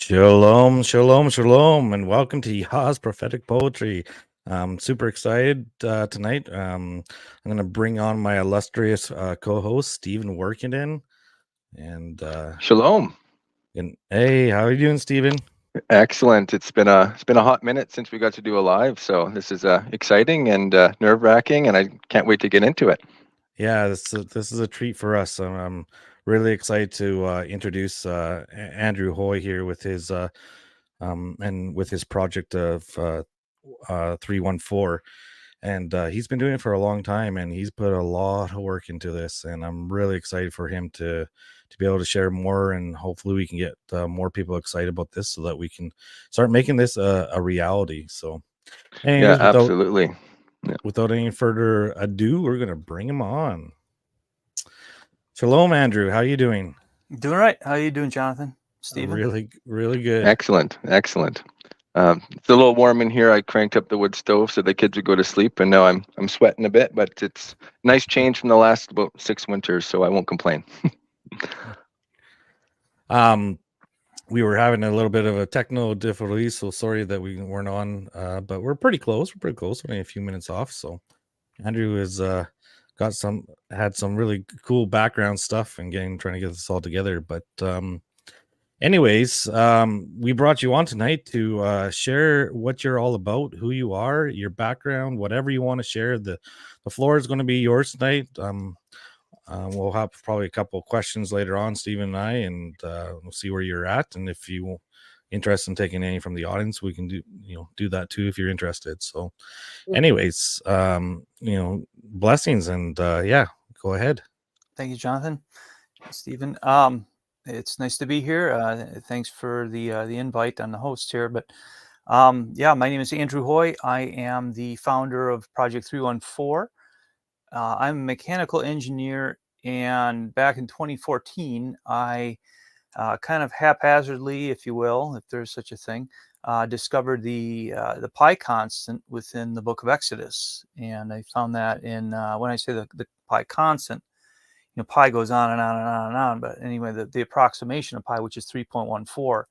Shalom, shalom, shalom, and welcome to Yah's Prophetic Poetry. I'm super excited tonight. I'm going to bring on my illustrious co-host, Stephen Workenden. And Shalom. Hey, how are you doing, Stephen? Excellent. It's been a hot minute since we got to do a live, so this is exciting and nerve-wracking, and I can't wait to get into it. Yeah, this is a treat for us. I'm really excited to introduce Andrew Hoy here with his and with his project of 314. And he's been doing it for a long time, and he's put a lot of work into this, and I'm really excited for him to be able to share more, and hopefully we can get more people excited about this so that we can start making this a reality. So Yeah, anyways, absolutely. without any further ado, we're gonna bring him on. Shalom, Andrew. How you doing? Doing right. How are you doing, Jonathan? Stephen? Really good. Excellent. It's a little warm in here. I cranked up the wood stove so the kids would go to sleep, and now I'm sweating a bit, but it's nice change from the last about 6 winters, so I won't complain. We were having a little bit of a technical difficulty, so sorry that we weren't on, but we're pretty close. Only a few minutes off. So Andrew has had some really cool background stuff and trying to get this all together. But anyways, we brought you on tonight to share what you're all about, who you are, your background, whatever you want to share. The floor is going to be yours tonight. We'll have probably a couple of questions later on, Stephen and I, and we'll see where you're at. And if you're interested in taking any from the audience, we can do that too if you're interested. So, anyways, blessings, and yeah, go ahead. Thank you, Jonathan. Stephen. It's nice to be here. Thanks for the invite on the host here. But yeah, my name is Andrew Hoy. I am the founder of Project 314. I'm a mechanical engineer, and back in 2014, I kind of haphazardly, if you will, if there's such a thing, discovered the pi constant within the book of Exodus. And I found that in, when I say the pi constant, pi goes on and on and on and on. But anyway, the approximation of pi, which is 3.14,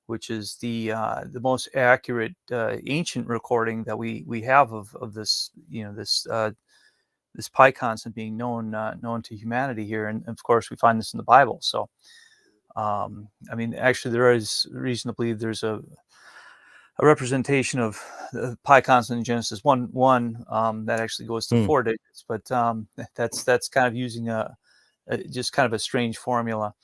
which is the most accurate ancient recording that we have of this, this pi constant being known to humanity here. And of course, we find this in the Bible. So, I mean, actually, there is reason to believe there's a representation of the pi constant in Genesis 1:1 that actually goes to 4 digits, but that's kind of using just kind of a strange formula.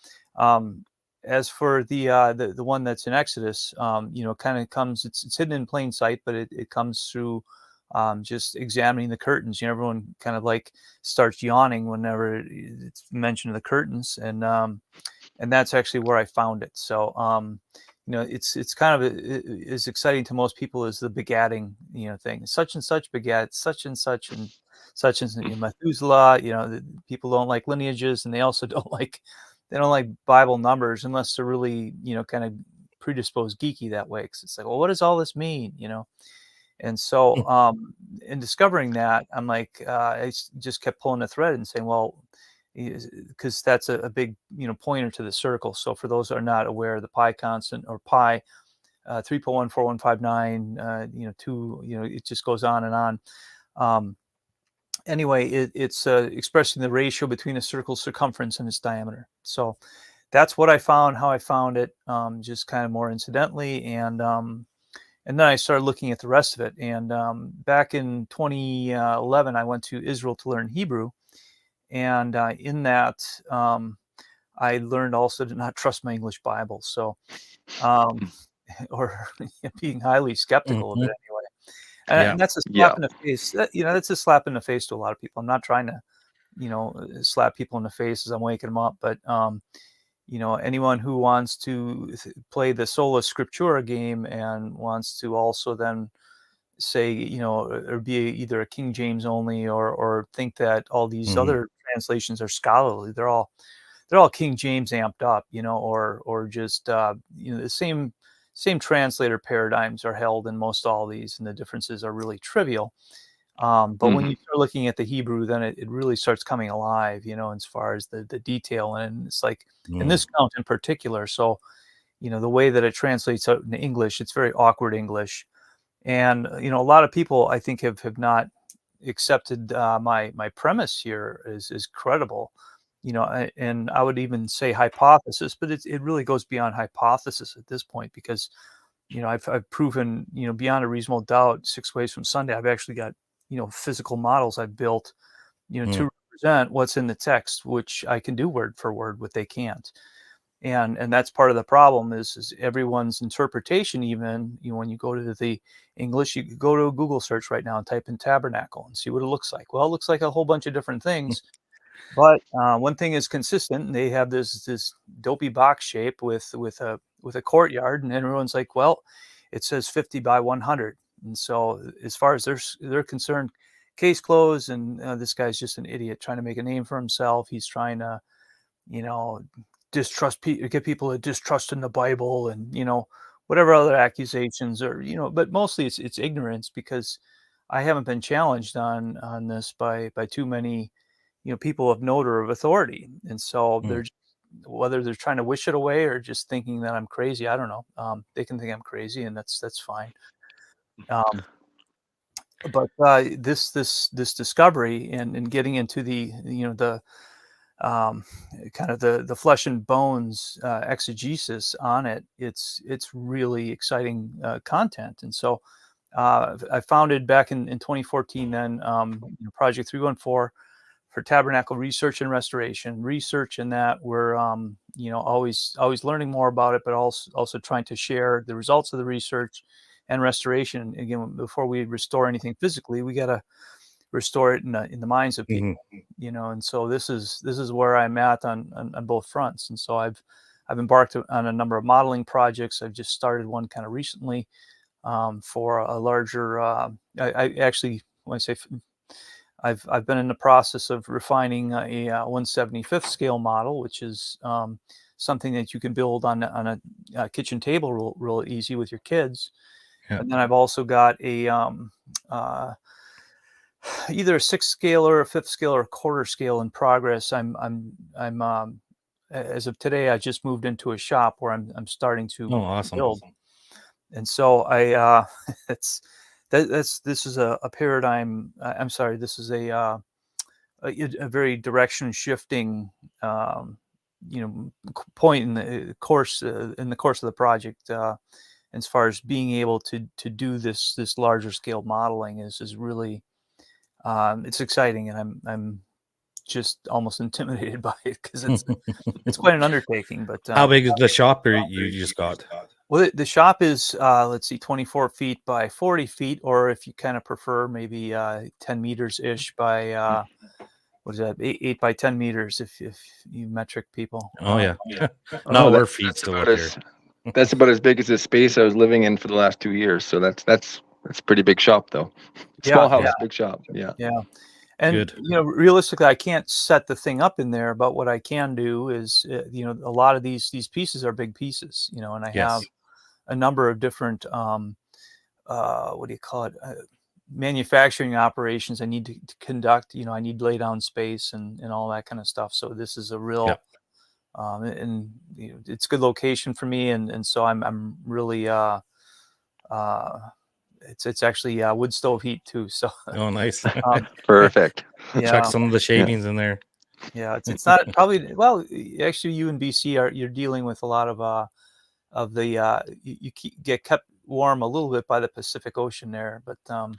As for the one that's in Exodus, kind of comes, it's hidden in plain sight, but it comes through just examining the curtains. Everyone kind of like starts yawning whenever it's mentioned the curtains, and that's actually where I found it. So it's kind of as exciting to most people as the begatting thing. Such and such begat such and such and such and Methuselah. People don't like lineages, and they also don't like Bible numbers unless they're really kind of predisposed geeky that way. Because it's like, well, what does all this mean? And so in discovering that, I'm like, I just kept pulling the thread and saying, well, because that's a big pointer to the circle. So for those who are not aware, the pi constant, or pi 3.14159 2, it just goes on and on. Anyway, it's expressing the ratio between a circle's circumference and its diameter. So that's what I found, how I found it, just kind of more incidentally, and then I started looking at the rest of it. And back in 2011, I went to Israel to learn Hebrew. And in that, I learned also to not trust my English Bible. So, or being highly skeptical of it anyway. And that's a slap in the face. That's a slap in the face to a lot of people. I'm not trying to, slap people in the face as I'm waking them up. But, anyone who wants to play the sola scriptura game and wants to also then say, or be either a King James only, or think that all these other translations are scholarly. They're all King James amped up, or just the same translator paradigms are held in most all these, and the differences are really trivial. But when you start looking at the Hebrew, then it really starts coming alive, as far as the detail, and it's like in this count in particular. So the way that it translates out in English, it's very awkward English. And, a lot of people, I think, have not accepted my premise here is credible, and I would even say hypothesis, but it really goes beyond hypothesis at this point, because, I've proven, beyond a reasonable doubt, 6 ways from Sunday, I've actually got, physical models I've built, to represent what's in the text, which I can do word for word, what they can't. And that's part of the problem is everyone's interpretation. Even when you go to the English, you could go to a Google search right now and type in tabernacle and see what it looks like. Well, it looks like a whole bunch of different things, but one thing is consistent. They have this dopey box shape with a courtyard, and everyone's like, well, it says 50 by 100, and so as far as they're concerned, case closed. And this guy's just an idiot trying to make a name for himself. He's trying to get people to distrust in the Bible, and whatever other accusations, or but mostly it's ignorance, because I haven't been challenged on this by too many people of note or of authority, and so they're whether they're trying to wish it away or just thinking that I'm crazy, I don't know. They can think I'm crazy, and that's fine. But this discovery and getting into the kind of the flesh and bones exegesis on it, it's really exciting content. And so I founded back in 2014 then Project 314 for Tabernacle Research and Restoration. Research in that we're always learning more about it, but also trying to share the results of the research. And restoration, again, before we restore anything physically, we got to restore it in the minds of people, and so this is where I'm at on both fronts. And so I've embarked on a number of modeling projects. I've just started one kind of recently for a larger. I actually, when I say I've been in the process of refining a 1/75th scale model, which is something that you can build on a kitchen table real easy with your kids. Yeah. And then I've also got a either a 6th scale or a 5th scale or a quarter scale in progress. I'm as of today, I just moved into a shop where I'm starting to build. And so this is a paradigm. I'm sorry, this is a very direction shifting point in the course of the project. As far as being able to do this larger scale modeling is really it's exciting, and I'm just almost intimidated by it, because it's quite an undertaking. But how big is the shop you just got? Well, the shop is let's see, 24 feet by 40 feet, or if you kind of prefer, maybe 10 meters ish by what is that, 8 by 10 meters if you metric people. Oh yeah. No, we're feet still up here. That's about as big as the space I was living in for the last 2 years. So that's a pretty big shop, though. Small house, big shop. Yeah. And realistically, I can't set the thing up in there, but what I can do is, a lot of these pieces are big pieces, and I have a number of different, what do you call it, manufacturing operations I need to conduct. I need lay down space and all that kind of stuff. So this is a real. And it's a good location for me, and so I'm really it's actually wood stove heat too. So nice, perfect. Chuck some of the shavings in there. Yeah, it's not probably, well, actually you in BC you're dealing with a lot of the you get kept warm a little bit by the Pacific Ocean there, but that's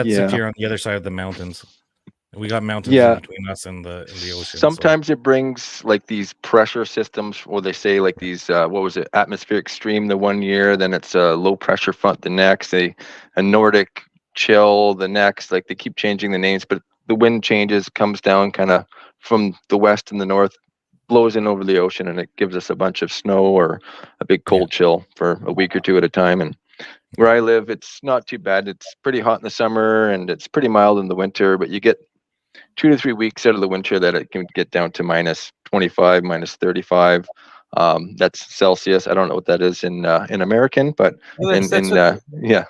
if you're on the other side of the mountains. We got mountains in between us and the ocean. Sometimes it brings like these pressure systems, or they say like these atmospheric stream the one year, then it's a low pressure front the next, a Nordic chill the next. Like they keep changing the names, but the wind changes, comes down kind of from the west and the north, blows in over the ocean, and it gives us a bunch of snow or a big cold chill for a week or two at a time. And where I live, it's not too bad. It's pretty hot in the summer and it's pretty mild in the winter, but you get 2 to 3 weeks out of the winter that it can get down to minus 25, minus 35. That's Celsius. I don't know what that is in American, but Well, yeah,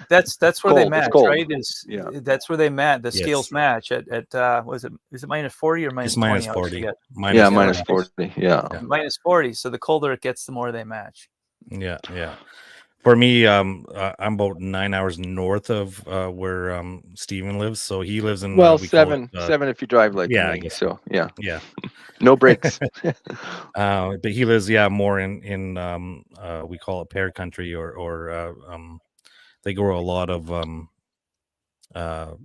that's where they cold. It's match, cold. right? Yeah. That's where they match. The scales Yes. match at is it minus 40 or minus It's minus 20? I always 40. forget. Yeah, Minus minus 40. 40. Yeah. Yeah. Minus 40. So the colder it gets, the more they match. Yeah. Yeah. For me, I'm about 9 hours north of where Steven lives. So he lives in Well, we call it seven if you drive like yeah, I me. guess. So yeah, Yeah. no brakes. But he lives more in we call it pear country or they grow a lot of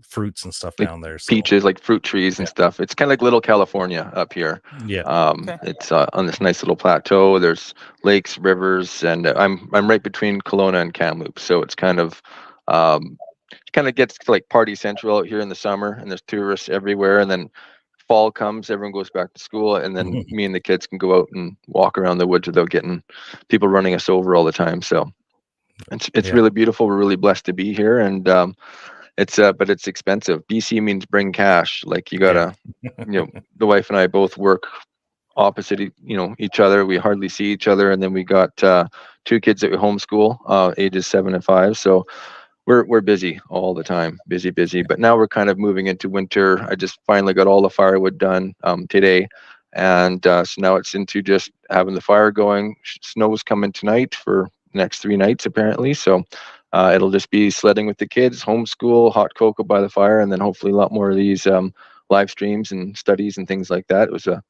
fruits and stuff Like down there. So peaches, like fruit trees and yeah. stuff. It's kind of like little California up here. Yeah. Okay. It's on this nice little plateau. There's lakes, rivers, and I'm right between Kelowna and Kamloops, so it's kind of gets like party central out here in the summer, and there's tourists everywhere. And then fall comes, everyone goes back to school, and then me and the kids can go out and walk around the woods without getting people running us over all the time. So it's Yeah. really beautiful. We're really blessed to be here, and but it's expensive. BC means bring cash. Like you gotta, the wife and I both work opposite, each other. We hardly see each other, and then we got 2 kids that we homeschool, ages 7 and 5. So we're busy all the time, busy. But now we're kind of moving into winter. I just finally got all the firewood done today, and so now it's into just having the fire going. Snow's coming tonight for the next 3 nights apparently. So it'll just be sledding with the kids, homeschool, hot cocoa by the fire, and then hopefully a lot more of these live streams and studies and things like that. It was a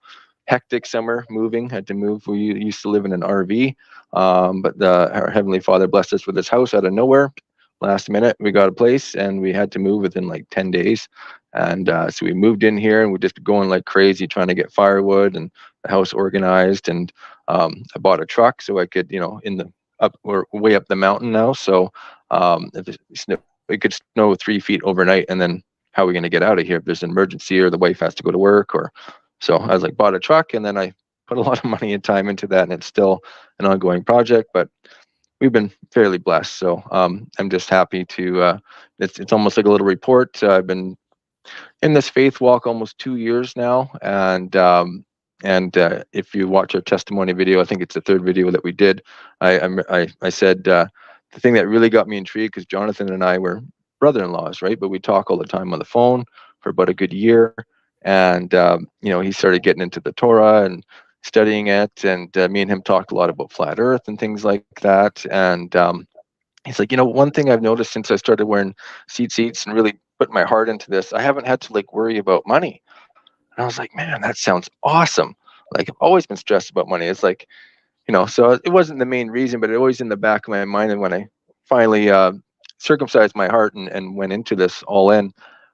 hectic summer moving. Had to move. We used to live in an RV, but our Heavenly Father blessed us with this house out of nowhere. Last minute, we got a place, and we had to move within like 10 days. And so we moved in here, and we're just going like crazy trying to get firewood and the house organized. And I bought a truck so I could, we're way up the mountain now. So if it could snow 3 feet overnight, and then how are we going to get out of here if there's an emergency or the wife has to go to work? Or so I was like, bought a truck, and then I put a lot of money and time into that, and it's still an ongoing project, but we've been fairly blessed. So I'm just happy to. It's almost like a little report. I've been in this faith walk almost 2 years now, and if you watch our testimony video, I think it's the third video that we did. I said the thing that really got me intrigued, because Jonathan and I were brother-in-laws, right? But we talk all the time on the phone for about a good year, and he started getting into the Torah and studying it, and me and him talked a lot about flat Earth and things like that. And he's like, one thing I've noticed since I started wearing seats and really put my heart into this, I haven't had to like worry about money. And I was like, man, that sounds awesome. Like I've always been stressed about money. It's like, so it wasn't the main reason, but it always in the back of my mind. And when I finally circumcised my heart and went into this all in,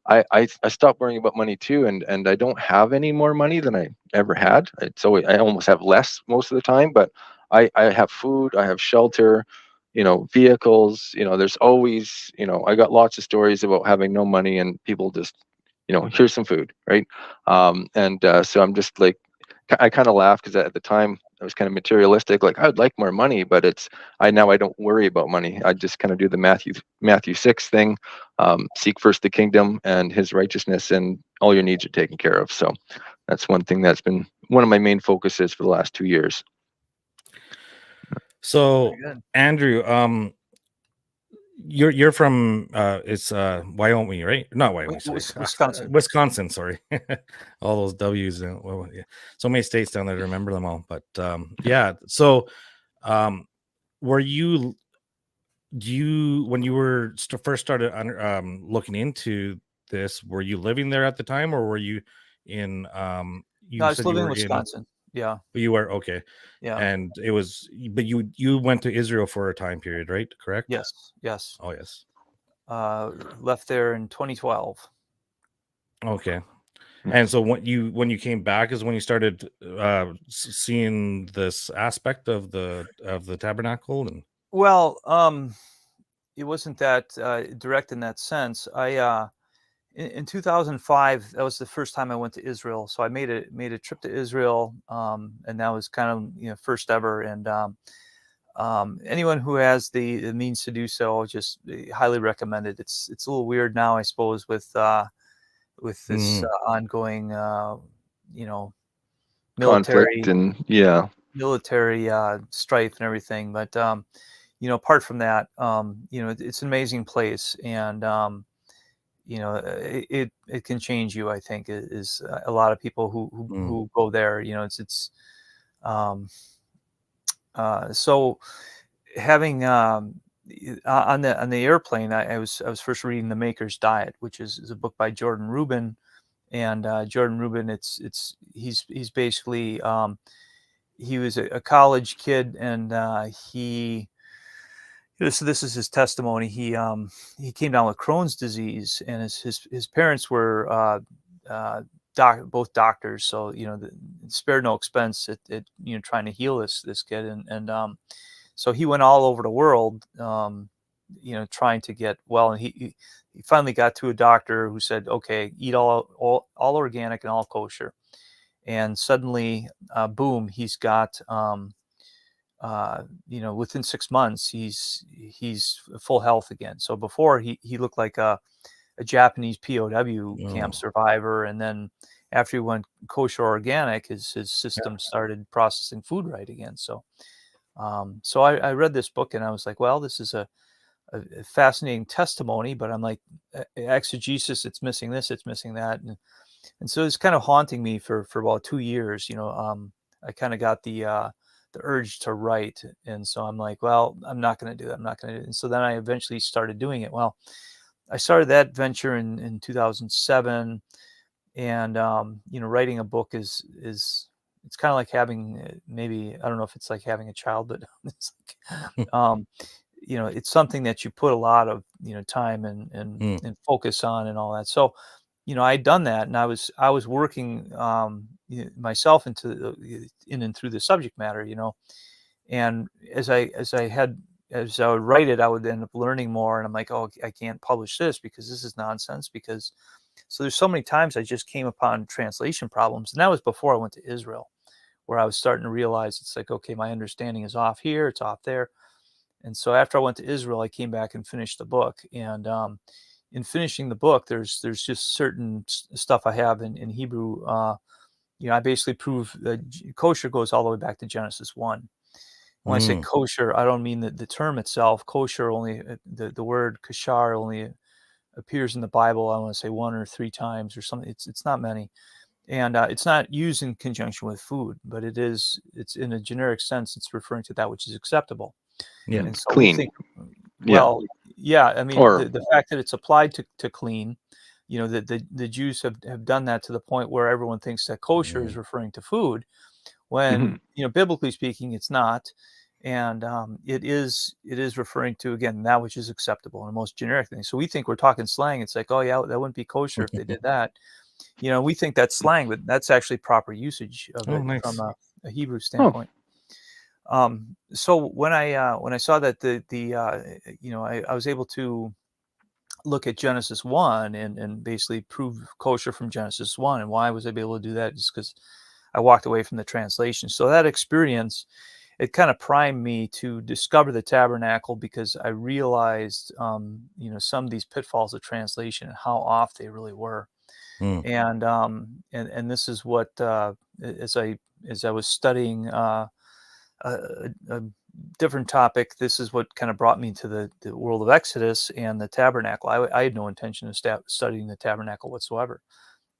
I stopped worrying about money too. And I don't have any more money than I ever had. I almost have less most of the time, but I have food, I have shelter, vehicles, there's always, I got lots of stories about having no money and people just, here's some food, right? So I'm just like, I kind of laugh because at the time I was kind of materialistic. Like I'd like more money, but I don't worry about money. I just kind of do the Matthew 6 thing. Seek first the kingdom and his righteousness, and all your needs are taken care of. So that's one thing that's been one of my main focuses for the last 2 years. So Andrew, you're from it's Wyoming, right? Not Wyoming, sorry. Wisconsin, sorry. All those W's and so many states down there to remember them all. But yeah, so were you when you were first started looking into this, were you living there at the time, or were you in No, I was living in Wisconsin. Yeah. You were okay. Yeah. And it was, but you went to Israel for a time period, right? Correct? Yes. Oh, yes. Left there in 2012. Okay. And so when you came back is when you started seeing this aspect of the tabernacle. And well, it wasn't that direct in that sense. In 2005, that was the first time I went to Israel. So I made a trip to Israel, and that was kind of first ever. And anyone who has the means to do so, just highly recommend it. It's a little weird now, I suppose, with this ongoing military conflict and yeah. military strife and everything. But apart from that, it's an amazing place, and it can change you. I think is a lot of people who go there. It's so having on the airplane, I was first reading The Maker's Diet, which is a book by Jordan Rubin, and Jordan Rubin, he's basically he was a college kid, and so this is his testimony. He came down with Crohn's disease, and his parents were both doctors, so spared no expense at trying to heal this kid, and so he went all over the world, trying to get well, and he finally got to a doctor who said, okay, eat all organic and all kosher, and suddenly, boom, he's got within 6 months, he's full health again. So before he looked like a Japanese POW camp survivor, and then after he went kosher organic, his system started processing food right again. So so I read this book, and I was like, well, this is a fascinating testimony, but I'm like, exegesis, it's missing this, it's missing that, and so it's kind of haunting me for about 2 years. I kind of got the urge to write, and so I'm like, well, I'm not going to do that. I'm not going to do it. And so then I eventually started doing it. Well, I started that venture in 2007, and writing a book is it's kind of like having, maybe, I don't know if it's like having a child, but it's like, it's something that you put a lot of time and focus on and all that. So I'd done that, and I was working myself into in and through the subject matter, and as I would write it, I would end up learning more, and I'm like, oh, I can't publish this because this is nonsense. Because so there's so many times I just came upon translation problems, and that was before I went to Israel, where I was starting to realize it's like, okay, my understanding is off here, it's off there. And so after I went to Israel, I came back and finished the book, and in finishing the book, there's just certain stuff I have in Hebrew. I basically prove that kosher goes all the way back to Genesis 1. When I say kosher, I don't mean the term itself. Kosher only, the word kashar only appears in the Bible, I want to say 1 or 3 times or something. It's not many. And it's not used in conjunction with food, but it's in a generic sense, it's referring to that which is acceptable. Yeah. And so clean. we think, well, yeah, I mean, the fact that it's applied to clean, the Jews have done that to the point where everyone thinks that kosher is referring to food, when biblically speaking, it's not. And it is referring to, again, that which is acceptable in the most generic thing. So we think we're talking slang. It's like, oh yeah, that wouldn't be kosher if they did that. We think that's slang, but that's actually proper usage of it. Nice. From a Hebrew standpoint. So when I saw that I was able to look at Genesis 1 and basically prove kosher from Genesis 1, and why was I able to do that? Just because I walked away from the translation. So that experience, it kind of primed me to discover the Tabernacle, because I realized, some of these pitfalls of translation and how off they really were. And this is what, as I was studying a different topic, this is what kind of brought me to the world of Exodus and the Tabernacle. I had no intention of studying the Tabernacle whatsoever.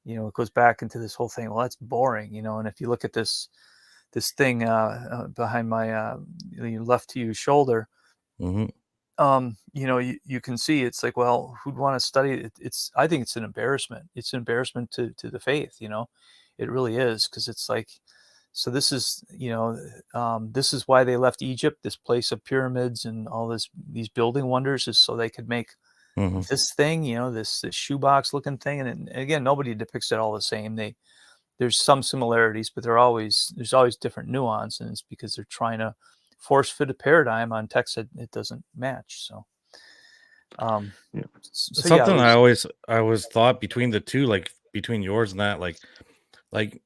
It goes back into this whole thing. Well, that's boring, and if you look at this thing behind my left to you shoulder, you can see it's like, well, who'd want to study it? I think it's an embarrassment. It's an embarrassment to the faith. It really is, because it's like, so this is, this is why they left Egypt, this place of pyramids and all these building wonders, is so they could make this thing, this shoebox looking thing. And again, nobody depicts it all the same. There's some similarities, but there's always different nuance, and it's because they're trying to force fit a paradigm on text that it doesn't match. So, something I always thought between the two, like between yours and that, like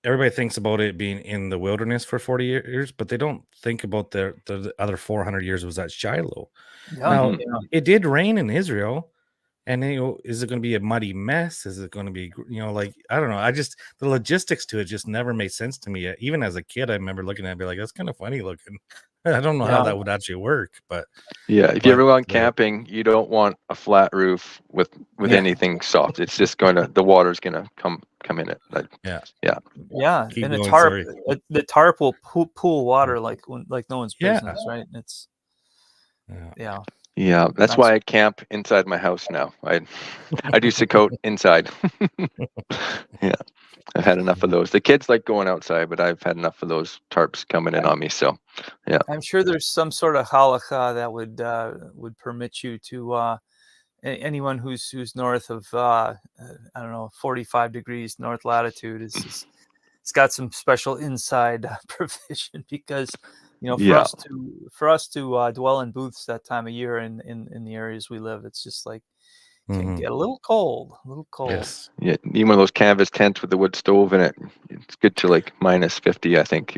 everybody thinks about it being in the wilderness for 40 years, but they don't think about the other 400 years was at Shiloh. Now, it did rain in Israel, And then, is it going to be a muddy mess? Is it going to be, like, I don't know. The logistics to it just never made sense to me. Even as a kid, I remember looking at it and be like, that's kind of funny looking. I don't know how that would actually work, but yeah, if you ever go on camping, you don't want a flat roof with anything soft. It's just the water's gonna come in it. Like, yeah. And going, the tarp will pool water like no one's business, right? It's yeah. That's why I camp inside my house now. I do Sukkot inside. Yeah, I've had enough of those. The kids like going outside, but I've had enough of those tarps coming in on me. So, yeah, I'm sure there's some sort of halakha that would permit you to anyone who's north of I don't know 45 degrees north latitude is it's got some special inside provision, because for us to dwell in booths that time of year in the areas we live, it's just like can get a little cold. Yes. Yeah, need one of those canvas tents with the wood stove in it. It's good to like minus 50, I think,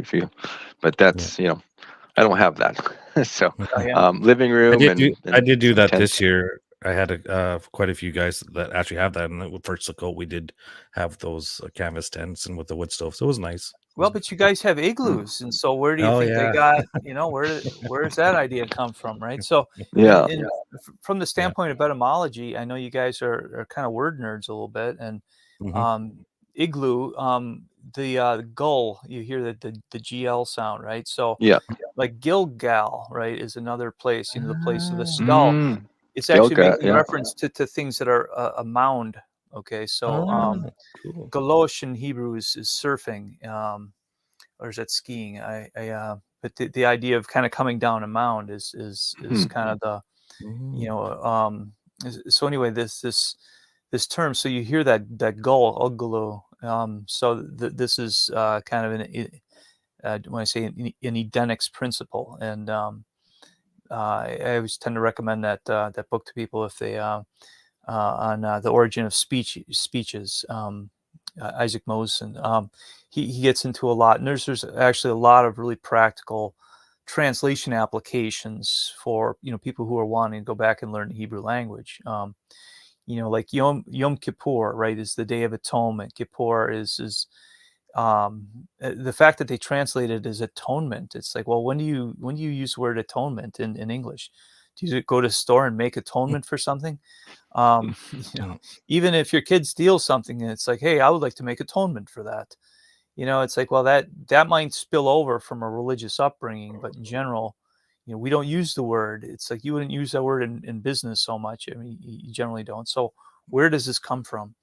but that's I don't have that. So living room. I did do that this year. I had quite a few guys that actually have that, and for Sukkot we did have those canvas tents and with the wood stove, so it was nice. Well, but you guys have igloos, and so where do you think they got? Where's that idea come from, right? So, and from the standpoint of etymology, I know you guys are kind of word nerds a little bit, and igloo, the gull, you hear the GL sound, right? So, like Gilgal, right, is another place, the place of the skull. It's actually making reference to things that are a mound. Okay, so cool. Galosh in Hebrew is surfing, or is that skiing? But the idea of kind of coming down a mound is kind of the so anyway, this term. So you hear that gull uglo. So this is kind of when I say an Edenics principle, and I always tend to recommend that book to people if they on the origin of speeches. Isaac Mosen. He gets into a lot, and there's actually a lot of really practical translation applications for people who are wanting to go back and learn the Hebrew language. Like Yom Kippur, right, is the Day of Atonement. Kippur is the fact that they translate it as atonement. It's like, well, when do you use the word atonement in English? Do you go to the store and make atonement for something? Even if your kid steals something and it's like, hey, I would like to make atonement for that. It's like, well, that might spill over from a religious upbringing, but in general, we don't use the word. It's like you wouldn't use that word in business so much. I mean, you generally don't. So where does this come from?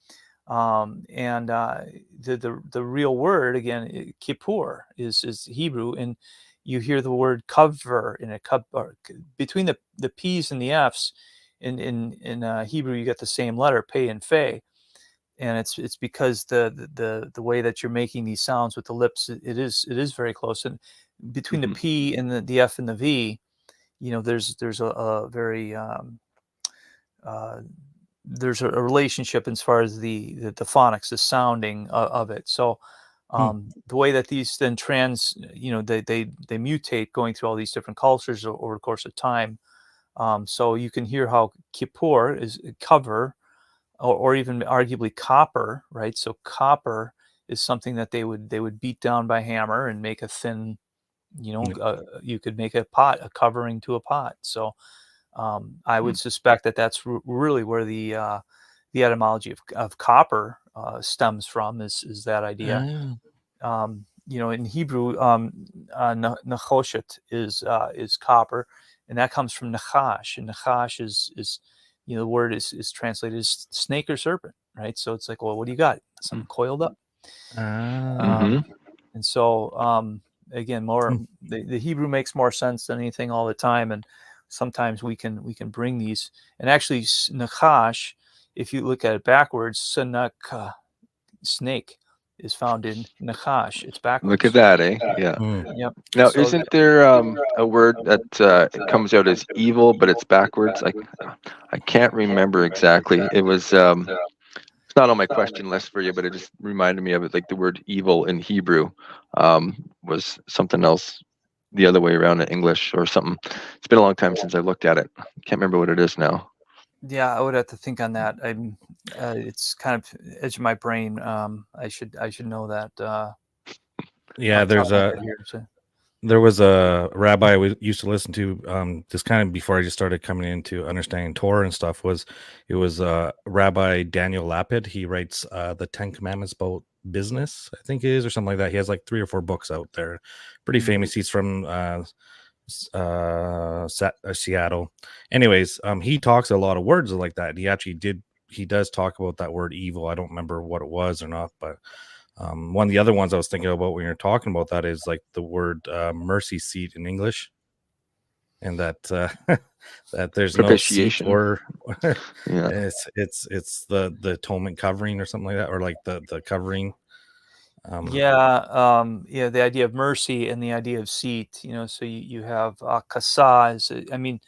And the real word, again, Kippur is Hebrew, and you hear the word cover in a between the P's and the F's in Hebrew. You get the same letter, pei and fe, and it's because the way that you're making these sounds with the lips, it is very close. And between the P and the F and the V, there's a very there's a relationship as far as the phonics, the sounding of it. So the way that these then they mutate going through all these different cultures over the course of time. So you can hear how Kippur is cover, or even arguably copper, right? So copper is something that they would beat down by hammer and make a thin, you could make a covering to a pot. So I would suspect that that's really where the etymology of copper stems from, is that idea. In Hebrew, nachoshet is copper, and that comes from nachash, and nachash is the word is translated as snake or serpent, right? So it's like, well, what do you got? Something coiled up. And so again, the Hebrew makes more sense than anything all the time, and sometimes we can bring these. And actually, nachash, if you look at it backwards, sanaka, snake, is found in nachash. It's backwards. Look at that, eh? Yeah. Yep. Now, isn't there a word that it comes out as evil, but it's backwards? I can't remember exactly. It was it's not on my question list for you, but it just reminded me of it. Like the word evil in Hebrew was something else the other way around in English or something. It's been a long time since I looked at it. Can't remember what it is now. Yeah, I would have to think on that. It's kind of edge of my brain. I should know that Yeah, off the top of my head here. So. there was a rabbi we used to listen to, just kind of before I just started coming into understanding Torah and stuff. It was Rabbi Daniel Lapid. He writes the Ten Commandments about business, I think it is, or something like that. He has like 3 or 4 books out there, pretty famous. He's from Seattle. Anyways, he talks a lot of words like that. He does talk about that word evil. I don't remember what it was or not, but one of the other ones I was thinking about when you're talking about that is like the word mercy seat in English, and that that there's no seat, Propitiation. or Yeah. it's the atonement covering or something like that, or like the covering. Yeah, the idea of mercy and the idea of seat. So you have kasa. I mean,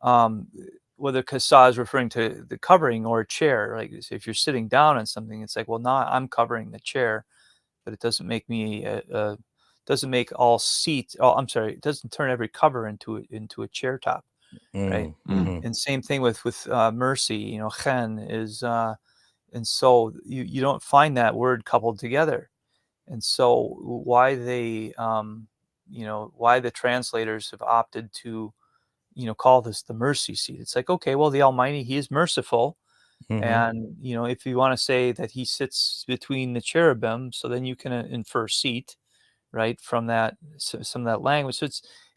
um, whether kasa is referring to the covering or a chair. Like if you're sitting down on something, it's like, well, now I'm covering the chair, but it doesn't make me doesn't make all seats. Oh, I'm sorry, it doesn't turn every cover into a chair top, right? Mm-hmm. And same thing with mercy. Chen is, and so you don't find that word coupled together. And so why why the translators have opted to, call this the mercy seat. It's like, okay, well, the Almighty, He is merciful. Mm-hmm. And, if you want to say that He sits between the cherubim, so then you can infer seat, right, from that, some of that language. So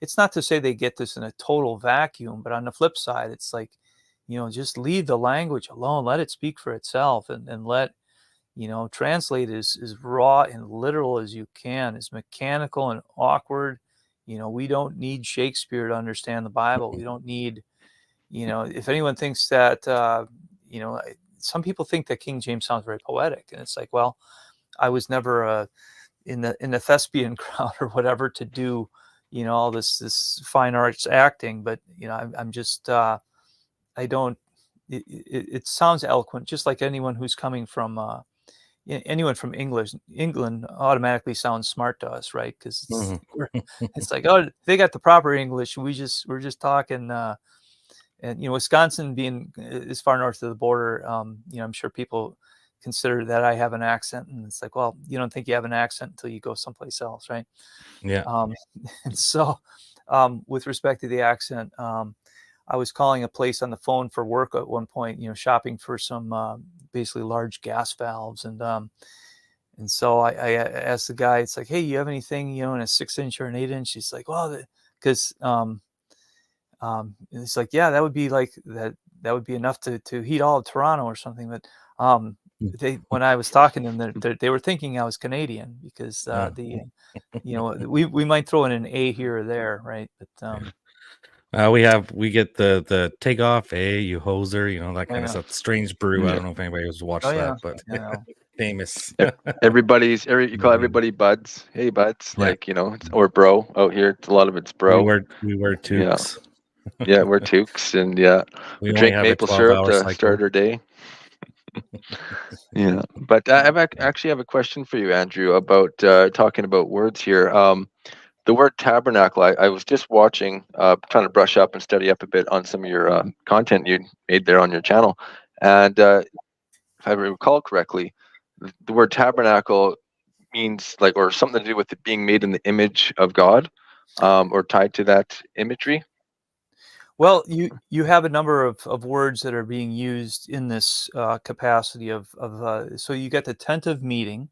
it's not to say they get this in a total vacuum, but on the flip side, it's like, just leave the language alone, let it speak for itself, and let, translate as raw and literal as you can, as mechanical and awkward. We don't need Shakespeare to understand the Bible. We don't need, if anyone thinks that, some people think that King James sounds very poetic, and it's like, well, I was never in the thespian crowd or whatever to do, all this fine arts acting, but I'm just I don't. It sounds eloquent, just like anyone who's coming from. Anyone from England automatically sounds smart to us, right? Because it's like, oh, they got the proper English, and we're just talking. And Wisconsin being as far north of the border, I'm sure people consider that I have an accent, and it's like, well, you don't think you have an accent until you go someplace else, right? Yeah. And so, with respect to the accent, I was calling a place on the phone for work at one point, shopping for some basically large gas valves. And so I asked the guy, it's like, hey, you have anything, in a 6-inch or an 8-inch? He's like, well, because it's like, yeah, that would be like that would be enough to heat all of Toronto or something. But when I was talking to them, they were thinking I was Canadian, because we might throw in an A here or there, right? But we get the take off, you hoser, that kind of yeah. stuff. Strange Brew. I Yeah. don't know if anybody has watched Oh yeah, that, but yeah. famous. You call everybody buds. Hey buds, Yeah. or bro out here. A lot of it's We bro. wear Yeah. toques. Yeah, we're toques, and We we only drink have a maple syrup 12-hour to cycle. start our day. Yeah, but actually have a question for you, Andrew, about talking about words here. The word tabernacle. I was just watching, trying to brush up and study up a bit on some of your content you made there on your channel, and if I recall correctly, the word tabernacle means like, or something to do with it being made in the image of God, or tied to that imagery. Well, you have a number of words that are being used in this capacity so you get the tent of meeting,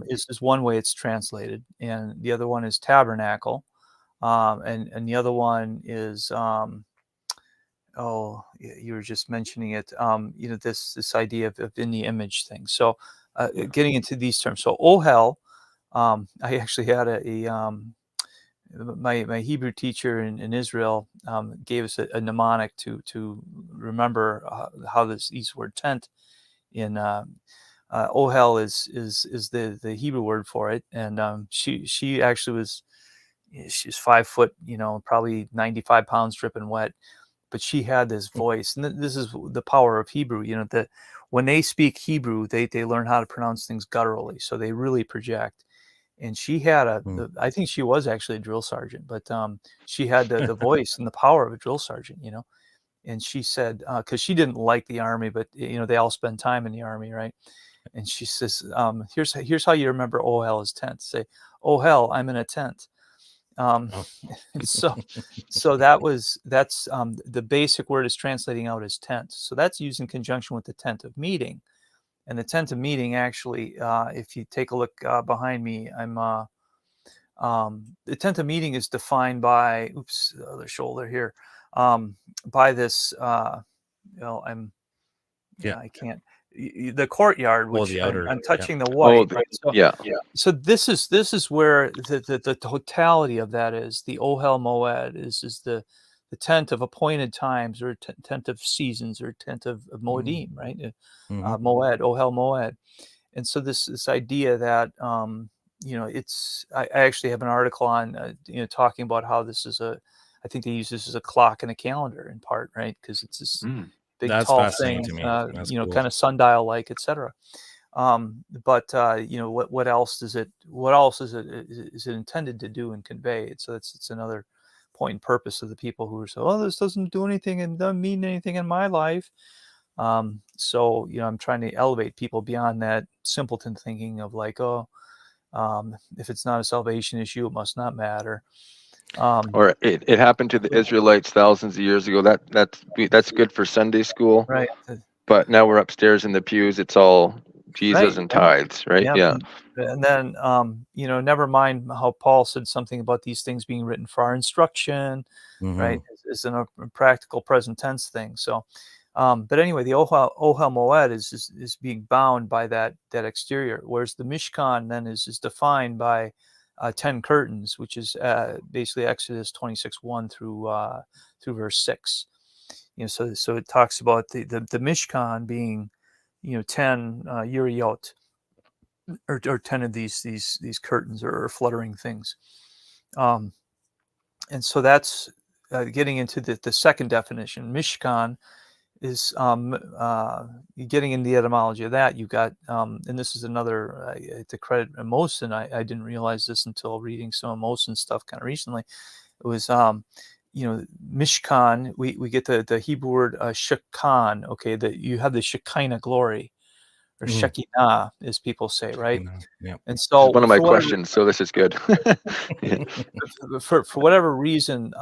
is one way it's translated, and the other one is tabernacle, and the other one is you were just mentioning it, this idea of in the image thing. So getting into these terms, so ohel, I actually had my Hebrew teacher in Israel gave us a mnemonic to remember how these word tent in ohel is the Hebrew word for it, and she actually she's 5 foot, probably 95 pounds, dripping wet, but she had this voice, and this is the power of Hebrew. That when they speak Hebrew, they learn how to pronounce things gutturally, so they really project. And she had I think she was actually a drill sergeant, but she had the voice and the power of a drill sergeant, And she said, because she didn't like the army, but they all spend time in the army, right? And she says, here's how you remember "Oh hell" is tent. Say, "Oh hell, I'm in a tent." Oh. So that's the basic word is translating out as tent. So that's used in conjunction with the tent of meeting. And the tent of meeting, actually, if you take a look behind me, the tent of meeting is defined by, the other shoulder here, by this, I can't, the courtyard, which the outer, I'm touching the Oh, white, right? So, yeah. so this is where the totality of that is. The Ohel Moed is the tent of appointed times, or tent of seasons, or tent of Moedim, right? Moed, Ohel Moed. And so this idea that it's, I actually have an article on talking about how this is I think they use this as a clock and a calendar in part, right? Because it's this big That's tall fascinating thing, to me. That's cool. kind of sundial like, etc. But what else is it intended to do and convey? So it's another point and purpose of the people who are so, oh, this doesn't do anything and doesn't mean anything in my life. So I'm trying to elevate people beyond that simpleton thinking of like, if it's not a salvation issue, it must not matter. Or it happened to the Israelites thousands of years ago. That's good for Sunday school, right? But now we're upstairs in the pews. It's all Jesus and tithes, right? Yeah. And then never mind how Paul said something about these things being written for our instruction, right? It's in a practical present tense thing. So, but anyway, the Ohel Moed is being bound by that exterior, whereas the Mishkan then is defined by 10 curtains, which is basically Exodus 26:1 through verse 6. So it talks about the Mishkan being 10 Uriot, or 10 of these curtains or fluttering things. And so that's getting into the second definition. Mishkan is getting into the etymology of that. You got, and this is another, to credit Mosen, I didn't realize this until reading some of Mosen's stuff kind of recently. It was, Mishkan, we get the Hebrew word shekan, okay, that you have the Shekinah glory, or Shekinah, as people say, right? Yeah. And so this is one of my questions, so this is good. Yeah. For whatever reason,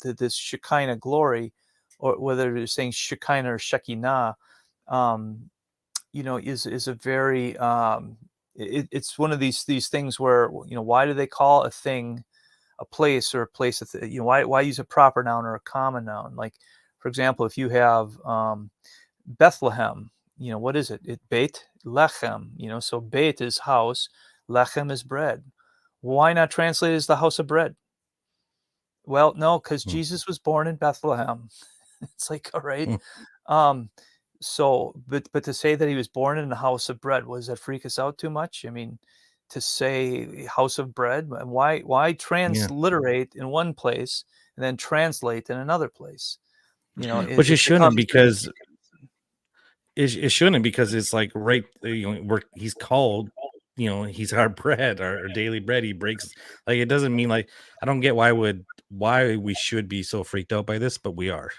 this Shekinah glory, or whether it's saying Shekinah or Shekinah, is a very, it's one of these things where, why do they call a thing a place, or a place, why use a proper noun or a common noun? Like, for example, if you have Bethlehem, what is it? Beit Lechem, so Beit is house, Lechem is bread. Why not translate it as the house of bread? Well, no, because Jesus was born in Bethlehem. It's like, all right. So, but to say that he was born in the house of bread, was that freak us out too much? I mean, to say house of bread, why transliterate in one place and then translate in another place? Which it shouldn't, because it shouldn't, because it's like, right, he's called, he's our bread, our daily bread. He breaks, like, it doesn't mean, like, I don't get why we should be so freaked out by this, but we are.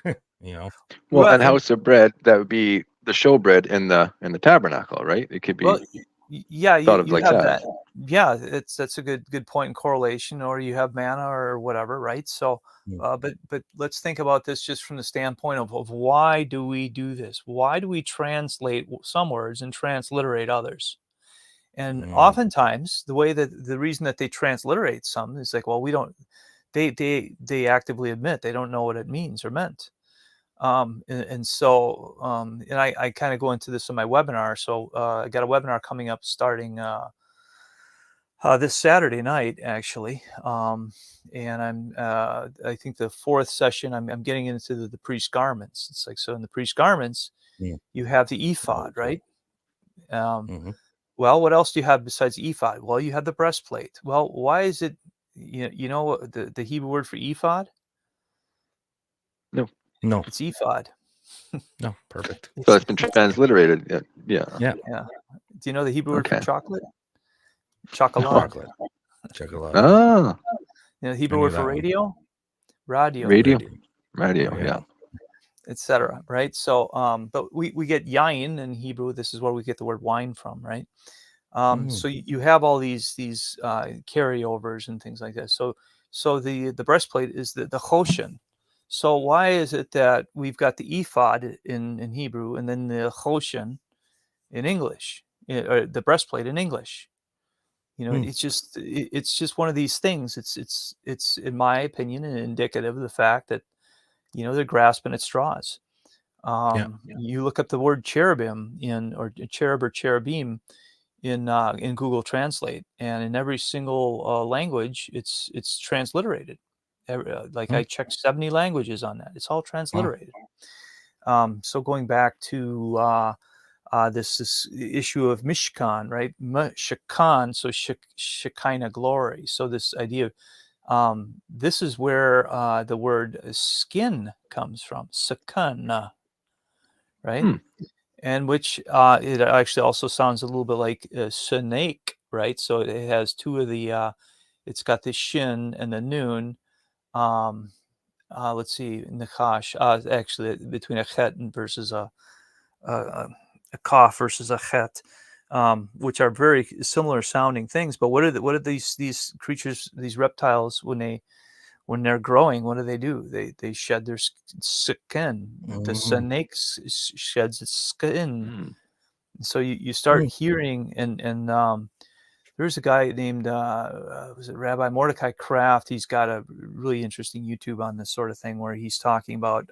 Well, and house of bread, that would be the showbread in the tabernacle, right? It could be thought of like that. Yeah, that's a good point in correlation. Or you have manna or whatever, right? So, but let's think about this just from the standpoint of why do we do this? Why do we translate some words and transliterate others? And oftentimes, the reason that they transliterate some is like, well, we don't. They actively admit they don't know what it means or meant. And so I kind of go into this in my webinar. So I got a webinar coming up starting this Saturday night, actually. And I'm I think the fourth session, I'm getting into the priest garments. It's like, so in the priest garments, you have the ephod, right? Well, what else do you have besides ephod? Well, you have the breastplate. Well, why is it, the Hebrew word for ephod? No, it's ephod. No, perfect. So it's been transliterated. Yeah. Do you know the Hebrew word for chocolate? Chocolate. Chocolate. Oh. The Hebrew word for radio? Radio. Radio. Yeah. etc. Right? So, but we get yain in Hebrew. This is where we get the word wine from, right? So you have all these carryovers and things like that. So the breastplate is the choshen. So why is it that we've got the ephod in Hebrew and then the choshen in English, or the breastplate in English? You know, it's just one of these things. It's in my opinion indicative of the fact that, you know, they're grasping at straws. You look up the word cherubim or cherub or cherubim in Google Translate, and in every single language, it's transliterated. Like I checked 70 languages on that. It's all transliterated. So going back to this issue of Mishkan, right? Shekan, so Shekinah glory. So this idea of this is where the word skin comes from, sakana, right? And which it actually also sounds a little bit like snake, right? So it has two of the, it's got the shin and the noon. Let's see, nakash, actually between a chet and versus a kaf versus a chet, which are very similar sounding things. But what are these creatures, these reptiles, when they're growing, what do? They shed their skin. The snake sheds its skin. So you start hearing, and there's a guy named was it Rabbi Mordecai Kraft. He's got a really interesting YouTube on this sort of thing where he's talking about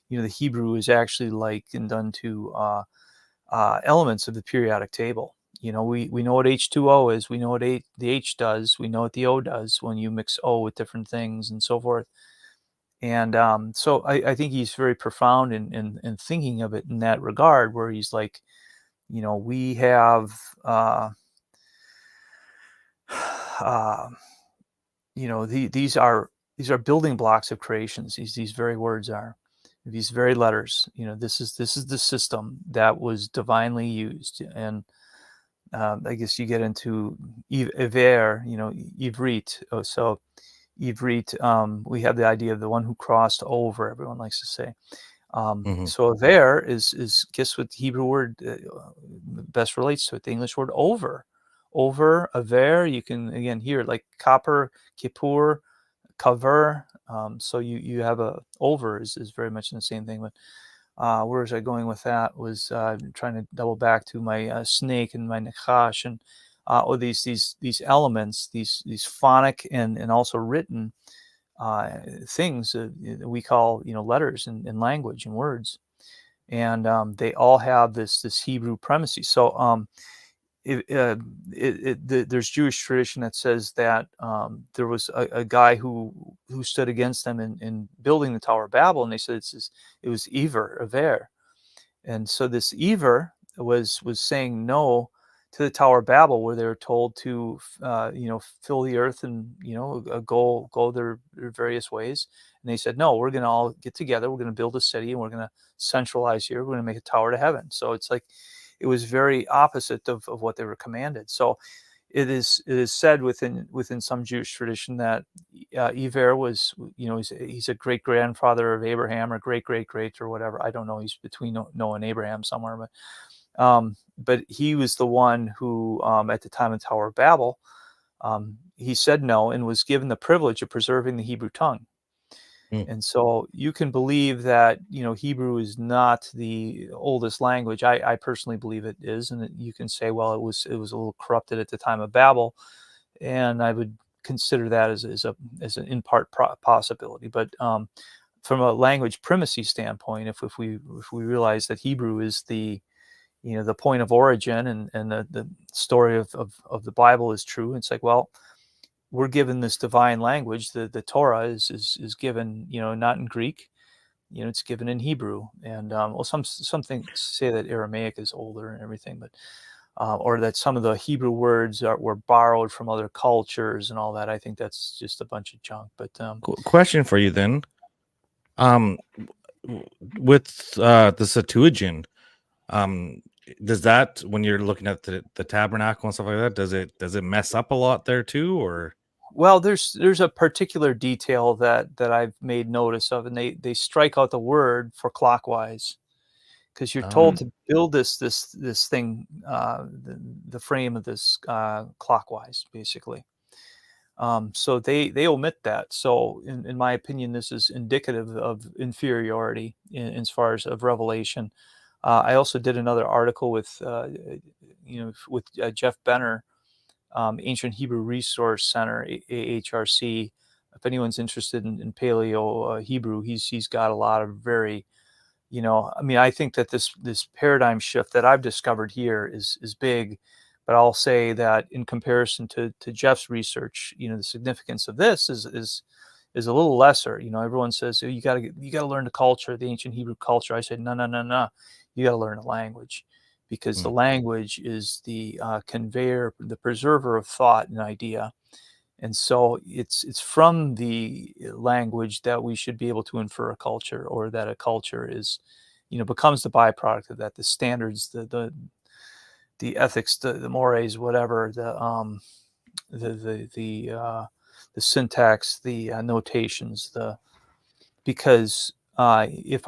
you know, the Hebrew is actually likened unto elements of the periodic table. You know, we know what H2O is. We know what the H does. We know what the O does when you mix O with different things and so forth. And so I think he's very profound in thinking of it in that regard, where he's like, you know, we have, you know, these are building blocks of creations. These very words are, these very letters. You know, this is the system that was divinely used. And I guess you get into Iver, you know, Ivrit. Oh, so Ivrit, we have the idea of the one who crossed over. Everyone likes to say. So Aver is guess what the Hebrew word best relates to it? The English word over. Over, Aver, you can again hear it like copper, kippur, cover. So you have a over is very much in the same thing. But where was I going with that? Was trying to double back to my snake and my nakash and these elements, these phonic and also written things we call, you know, letters in language and words, and they all have this Hebrew primacy. So there's Jewish tradition that says that there was a guy who stood against them in building the Tower of Babel, and they said it was Aver, and so this Ever was saying no to the Tower of Babel, where they were told to, you know, fill the earth and, you know, go their various ways. And they said, no, we're going to all get together. We're going to build a city and we're going to centralize here. We're going to make a tower to heaven. So it's like, it was very opposite of what they were commanded. So it is said within some Jewish tradition that Ever was, you know, he's a great grandfather of Abraham, or great or whatever. I don't know. He's between Noah and Abraham somewhere, but he was the one who, at the time of the Tower of Babel, he said no and was given the privilege of preserving the Hebrew tongue. And so you can believe that, you know, Hebrew is not the oldest language. I personally believe it is, and you can say, well, it was a little corrupted at the time of Babel, and I would consider that as an in part possibility. But from a language primacy standpoint, if we realize that Hebrew is the, you know, the point of origin, and the story of the Bible is true, it's like, well, we're given this divine language. The Torah is given, you know, not in Greek, you know, it's given in Hebrew. And well, some things say that Aramaic is older and everything, but or that some of the Hebrew words were borrowed from other cultures and all that. I think that's just a bunch of junk. But question for you then, with the Septuagint, does that, when you're looking at the tabernacle and stuff like that, does it mess up a lot there too, or? Well, there's a particular detail that I've made notice of, and they strike out the word for clockwise, because you're told to build this thing, the frame of this clockwise, basically. So they omit that. So in my opinion, this is indicative of inferiority as far as of revelation. I also did another article with Jeff Benner, Ancient Hebrew Resource Center, AHRC. If anyone's interested in Paleo Hebrew, he's got a lot of very, I mean, I think that this paradigm shift that I've discovered here is big, but I'll say that in comparison to Jeff's research, the significance of this is a little lesser. Everyone says, oh, you got to learn the culture, the ancient Hebrew culture. I said, no, you got to learn the language, because the language is the conveyor, the preserver of thought and idea. And so it's from the language that we should be able to infer a culture, or that a culture is, becomes the byproduct of that, the standards, the ethics, the mores, whatever, the syntax, the notations, because if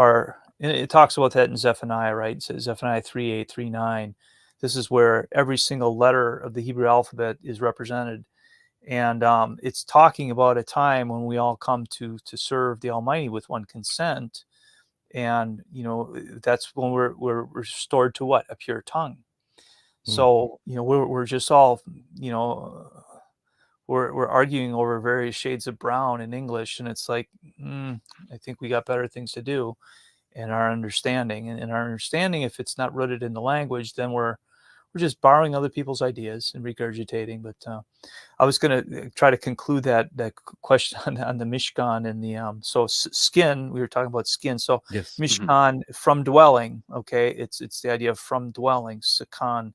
it talks about that in Zephaniah, right? It says Zephaniah 3:8, 3:9. This is where every single letter of the Hebrew alphabet is represented. And it's talking about a time when we all come to serve the Almighty with one consent. And, that's when we're restored to what? A pure tongue. So, we're just all, we're arguing over various shades of brown in English. And it's like, I think we got better things to do in our understanding. And in our understanding, if it's not rooted in the language, then we're just borrowing other people's ideas and regurgitating. But I was going to try to conclude that question on the Mishkan and the skin. We were talking about skin. So Yes. Mishkan, from dwelling. Okay, it's the idea of from dwelling, Sakan,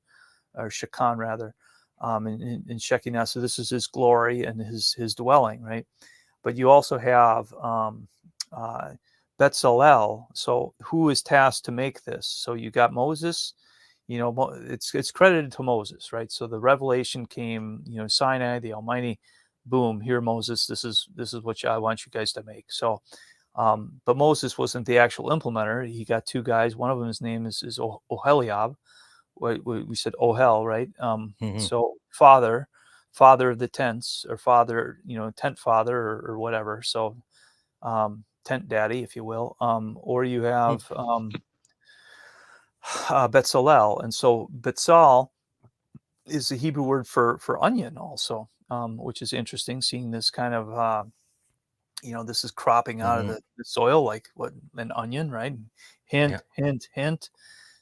or Shakan rather, in Shekinah. So this is his glory and his dwelling, right? But you also have Betzalel. So who is tasked to make this? So you got Moses. It's credited to Moses, right? So the revelation came, Sinai, the Almighty, boom, here, Moses, this is what I want you guys to make. So, but Moses wasn't the actual implementer. He got two guys. One of them, his name is Oheliab. We said Ohel, right? So father of the tents, or father, tent father, or whatever. So tent daddy, if you will. Or you have Betzalel. And so Betzal is the Hebrew word for onion also, which is interesting, seeing this kind of, this is cropping out of the soil like what, an onion, right? Hint, hint, hint.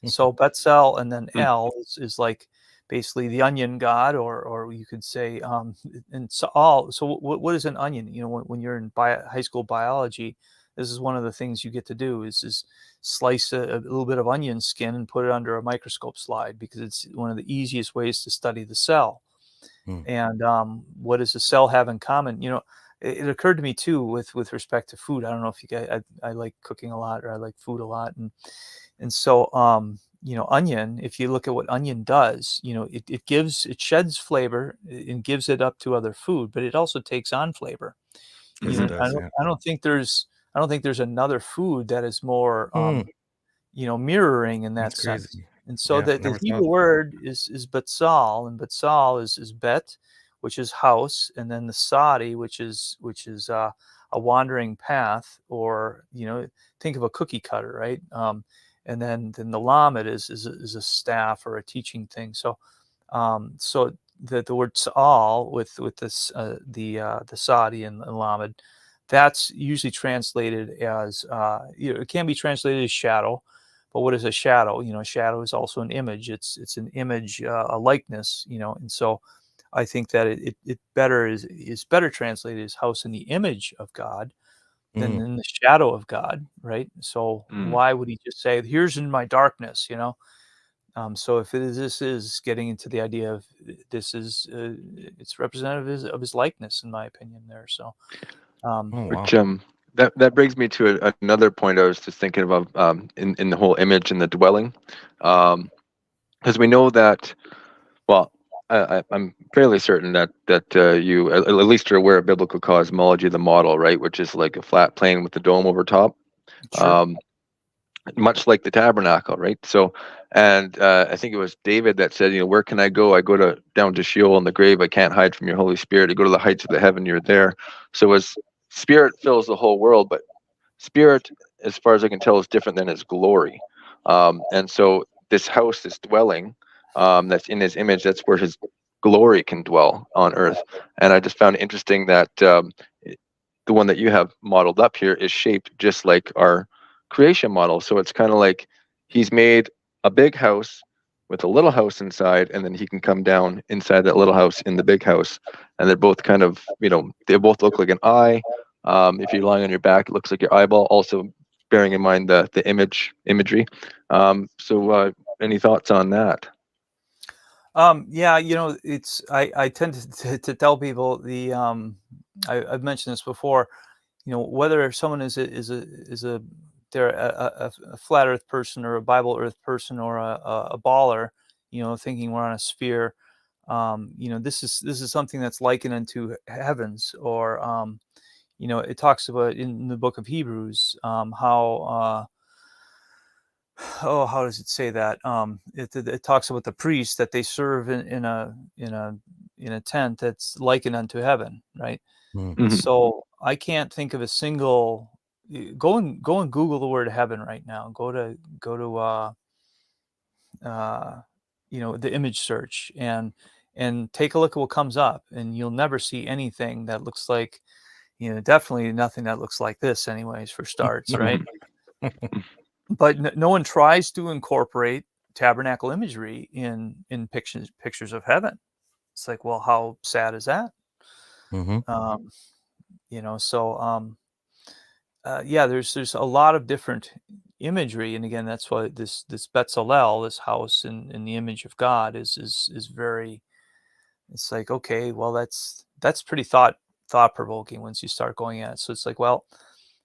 So Betzal, and then El is like basically the onion god, or you could say, and so what is an onion? When you're in high school biology, this is one of the things you get to do is slice a little bit of onion skin and put it under a microscope slide, because it's one of the easiest ways to study the cell. And what does the cell have in common? It occurred to me too with respect to food. I don't know if you guys, I like cooking a lot, or I like food a lot, and so onion. If you look at what onion does, it sheds flavor and gives it up to other food, but it also takes on flavor. Yes, it does, I don't think there's another food that is more mirroring in that That's sense. crazy. And so the never Hebrew thought. word is Betzal, and Betzal is bet, which is house, and then the Sadi, which is a wandering path, or think of a cookie cutter, right? And then the Lamed is a staff or a teaching thing. So so the word Sa'al with this the Sadi and Lamed, that's usually translated as it can be translated as shadow. But what is a shadow? A shadow is also an image. It's an image, a likeness. And so I think that it better is better translated as house in the image of God than in the shadow of God, right? So why would he just say, "Here's in my darkness"? So if this is getting into the idea of this is it's representative of his likeness, in my opinion. There, so. Which that brings me to another point I was just thinking about in the whole image and the dwelling, because we know that, well, I'm fairly certain that you at least you're aware of biblical cosmology, the model, right, which is like a flat plane with the dome over top. Sure. Much like the tabernacle, right? So, and I think it was David that said, where can I go? I go down to Sheol in the grave. I can't hide from your Holy Spirit. I go to the heights of the heaven. You're there. So, as spirit fills the whole world, but spirit, as far as I can tell, is different than his glory. And so, this house, this dwelling, that's in his image, that's where his glory can dwell on earth. And I just found it interesting that the one that you have modeled up here is shaped just like our creation model. So it's kind of like he's made a big house with a little house inside, and then he can come down inside that little house in the big house. And they're both kind of, they both look like an eye. If you're lying on your back, it looks like your eyeball. Also, bearing in mind the imagery. So any thoughts on that? Yeah, it's I tend to tell people I've mentioned this before. Whether someone is a they're a flat Earth person or a Bible Earth person or a baller, thinking we're on a sphere. This is something that's likened unto heavens, or it talks about in the book of Hebrews how. How does it say that? It talks about the priests that they serve in a tent that's likened unto heaven, right? Mm. So I can't think of a single. Go and Google the word heaven right now. Go to the image search and take a look at what comes up, and you'll never see anything that looks like, definitely nothing that looks like this, anyways, for starts, right? But no one tries to incorporate tabernacle imagery in pictures of heaven. It's like, well, how sad is that? Mhm. Yeah, there's a lot of different imagery, and again, that's why this Betzalel, this house in the image of God, is very. It's like, okay, well, that's pretty thought provoking once you start going at it. So it's like, well,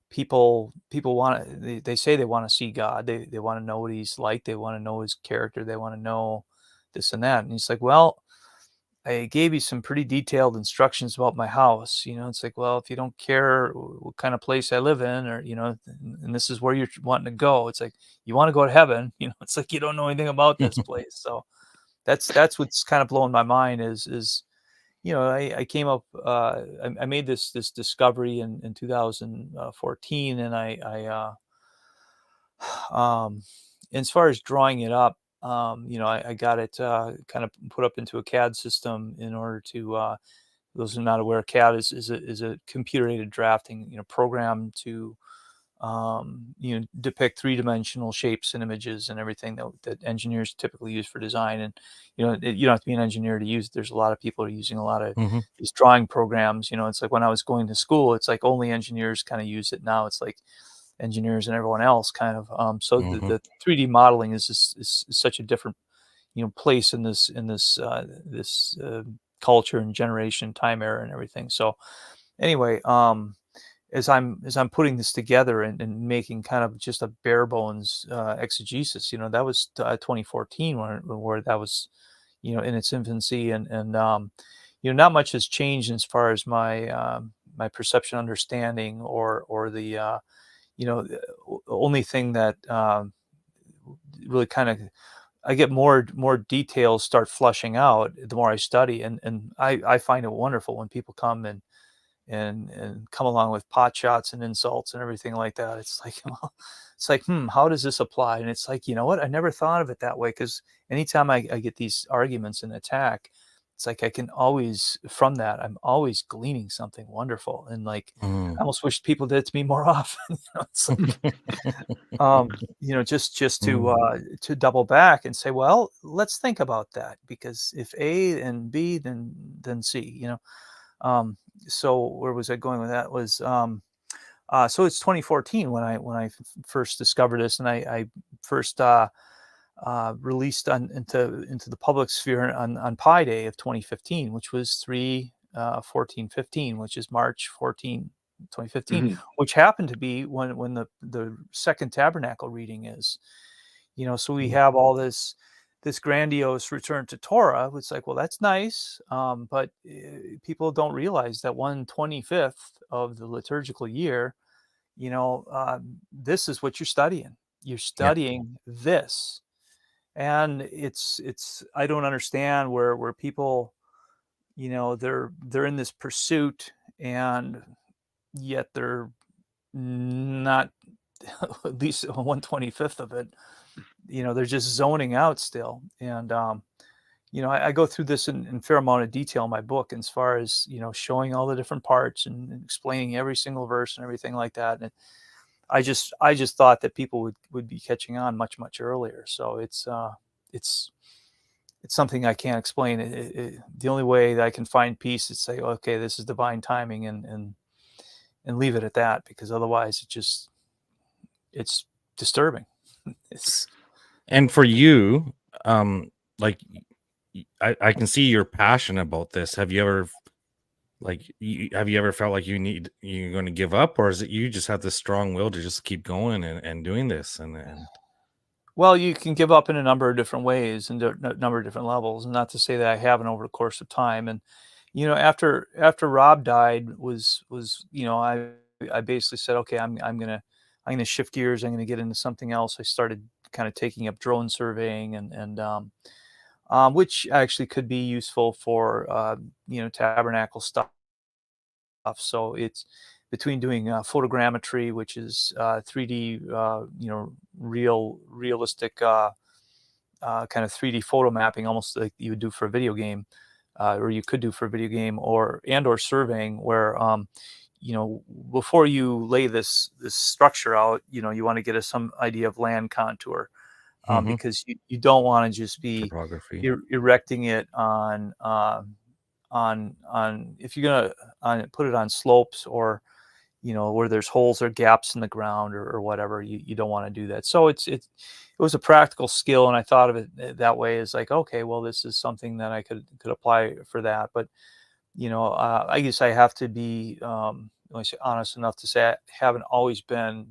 people want to, they say they want to see God, they want to know what he's like, they want to know his character, they want to know this and that, and he's like, well, I gave you some pretty detailed instructions about my house. It's like, well, if you don't care what kind of place I live in, or and this is where you're wanting to go, it's like, you want to go to heaven, it's like you don't know anything about this place. So that's what's kind of blowing my mind is I came up, I made this discovery in 2014, and as far as drawing it up, I got it kind of put up into a CAD system in order to, those who are not aware, CAD is a computer aided drafting, program to depict three-dimensional shapes and images and everything that engineers typically use for design. And you don't have to be an engineer to use it. There's a lot of people who are using a lot of Mhm. these drawing programs. It's like when I was going to school, it's like only engineers kind of use it. Now it's like engineers and everyone else kind of. So Mhm. the 3D modeling is such a different place in this culture and generation, time era, and everything. So anyway, as I'm putting this together and making kind of just a bare bones exegesis, that was 2014 where that was, in its infancy, and not much has changed as far as my perception, understanding, or the the only thing that really kind of, I get more details start flushing out the more I study, and I find it wonderful when people come and come along with pot shots and insults and everything like that. It's like, well, it's like, how does this apply? And it's like, you know what? I never thought of it that way, because anytime I get these arguments and attack, it's like I can always, from that, I'm always gleaning something wonderful. And like, Mm. I almost wish people did it to me more often. It's like, just to double back and say, well, let's think about that, because if A and B, then C. So where was I going with that? Was so it's 2014 when I first discovered this, and I first released into the public sphere on Pi Day of 2015, which was 3/14/15, which is March 14, 2015, Mm-hmm. which happened to be when the second tabernacle reading is. So we have all this this grandiose return to Torah. It's like, well, that's nice, but people don't realize that 1/25 of the liturgical year, this is what you're studying. You're studying this, and it's I don't understand where people, they're in this pursuit, and yet they're not at least 1/25 of it. They're just zoning out still. And I go through this in fair amount of detail in my book, as far as showing all the different parts and explaining every single verse and everything like that. And I just thought that people would be catching on much earlier. So it's something I can't explain. The only way that I can find peace is say, okay, this is divine timing, and leave it at that, because otherwise it's disturbing. And for you, like, I can see you're passionate about this. Have you ever felt like you're going to give up, or is it you just have this strong will to just keep going and doing this? And Well, you can give up in a number of different ways and a number of different levels. And not to say that I haven't over the course of time. And after Rob died, I basically said, okay, I'm gonna shift gears. I'm gonna get into something else. I started kind of taking up drone surveying, and which actually could be useful for Tabernacle stuff. So it's between doing photogrammetry, which is 3D, realistic kind of 3D photo mapping, almost like you would do for a video game, or you could do for a video game, or surveying, where before you lay this structure out, you want to get some idea of land contour, because you don't want to just be erecting it on if you're gonna put it on slopes, or where there's holes or gaps in the ground, or whatever. You don't want to do that. So it was a practical skill, and I thought of it that way, as like, okay, well, this is something that I could apply for that. But I guess I have to be honest enough to say I haven't always been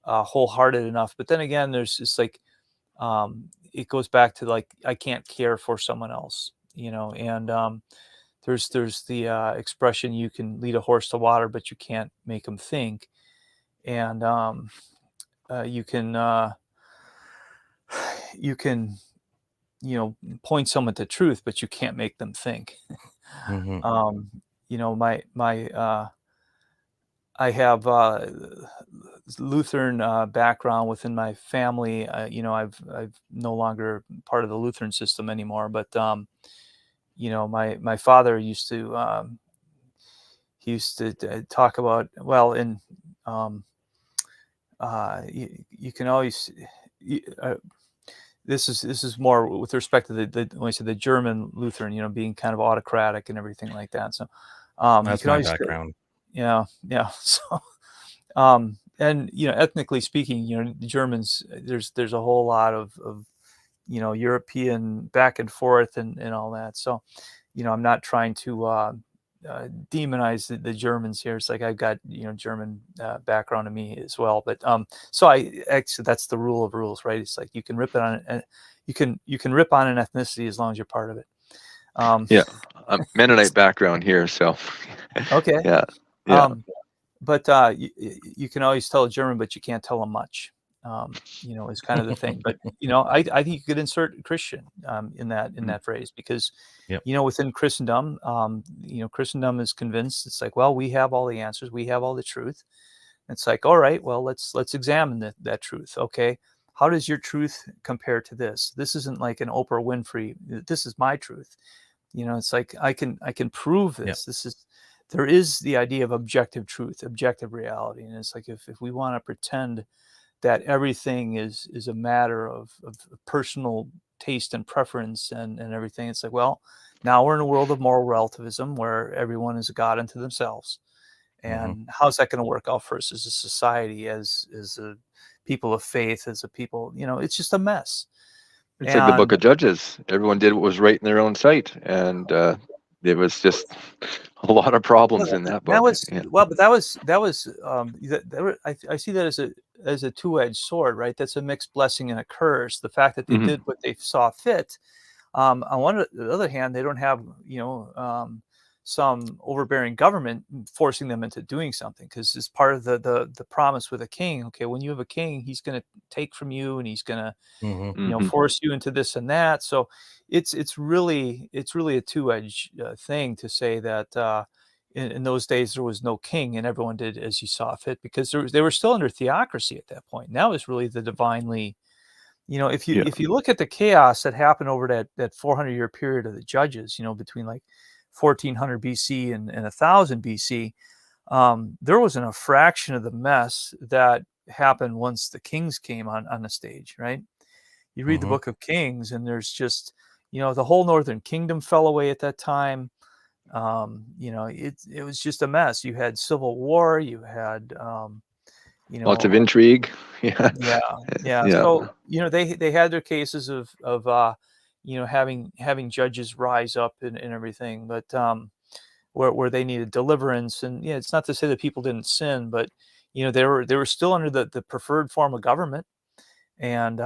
wholehearted enough. But then again, there's just like, it goes back to, like, I can't care for someone else, and there's the expression, you can lead a horse to water, but you can't make him think. And you can point someone to truth, but you can't make them think. I have Lutheran background within my family. I've no longer part of the Lutheran system anymore, but my father used to talk about, well, in you can always this is more with respect to when I say the German Lutheran, being kind of autocratic and everything like that. So that's my background. Yeah. So and ethnically speaking, the Germans, there's a whole lot of European back and forth and all that. So I'm not trying to demonize the Germans here. It's like I've got German background to me as well. But so actually, that's the rule of rules, right? It's like you can rip it on it, you can rip on an ethnicity as long as you're part of it. Yeah, Mennonite background here, so okay. Yeah. But you can always tell a German, but you can't tell them much. Is kind of the thing. But I think you could insert Christian in that phrase, because within Christendom, Christendom is convinced, it's like, well, we have all the answers, we have all the truth. It's like, all right, well, let's examine that truth. Okay, how does your truth compare to this? This isn't like an Oprah Winfrey. This is my truth. It's like I can prove this. There is the idea of objective truth, objective reality, and it's like if we want to pretend that everything is a matter of personal taste and preference and everything, it's like, well, now we're in a world of moral relativism where everyone is a god unto themselves. And how's that going to work out for us as a society, as a people of faith, as a people? It's just a mess. It's like the Book of Judges. Everyone did what was right in their own sight, and it was just a lot of problems in that book. But I see that as a two-edged sword, right? That's a mixed blessing and a curse. The fact that they did what they saw fit. On the other hand, they don't have, some overbearing government forcing them into doing something, because it's part of the promise with a king. Okay, when you have a king, he's going to take from you, and he's going to force you into this and that. So it's really a two-edged thing to say that in those days there was no king and everyone did as he saw fit, because they were still under theocracy at that point. Now is really the divinely, if you look at the chaos that happened over that 400-year period of the judges, between like 1400 BC and 1000 BC, there wasn't a fraction of the mess that happened once the kings came on the stage, right? You read the book of Kings, and there's just, the whole northern kingdom fell away at that time. It was just a mess. You had civil war, you had lots of intrigue. yeah. So they had their cases of having judges rise up and everything, but where they needed deliverance. And it's not to say that people didn't sin, but they were still under the preferred form of government. And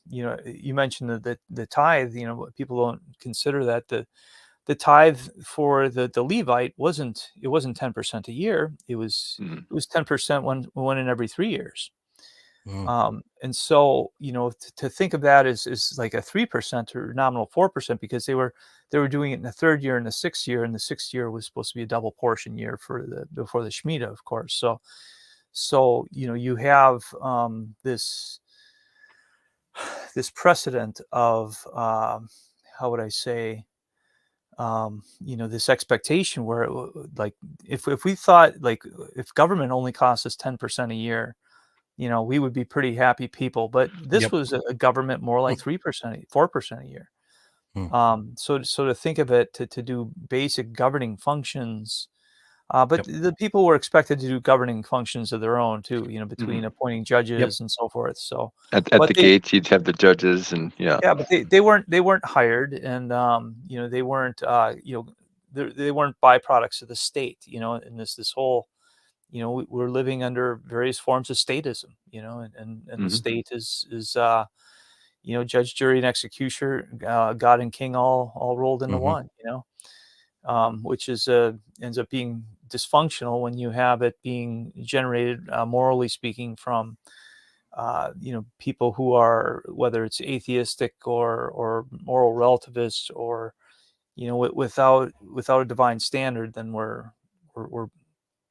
you mentioned the tithe. People don't consider that the tithe for the Levite wasn't 10% a year. It was 10% one in every 3 years. And so to think of that as like a 3% or nominal 4%, because they were doing it in the third year and the sixth year, and the sixth year was supposed to be a double portion year before the Shemitah, of course. So you have this precedent of how would I say, this expectation where like if we thought, like, if government only costs us 10% a year, we would be pretty happy people. But this was a government more like 3%, 4% a year. So to think of it to do basic governing functions. But the people were expected to do governing functions of their own too, between appointing judges and so forth. So at the gates, you'd have the judges, and but they weren't hired, and they weren't they weren't byproducts of the state, and this whole, we're living under various forms of statism, and the state is judge, jury, and executioner, God and king all rolled into one, which is ends up being dysfunctional when you have it being generated, morally speaking, from people who are, whether it's atheistic or moral relativists, or without a divine standard. Then we're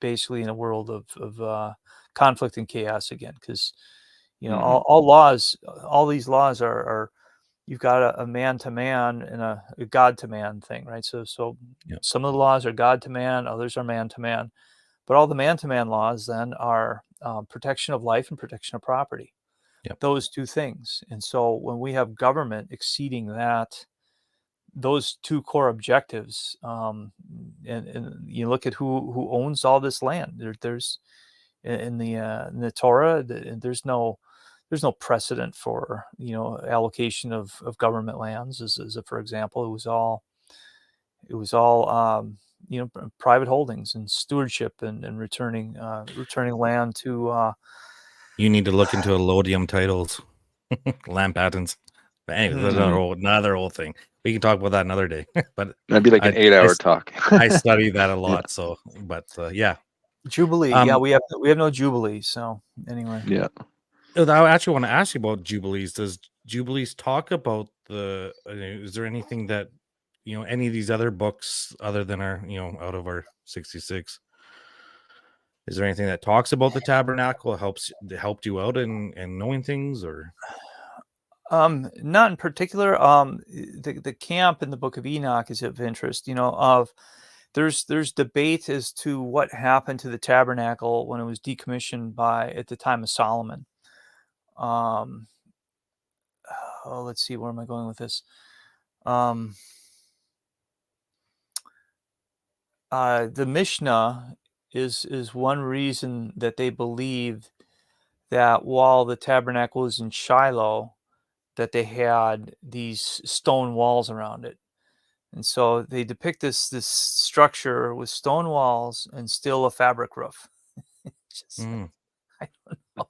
basically in a world of conflict and chaos again, because all these laws are you've got a man to man and a God to man thing, right? So some of the laws are God to man, others are man to man, but all the man to man laws then are protection of life and protection of property. Those two things. And so when we have government exceeding those two core objectives, and you look at who owns all this land, there's in the Torah, there's no precedent for allocation of government lands as a, for example. It was all private holdings and stewardship and returning land to. You need to look into allodium titles, land patents. But anyway, that's another whole thing. We can talk about that another day. But that'd be like an 8-hour talk. I study that a lot. So, but Jubilee. We have no Jubilee. So anyway. I actually want to ask you about Jubilees. Does Jubilees talk about is there anything that, any of these other books other than our, out of our 66, is there anything that talks about the tabernacle, helped you out in knowing things, or? Not in particular. The camp in the Book of Enoch is of interest. There's debate as to what happened to the tabernacle when it was decommissioned at the time of Solomon. Let's see, where am I going with this? The Mishnah is one reason that they believe that while the tabernacle was in Shiloh, that they had these stone walls around it. And so they depict this structure with stone walls and still a fabric roof. I don't know.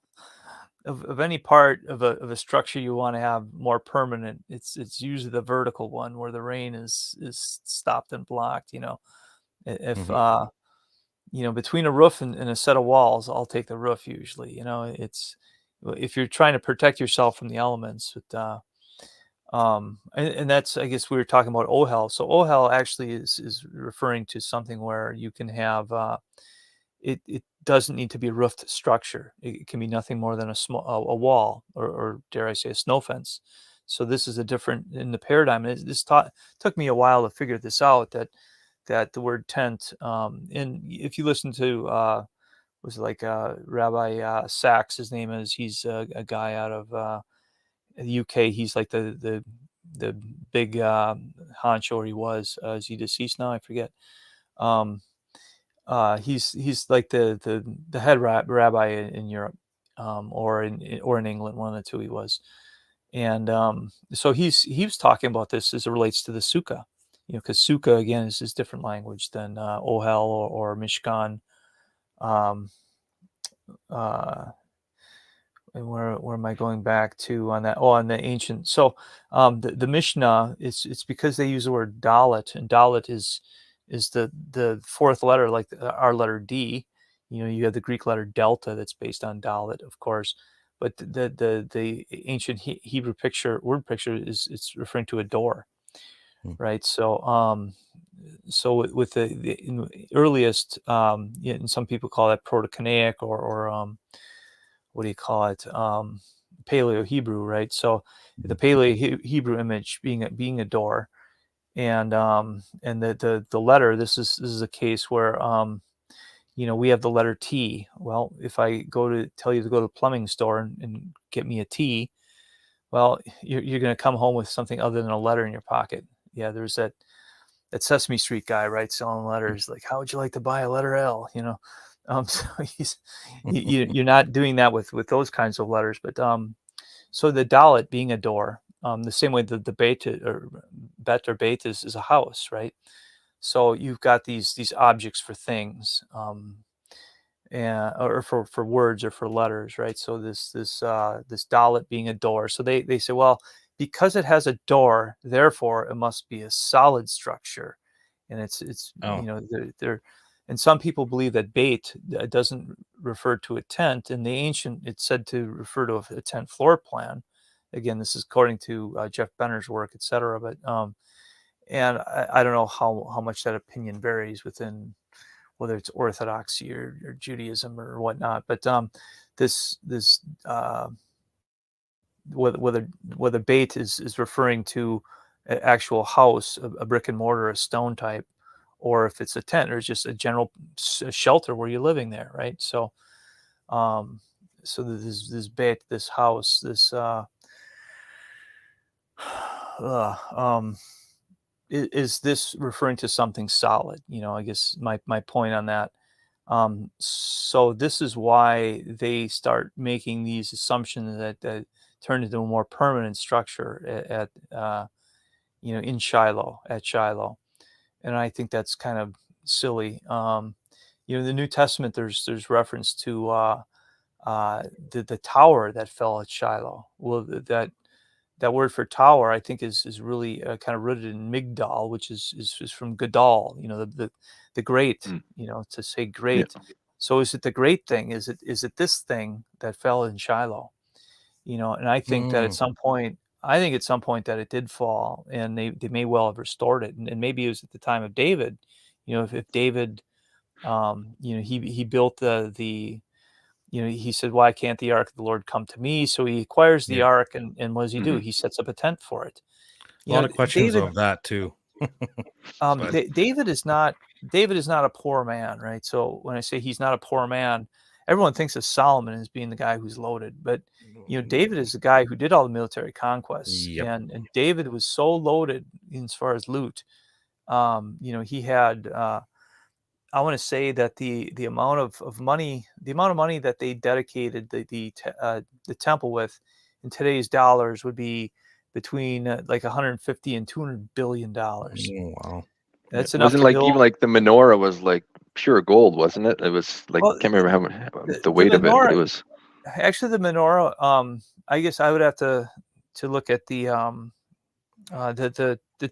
of any part of a structure you want to have more permanent, it's usually the vertical one where the rain is stopped and blocked. If between a roof and a set of walls, I'll take the roof usually. It's if you're trying to protect yourself from the elements. But and that's, I guess we were talking about ohel. So ohel actually is referring to something where you can have it doesn't need to be a roofed structure. It can be nothing more than a wall, or dare I say a snow fence. So this is a different in the paradigm. And this took me a while to figure this out, that the word tent, and if you listen to was it like Rabbi Sachs, his name is, he's a guy out of the UK. He's like the big honcho, or he was. Is he deceased now? I forget. He's like the head rabbi in Europe, or in England, one of the two he was. And so he was talking about this as it relates to the sukkah, because sukkah again is different language than ohel or mishkan. And where am I going back to on that? Oh, on the ancient. So the Mishnah, it's because they use the word dalet, and dalet is the fourth letter, like our letter D. You have the Greek letter delta that's based on dalet, of course, but the ancient Hebrew word picture it's referring to a door, right? So with the earliest, and some people call that Proto-Canaic or what do you call it? Paleo Hebrew, right? So the Paleo Hebrew image being a door, and the letter. This is a case where we have the letter T. Well, if I tell you to go to the plumbing store and get me a T, well, you're going to come home with something other than a letter in your pocket. Yeah, there's that Sesame Street guy, right, selling letters. Like, how would you like to buy a letter L? So you're not doing that with those kinds of letters. But so the dalet being a door, the same way the beit or beit is a house, right? So you've got these objects for things, or for words or for letters, right? So this dalet being a door. So they say, well, because it has a door, therefore it must be a solid structure, and it's they're and some people believe that beit doesn't refer to a tent. In the ancient, it's said to refer to a tent floor plan. Again, this is according to Jeff Benner's work, etc. But and I don't know how much that opinion varies within whether it's Orthodoxy or Judaism or whatnot. But this whether beit is referring to an actual house, a brick and mortar, a stone type, or if it's a tent or it's just a general shelter where you're living there, right? So this beit, this house, this is this referring to something solid? I guess my point on that. So this is why they start making these assumptions that turn into a more permanent structure at in Shiloh, at Shiloh. And I think that's kind of silly. In the New Testament, there's reference to the tower that fell at Shiloh. Well, that word for tower, I think, is really kind of rooted in Migdal, which is from Gadol, the great, to say great. Yeah. So is it the great thing? Is it this thing that fell in Shiloh? And I think that at some point that it did fall, and they may well have restored it. And maybe it was at the time of David, if David, he built the he said, why can't the ark of the Lord come to me? So he acquires the ark, and what does he do? He sets up a tent for it. A lot of questions of that too. David is not a poor man, right? So when I say he's not a poor man, everyone thinks of Solomon as being the guy who's loaded, but David is the guy who did all the military conquests. Yep. And David was so loaded as far as loot. He had I want to say that the amount of money that they dedicated the temple with in today's dollars would be between like 150 and 200 billion dollars. Oh, wow. That's enough. Wasn't like even like the menorah was like pure gold, wasn't it? It was like, I can't remember how much the weight of it, but it was. Actually, the menorah. I guess I would have to look at the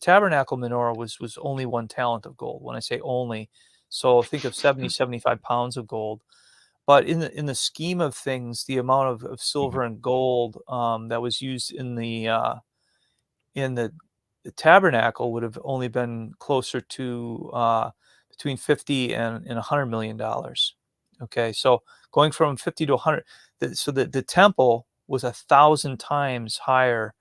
tabernacle menorah was only 1 talent of gold. When I say only, so think of 75 pounds of gold. But in the scheme of things, the amount of silver and gold that was used in the tabernacle would have only been closer to between 50 and $100 million. Okay, so going from 50 to 100, so the temple was 1,000 times higher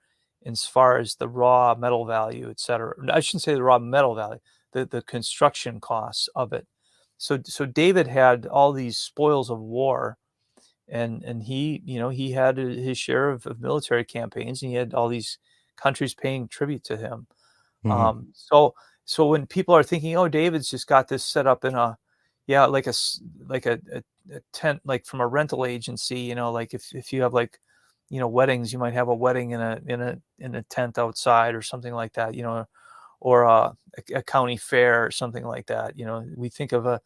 as far as the raw metal value, etc. I shouldn't say the raw metal value, the construction costs of it. So David had all these spoils of war, and he had his share of military campaigns, and he had all these countries paying tribute to him. Mhm. So when people are thinking, oh, David's just got this set up in like a tent, like from a rental agency, like if you have like, weddings, you might have a wedding in a tent outside or something like that, or a county fair or something like that. We think of a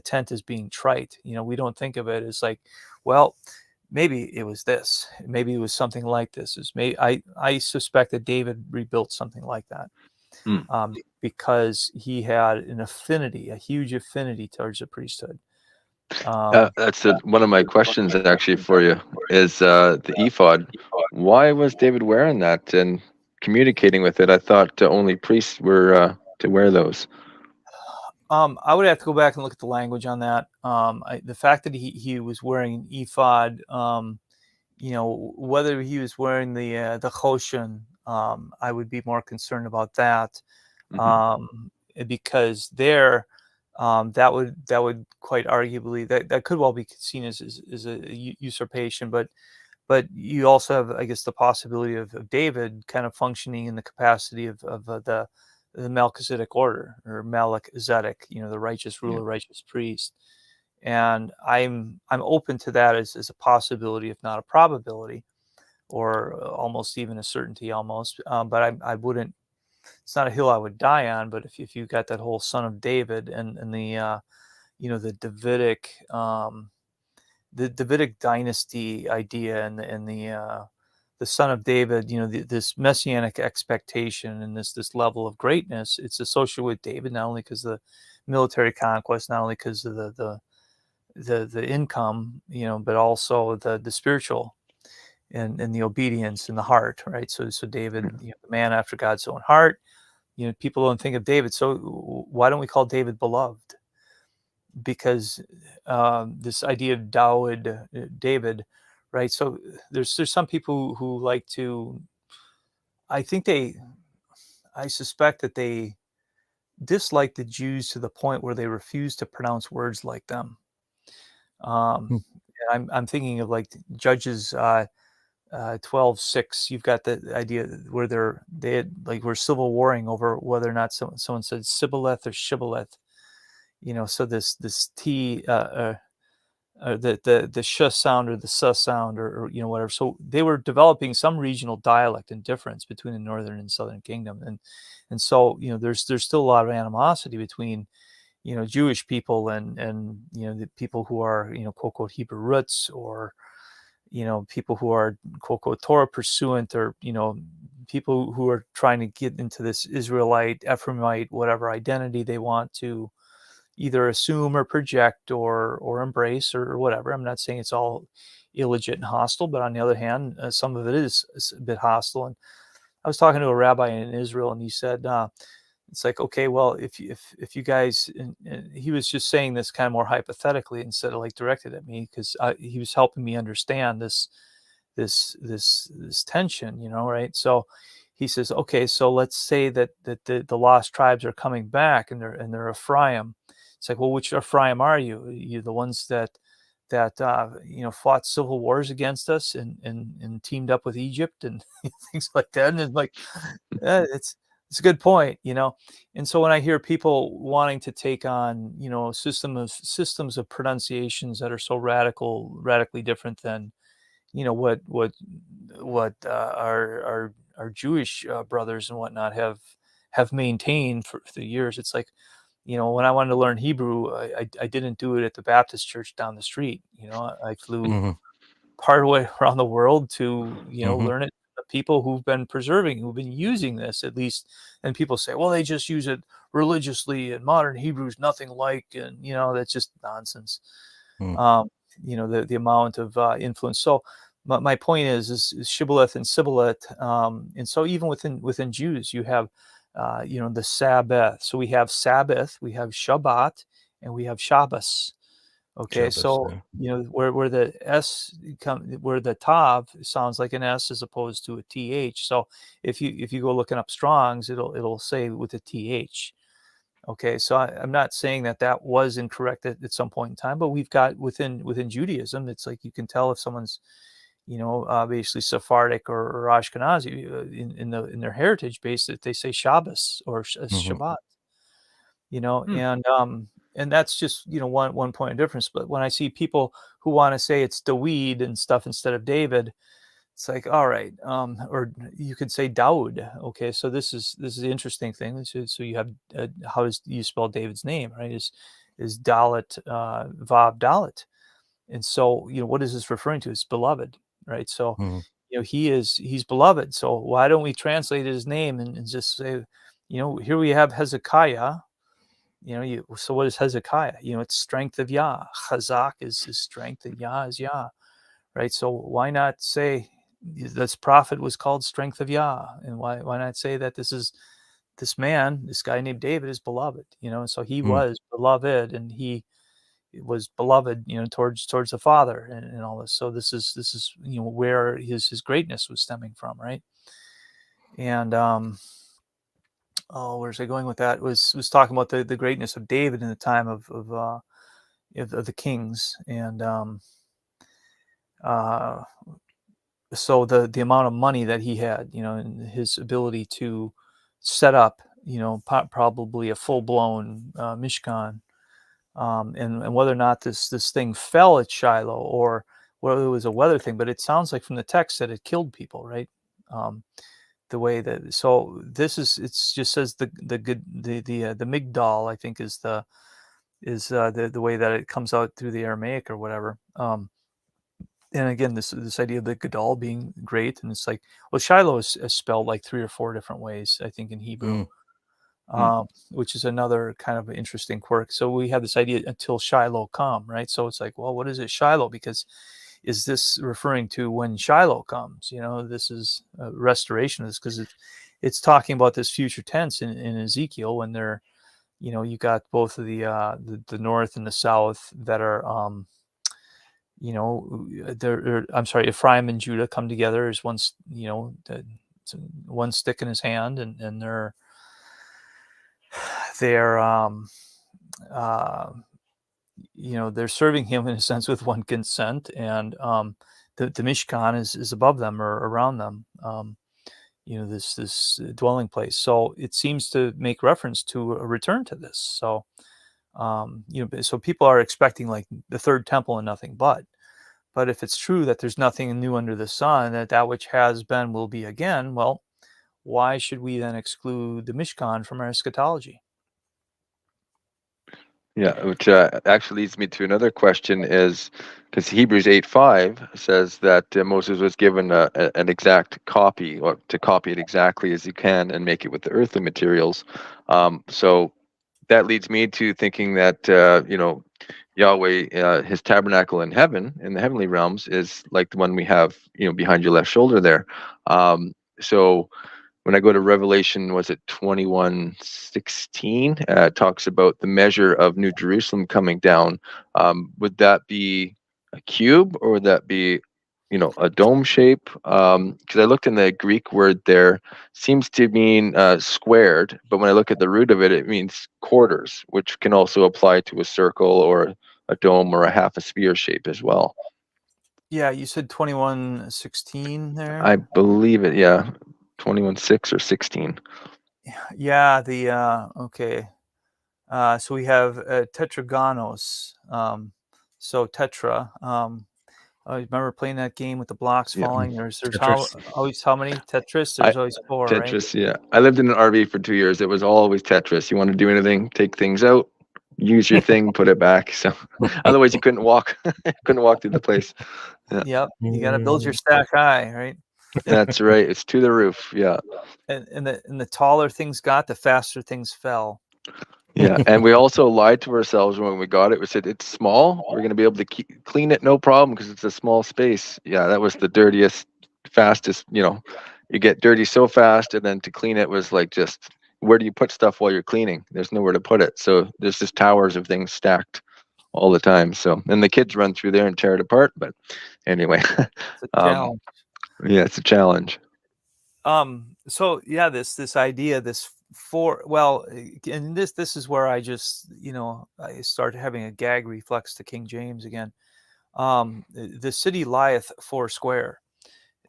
tent as being trite. We don't think of it as like, well, maybe it was this, maybe it was something like this. I suspect that David rebuilt something like that, Mm. because he had a huge affinity towards the priesthood. Um, That's one of my questions actually for you is the ephod. Why was David wearing that and communicating with it? I thought only priests were to wear those. I would have to go back and look at the language on that. The fact that he was wearing an ephod, whether he was wearing the choshen, I would be more concerned about that, because there, that would quite arguably, that could well be seen as a usurpation, but you also have, I guess, the possibility of David kind of functioning in the capacity of the Melchizedek order, or Melchizedek, the righteous ruler, Yeah. righteous priest. And I'm open to that as a possibility, if not a probability, or almost even a certainty, almost. But I wouldn't. It's not a hill I would die on. But if you got that whole son of David and the Davidic dynasty idea, and the son of David, this messianic expectation and this level of greatness, it's associated with David, not only because of the military conquest, not only because of the income, but also the spiritual and the obedience in the heart, right? So David, the man after God's own heart. People don't think of David, so why don't we call David beloved? Because this idea of David, right? So there's some people who like to. I suspect that they dislike the Jews to the point where they refuse to pronounce words like them. Hmm. I'm thinking of like Judges 12:6. You've got the idea where we're civil warring over whether or not someone said Sibboleth or Shibboleth. So this T, the sh sound or the s sound, or whatever. So they were developing some regional dialect and difference between the northern and southern kingdom, and so there's still a lot of animosity between Jewish people and the people who are quote unquote Hebrew roots, or people who are quote unquote Torah pursuant, or people who are trying to get into this Israelite, Ephraimite, whatever identity they want to either assume or project or embrace, or whatever. I'm not saying it's all illegit and hostile, but on the other hand, some of it is a bit hostile. And I was talking to a rabbi in Israel, and he said, it's like, okay, well, if you guys, and he was just saying this kind of more hypothetically instead of like directed at me, because he was helping me understand this tension, right? So he says, okay, so let's say that the lost tribes are coming back, and they're Ephraim. It's like, well, which Ephraim are you? You the ones that fought civil wars against us and teamed up with Egypt and things like that. And it's like, it's a good point, And so when I hear people wanting to take on, systems of pronunciations that are so radically different than, what our Jewish brothers and whatnot have maintained for the years, it's like, when I wanted to learn Hebrew, I didn't do it at the Baptist church down the street. I flew Mhm. part of the way around the world to, Mhm. learn it from the people who've been using this at least. And people say, well, they just use it religiously, and modern Hebrew's nothing like, and that's just nonsense. Mm. Um, the amount of influence. So my point is shibboleth and sibboleth, and so even within Jews, you have the Sabbath. So we have Sabbath, we have Shabbat, and we have Shabbos. Okay, Shabbos, so yeah. where the where the tav sounds like an S as opposed to a th. So if you go looking up Strong's, it'll say with a th. Okay, so I'm not saying that was incorrect at some point in time, but we've got within Judaism, it's like you can tell if someone's basically Sephardic or Ashkenazi in their heritage base, that they say Shabbos or Mhm. Shabbat. Hmm. And that's just one point of difference. But when I see people who want to say it's Dawid and stuff instead of David, it's like, all right, or you could say Daud. Okay, so this is the interesting thing. So you have how do you spell David's name, right? Is Dalet, Vav Dalet, and so what is this referring to? It's beloved, right? So Mhm. he's beloved. So why don't we translate his name and just say, here we have Hezekiah. So what is Hezekiah? It's strength of Yah. Chazak is his strength, and Yah is Yah, right? So why not say this prophet was called strength of Yah, and why not say that this guy named David is beloved? So he Mm. was beloved, and he was beloved, towards the Father, and all this. So this is where his greatness was stemming from, right? And where's I going with that? Was talking about the greatness of David in the time of the kings, and uh, so the amount of money that he had, and his ability to set up, probably a full blown Mishkan, and whether or not this thing fell at Shiloh or whether it was a weather thing, but it sounds like from the text that it killed people, right? The way that so this is it's just says the good the Migdal, I think, is the way that it comes out through the Aramaic or whatever. And again, this idea of the Gadol being great, and it's like, well, Shiloh is spelled like 3 or 4 different ways, I think, in Hebrew, Mm. Hmm. which is another kind of interesting quirk. So we have this idea until Shiloh come, right? So it's like, well, what is it Shiloh? Because is this referring to when Shiloh comes? This is a restoration of this, because it's talking about this future tense in Ezekiel, when they're, you got both of the north and the south that are I'm sorry, Ephraim and Judah come together as one, one stick in his hand, and they're uh, they're serving him in a sense with one consent, and the Mishkan is above them or around them. This dwelling place. So it seems to make reference to a return to this. So so people are expecting like the third temple and nothing but. But if it's true that there's nothing new under the sun, that which has been will be again, well, why should we then exclude the Mishkan from our eschatology? Yeah, which actually leads me to another question, is because Hebrews 8:5 says that Moses was given an exact copy, or to copy it exactly as you can and make it with the earthly materials. So that leads me to thinking that Yahweh, his tabernacle in heaven, in the heavenly realms, is like the one we have behind your left shoulder there. So when I go to Revelation, was it 21:16? It talks about the measure of New Jerusalem coming down. Would that be a cube, or would that be, a dome shape? Because I looked in the Greek word there, seems to mean squared, but when I look at the root of it, it means quarters, which can also apply to a circle or a dome or a half a sphere shape as well. Yeah, you said 21:16 I there. believe it, yeah. 21:6 or 16. Yeah, okay. So we have tetraganos. So tetra. I remember playing that game with the blocks Yeah. falling. There's Tetris. always how many Tetris? I There's always 4, right? Tetris, yeah. I lived in an RV for 2 years. It was always Tetris. You want to do anything, take things out, use your thing, put it back. So otherwise you couldn't walk through the place. Yep. You got to build your stack high, right? That's right. It's to the roof. Yeah. And the taller things got, the faster things fell. Yeah, and we also lied to ourselves when we got it. We said it's small. We're going to be able to clean it, no problem, because it's a small space. Yeah, that was the dirtiest, fastest. You get dirty so fast, and then to clean it was like just where do you put stuff while you're cleaning? There's nowhere to put it. So there's just towers of things stacked all the time. So and the kids run through there and tear it apart. But anyway, It's a challenge. yeah, it's a challenge. So yeah, this idea, and this is where I just, I start having a gag reflex to King James again. The city lieth 4 square,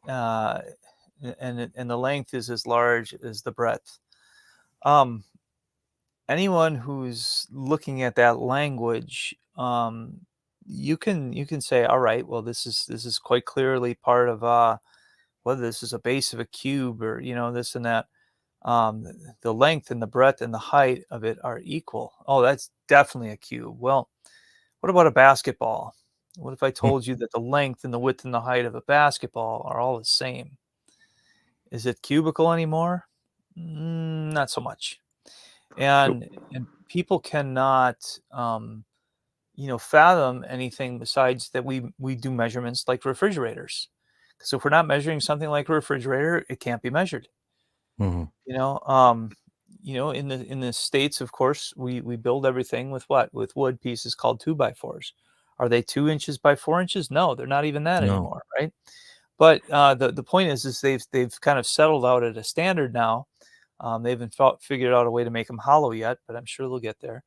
and the length is as large as the breadth. Anyone who's looking at that language, you can say, all right, well, this is quite clearly part of whether this is a base of a cube or this and that. The length and the breadth and the height of it are equal. Oh, that's definitely a cube. Well, what about a basketball? What if I told you that the length and the width and the height of a basketball are all the same? Is it cubical anymore? Not so much. And people cannot fathom anything besides that we do measurements like refrigerators. Because if we're not measuring something like a refrigerator, it can't be measured. Mm-hmm. In the States, of course, we build everything with what? With wood pieces called 2x4s. Are they 2 inches by 4 inches? No, they're not even that anymore, right? But the point is they've kind of settled out at a standard now. They haven't figured out a way to make them hollow yet, but I'm sure they'll get there.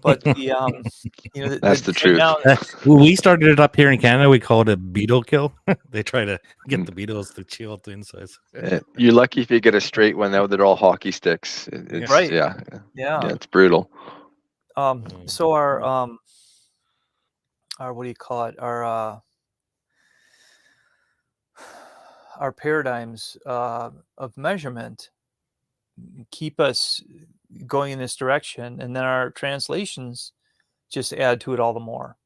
But That's the truth. Now, we started it up here in Canada. We called it beetle kill. They try to get the beetles to chew out the insides. You're lucky if you get a straight one. Now they're all hockey sticks. It's, right? Yeah, Yeah. it's brutal. So our what do you call it? Our paradigms of measurement keep us going in this direction, and then our translations just add to it all the more.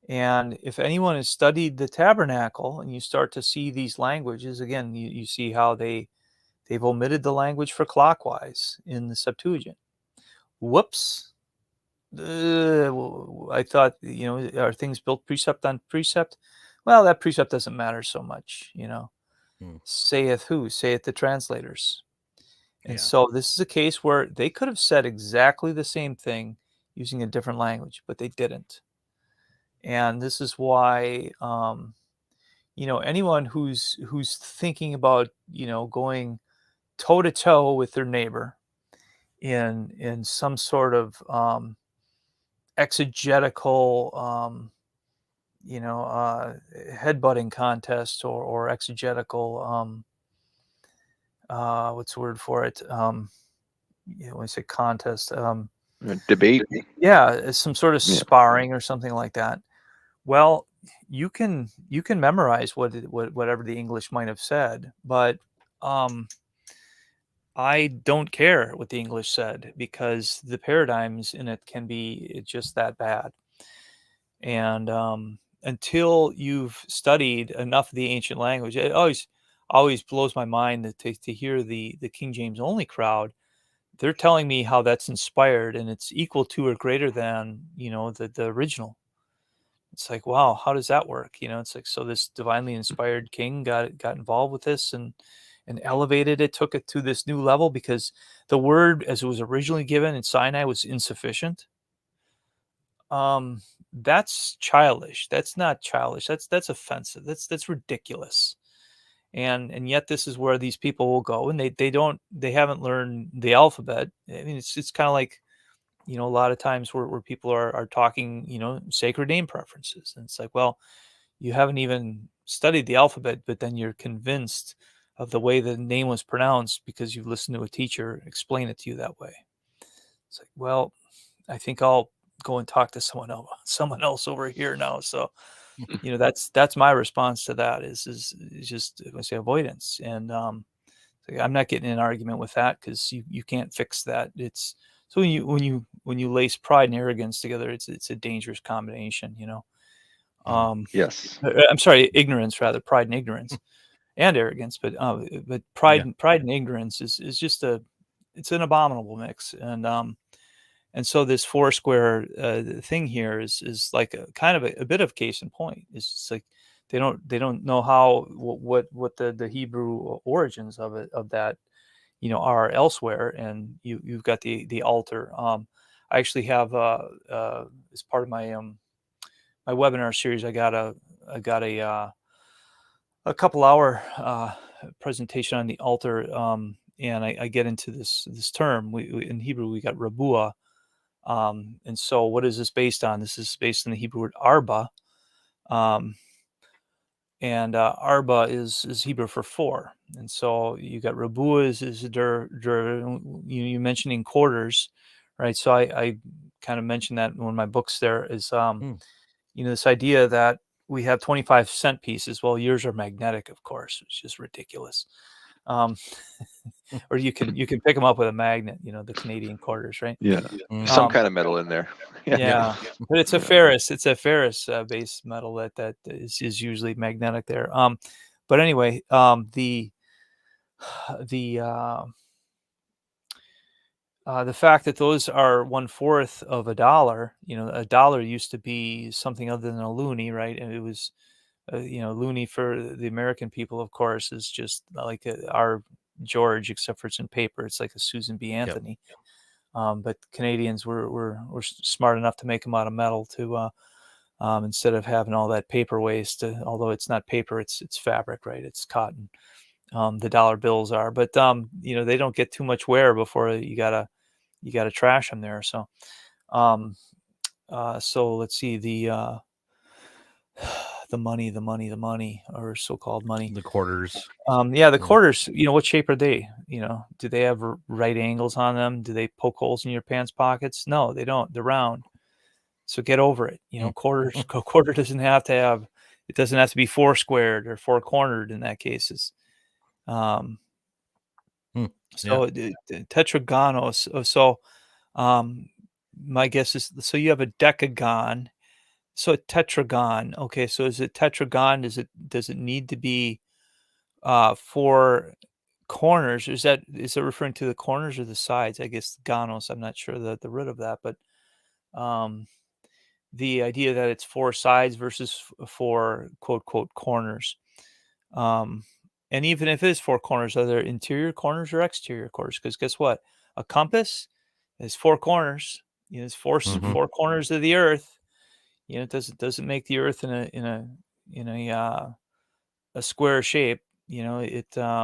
And if anyone has studied the Tabernacle and you start to see these languages again, you see how they've omitted the language for clockwise in the Septuagint. Whoops. I thought, are things built precept on precept? Well, that precept doesn't matter so much, Saith who? Saith the translators. And so this is a case where they could have said exactly the same thing using a different language, but they didn't. And this is why, anyone who's thinking about, going toe to toe with their neighbor in some sort of exegetical, headbutting contest or exegetical, what's the word for it? When I say contest, Debate. Yeah, some sort of sparring or something like that. Well, you can memorize whatever the English might have said, but I don't care what the English said because the paradigms in it can be just that bad. And until you've studied enough of the ancient language, it always blows my mind to hear the King James only crowd. They're telling me how that's inspired and it's equal to or greater than the original. It's like, wow, how does that work? It's like, so this divinely inspired king got involved with this and elevated it, took it to this new level because the word as it was originally given in Sinai was insufficient. That's childish. That's not childish. That's offensive. That's ridiculous. And yet this is where these people will go, and they haven't learned the alphabet. I mean, it's kind of like, a lot of times where people are talking, sacred name preferences. And it's like, well, you haven't even studied the alphabet, but then you're convinced of the way the name was pronounced because you've listened to a teacher explain it to you that way. It's like, well, I think I'll go and talk to someone else over here now. So, that's my response to that is just, I say, avoidance. And I'm not getting in an argument with that because you can't fix that. It's So when you lace pride and arrogance together, it's a dangerous combination, you know. Yes. I'm sorry, ignorance rather, pride and ignorance, and arrogance, but pride and ignorance is just it's an abominable mix, and so this Foursquare thing here is like a kind of a bit of case in point. It's just like they don't know how what the Hebrew origins of that are elsewhere, and you've got the altar. I actually have as part of my my webinar series, I got a couple hour presentation on the altar, and I get into this term. We in Hebrew we got rabua, and so what is this based on? This is based on the Hebrew word arba, um, and arba is Hebrew for four, and so you got rabua is you mentioning quarters, right? So I kind of mentioned that in one of my books. There is this idea that we have 25-cent pieces. Well, yours are magnetic, of course. It's just ridiculous. Or you can pick them up with a magnet. The Canadian quarters, right? Yeah. Some kind of metal in there. Yeah, but it's a ferrous. It's a ferrous based metal that is usually magnetic there. But anyway, the fact that those are 1/4 of a dollar. A dollar used to be something other than a loonie, right? And it was, loonie for the American people, of course, is just like our George, except for it's in paper. It's like a Susan B. Anthony. But Canadians were smart enough to make them out of metal to instead of having all that paper waste. Although it's not paper, it's fabric, right? It's cotton. The dollar bills are, but they don't get too much wear before you gotta trash them there. So so let's see the money, or so-called money. The quarters. The quarters, what shape are they? Do they have right angles on them? Do they poke holes in your pants pockets? No, they don't. They're round. So get over it. Quarters, quarter doesn't have to have, it doesn't have to be four squared or four cornered in that cases. So tetragons. So my guess is, so you have a decagon. So a tetragon. Okay, so is it tetragon? Does it need to be four corners? Is it referring to the corners or the sides? I guess gonos. I'm not sure the root of that, but the idea that it's four sides versus four quote corners. And even if it is four corners, are there interior corners or exterior corners? Because guess what? A compass is four corners. It's four corners of the earth. It doesn't make the earth in a square shape. The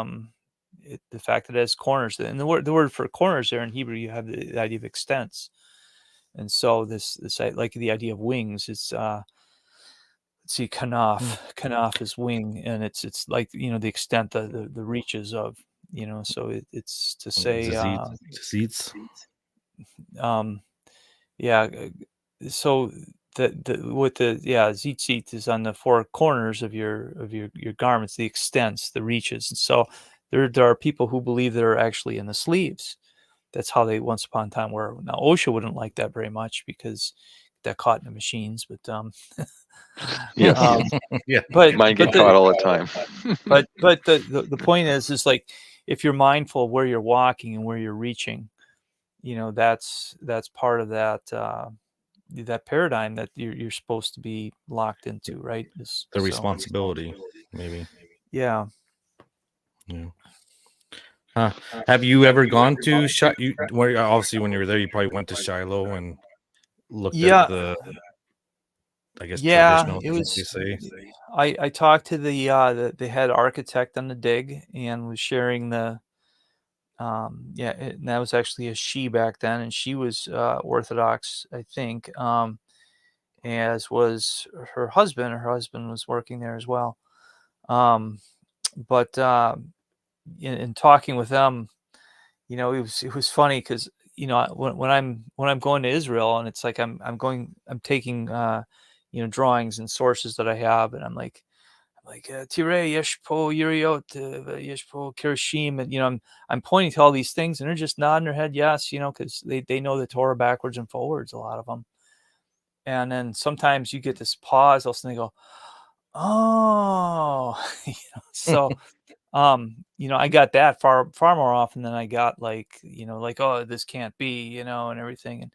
fact that it has corners, and the word for corners there in Hebrew, you have the idea of extents. And so this like the idea of wings, it's let's see, kanaf is wing, and it's like the extent, the reaches of, so it's to say seats. So zitzit is on the four corners of your garments, the extents, the reaches. And so there are people who believe they're actually in the sleeves. That's how they once upon a time were. Now OSHA wouldn't like that very much because that caught in the machines, but but mine get caught all the time. but the point is like, if you're mindful of where you're walking and where you're reaching, that's part of that paradigm that you're supposed to be locked into, right? The responsibility, maybe. Yeah. Have you ever gone to obviously when you were there, you probably went to Shiloh and looked at the, I guess, traditional things they say. I talked to the head architect on the dig and was sharing the and that was actually a she back then, and she was Orthodox, I think, as was her husband. Her husband was working there as well. But in talking with them, it was funny because when I'm going to Israel, and it's like I'm taking drawings and sources that I have, and I'm like like Tire Yeshpo Yuriot Yeshpo Kirishim, and I'm pointing to all these things, and they're just nodding their head yes, because they know the Torah backwards and forwards, a lot of them. And then sometimes you get this pause, and they go, oh, so I got that far more often than I got like oh, this can't be, and everything. And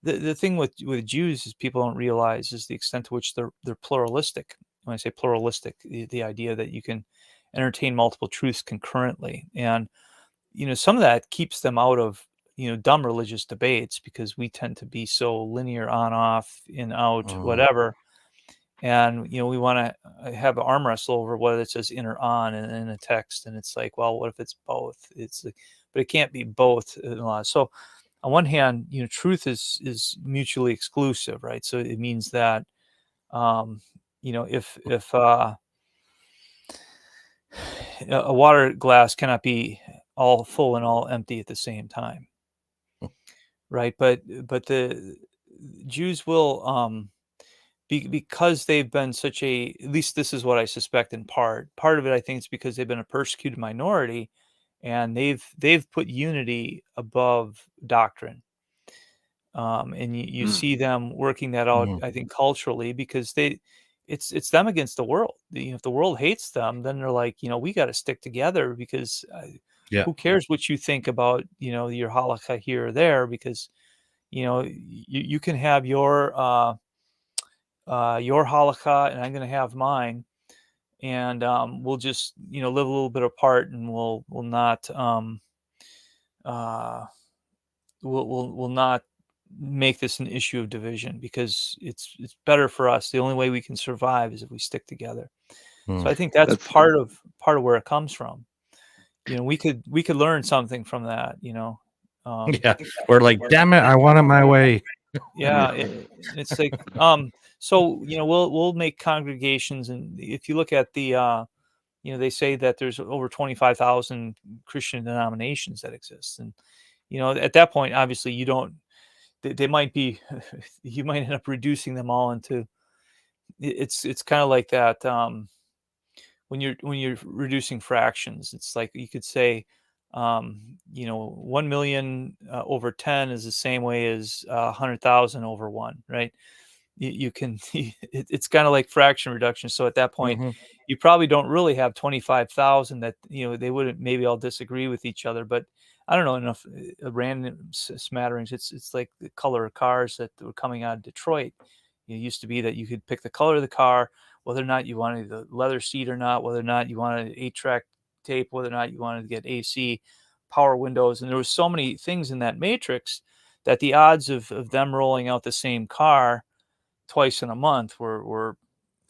the thing with Jews is people don't realize is the extent to which they're pluralistic. When I say pluralistic, the idea that you can entertain multiple truths concurrently, and some of that keeps them out of dumb religious debates, because we tend to be so linear, on, off, in, out, whatever. And we want to have an arm wrestle over whether it says in or on in a text, and it's like, well, what if it's both? It's like, but it can't be both in a lot. So on one hand, truth is mutually exclusive, right? So it means that if a water glass cannot be all full and all empty at the same time, right? But the Jews will because they've been such a, at least this is what I suspect in part of it, I think it's because they've been a persecuted minority, and they've put unity above doctrine. And you see them working that out, I think, culturally, because it's them against the world. If the world hates them, then they're like, we got to stick together, because who cares what you think about, your halakha here or there, because, you can have your halakha, and I'm going to have mine, and we'll just, live a little bit apart, and we'll not we'll not make this an issue of division, because it's better for us. The only way we can survive is if we stick together. So I think that's part of where it comes from. We could learn something from that. We're like, damn it, I want it my way. Yeah, it's like so we'll make congregations, and if you look at the they say that there's over 25,000 Christian denominations that exist, and at that point, obviously, you don't. They might be, you might end up reducing them all into. It's kind of like that when you're reducing fractions. It's like you could say, 1 million over 10 is the same way as 100,000 over 1, right? You can it's kind of like fraction reduction. So at that point, you probably don't really have 25,000 that they wouldn't maybe all disagree with each other, but I don't know, enough random smatterings. It's like the color of cars that were coming out of Detroit. It used to be that you could pick the color of the car, whether or not you wanted the leather seat or not, whether or not you wanted 8-track tape, whether or not you wanted to get AC, power windows, and there was so many things in that matrix that the odds of them rolling out the same car twice in a month were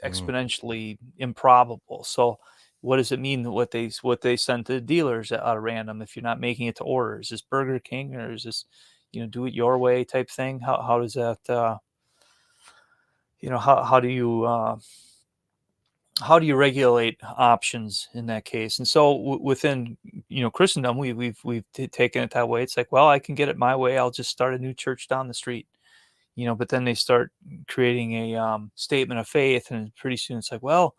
exponentially improbable. So what does it mean what they send to the dealers out of random if you're not making it to order? Is this Burger King, or is this do it your way type thing? How does that how do you regulate options in that case? And so within Christendom, we've taken it that way. It's like, well, I can get it my way. I'll just start a new church down the street. But then they start creating a statement of faith, and pretty soon it's like, well,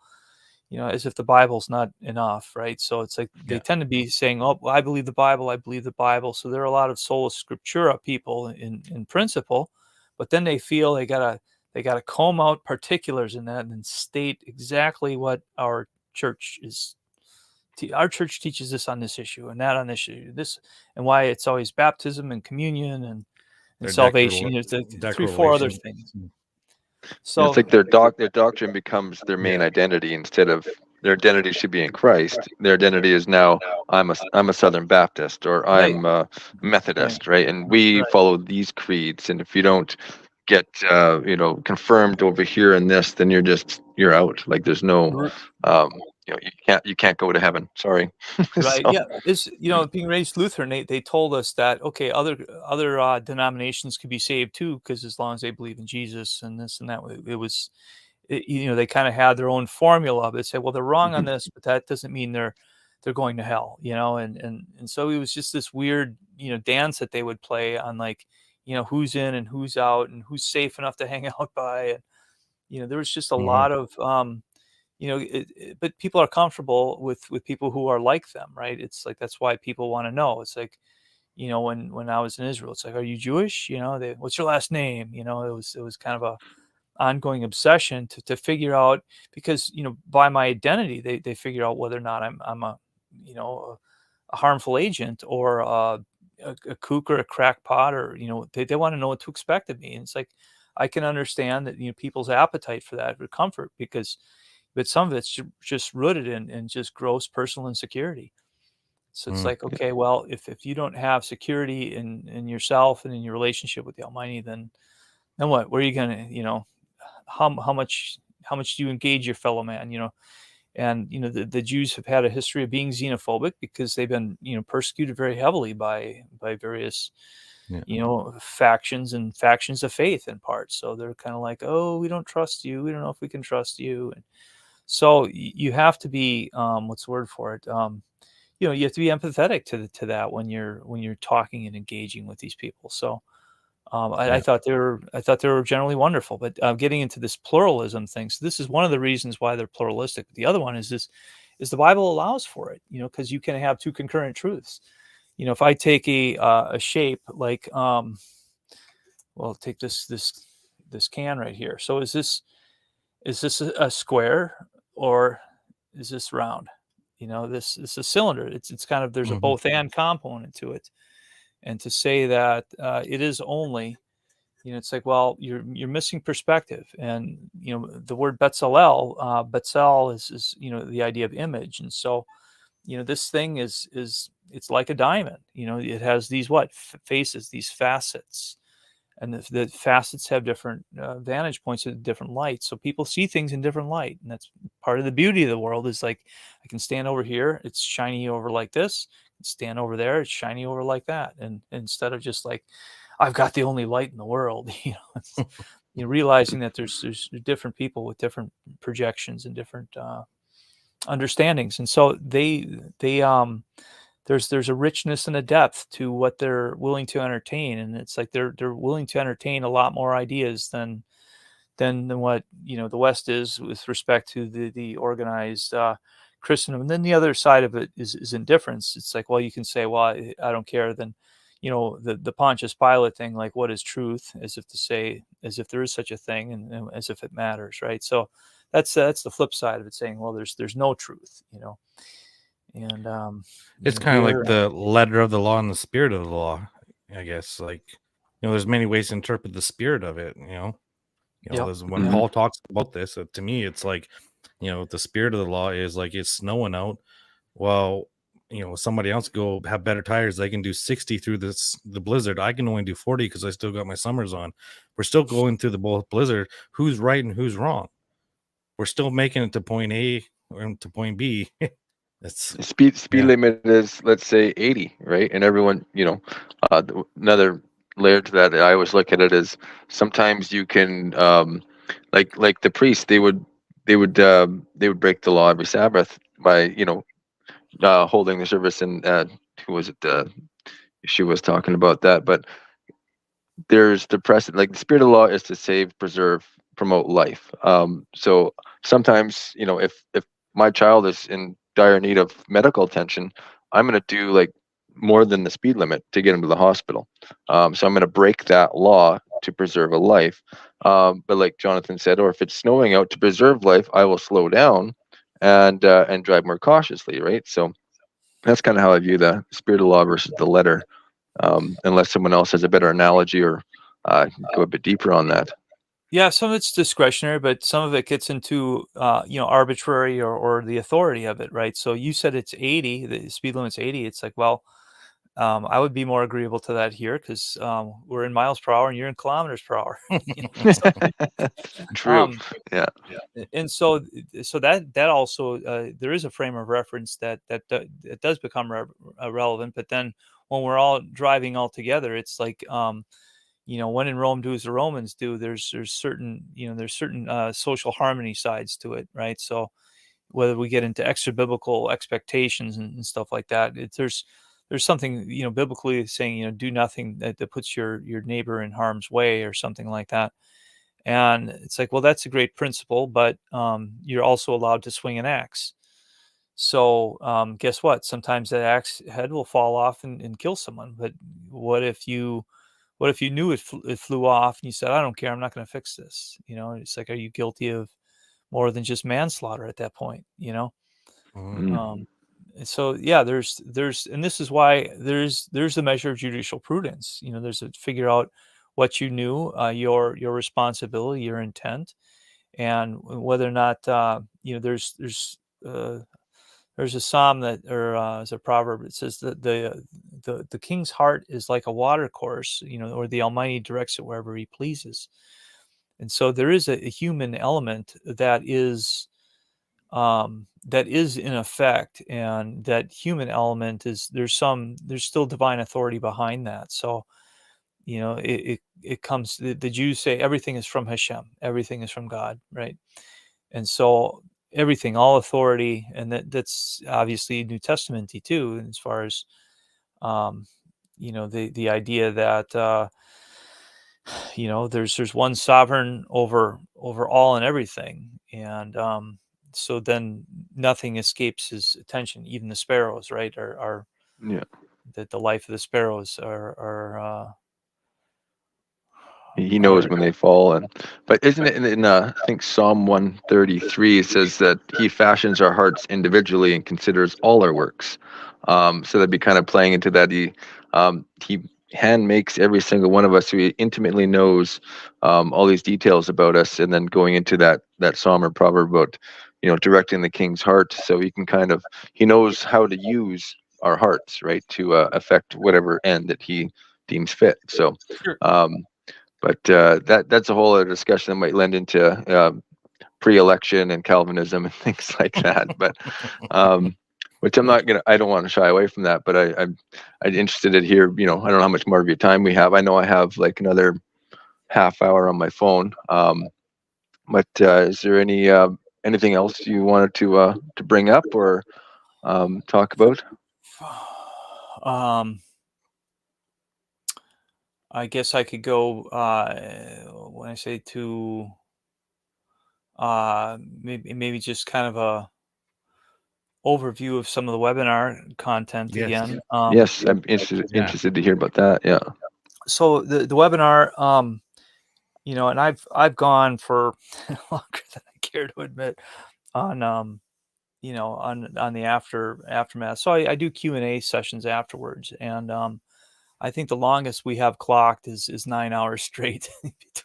as if the Bible's not enough, right? So it's like they tend to be saying, oh, well, I believe the Bible, I believe the Bible. So there are a lot of sola scriptura people in principle, but then they feel they gotta comb out particulars in that and state exactly what our church is. Our church teaches this on this issue and that on this issue, this, and why it's always baptism and communion and salvation. There's 3-4 other things. So it's like their doctrine becomes their main identity, instead of their identity should be in Christ. Their identity is now, I'm a Southern Baptist, or I'm a Methodist, right? And we follow these creeds, and if you don't get confirmed over here in this, then you're out. Like there's no you can't go to heaven. Sorry. Right. So, being raised Lutheran, they told us that, okay, other denominations could be saved too, because as long as they believe in Jesus and this and that, it was, they kind of had their own formula. They said, well, they're wrong on this, but that doesn't mean they're going to hell, and so it was just this weird, dance that they would play on, like, who's in and who's out and who's safe enough to hang out by. And, there was just a lot of, but people are comfortable with people who are like them, right? It's like, that's why people want to know. It's like, when I was in Israel, it's like, are you Jewish? What's your last name? It was kind of a ongoing obsession to figure out, because by my identity they figure out whether or not I'm a a harmful agent, or a kook or a crackpot, or they want to know what to expect of me. And it's like, I can understand that people's appetite for that, for comfort, but some of it's just rooted in just gross personal insecurity. So it's like, okay, well, if you don't have security in yourself and in your relationship with the Almighty, then what? Where are you gonna, how much do you engage your fellow man? And the Jews have had a history of being xenophobic, because they've been persecuted very heavily by various factions of faith, in part. So they're kind of like, oh, we don't trust you, we don't know if we can trust you. And so you have to be, what's the word for it? You have to be empathetic to that when you're talking and engaging with these people. So I thought they were generally wonderful. But getting into this pluralism thing, so this is one of the reasons why they're pluralistic. But the other one is the Bible allows for it, because you can have two concurrent truths. If I take a shape like, take this can right here. So is this a square, or is this round? This is a cylinder. It's kind of, there's a both and component to it. And to say that it is only, it's like, well, you're missing perspective. And the word Betzalel, Betzel is the idea of image. And so this thing is it's like a diamond. It has these faces, these facets, and the facets have different vantage points at different light. So people see things in different light, and that's part of the beauty of the world. Is like, I can stand over here, it's shiny over like this. Stand over there, it's shiny over like that. And instead of just like, I've got the only light in the world, realizing that there's different people with different projections and different understandings. And so there's a richness and a depth to what they're willing to entertain. And it's like they're willing to entertain a lot more ideas than what the West is with respect to the organized Christendom. And then the other side of it is indifference. It's like, well, you can say, well, I don't care. Then the Pontius Pilate thing, like, what is truth, as if to say, as if there is such a thing, and as if it matters, right? So that's the flip side of it, saying, well, there's no truth, and it's kind of like the letter of the law and the spirit of the law, I guess. Like, there's many ways to interpret the spirit of it. There's, when Paul talks about this, to me, it's like, the spirit of the law is like, it's snowing out. Well, somebody else go have better tires, they can do 60 through the blizzard. I can only do 40 because I still got my summers on. We're still going through the both blizzard. Who's right and who's wrong? We're still making it to point A or to point B. It's speed limit is, let's say, 80, right? And everyone, another layer to that, I always look at it as, sometimes you can, like the priests, they would break the law every Sabbath by holding the service. And who was it? She was talking about that. But there's the precedent. Like, the spirit of the law is to save, preserve, promote life. So sometimes, if my child is in dire need of medical attention, I'm going to do like more than the speed limit to get him to the hospital. So I'm going to break that law to preserve a life. But like Jonathan said, or if it's snowing out, to preserve life, I will slow down and drive more cautiously, right? So that's kind of how I view the spirit of the law versus the letter, unless someone else has a better analogy or go a bit deeper on that. Yeah, some of it's discretionary, but some of it gets into arbitrary or the authority of it, right? So you said it's 80, the speed limit's 80. It's like, well, I would be more agreeable to that here, because we're in miles per hour and you're in kilometers per hour. True. Yeah. And so that also there is a frame of reference that does become relevant. But then when we're all driving all together, it's like, when in Rome, do as the Romans do. There's certain social harmony sides to it, right? So whether we get into extra biblical expectations and stuff like that, there's something biblically saying, do nothing that puts your neighbor in harm's way, or something like that. And it's like, well, that's a great principle, but you're also allowed to swing an axe. So guess what? Sometimes that axe head will fall off and kill someone. But what if you knew it flew off and you said, I don't care, I'm not going to fix this. It's like, are you guilty of more than just manslaughter at that point? So yeah, there's and this is why there's the measure of judicial prudence. There's to figure out what you knew, your responsibility, your intent, and whether or not there's a psalm that, or as a proverb, it says that the king's heart is like a water course, or the Almighty directs it wherever He pleases. And so there is a human element that is in effect, and that human element is there's still divine authority behind that. So it comes, the Jews say everything is from Hashem, everything is from God, right? And so everything, all authority, and that's obviously New Testament-y too, as far as the idea that there's one sovereign over all and everything, and so then nothing escapes His attention, even the sparrows, right? Are that the life of the sparrows are He knows when they fall. But isn't it in I think Psalm 133 says that He fashions our hearts individually and considers all our works. So that'd be kind of playing into that. He hand makes every single one of us, so He intimately knows all these details about us, and then going into that psalm or proverb about directing the king's heart, so He knows how to use our hearts, right, to affect whatever end that He deems fit. So Sure. But that's a whole other discussion that might lend into pre-election and Calvinism and things like that. But which I don't want to shy away from that. But I'm interested to hear. I don't know how much more of your time we have. I know I have like another half hour on my phone. But is there anything else you wanted to bring up or talk about? I guess I could go when I say to maybe just kind of a overview of some of the webinar content again. Yes, I'm interested to hear about that. Yeah. So the webinar, and I've gone for longer than I care to admit on on the aftermath. So I do Q&A sessions afterwards, and I think the longest we have clocked is 9 hours straight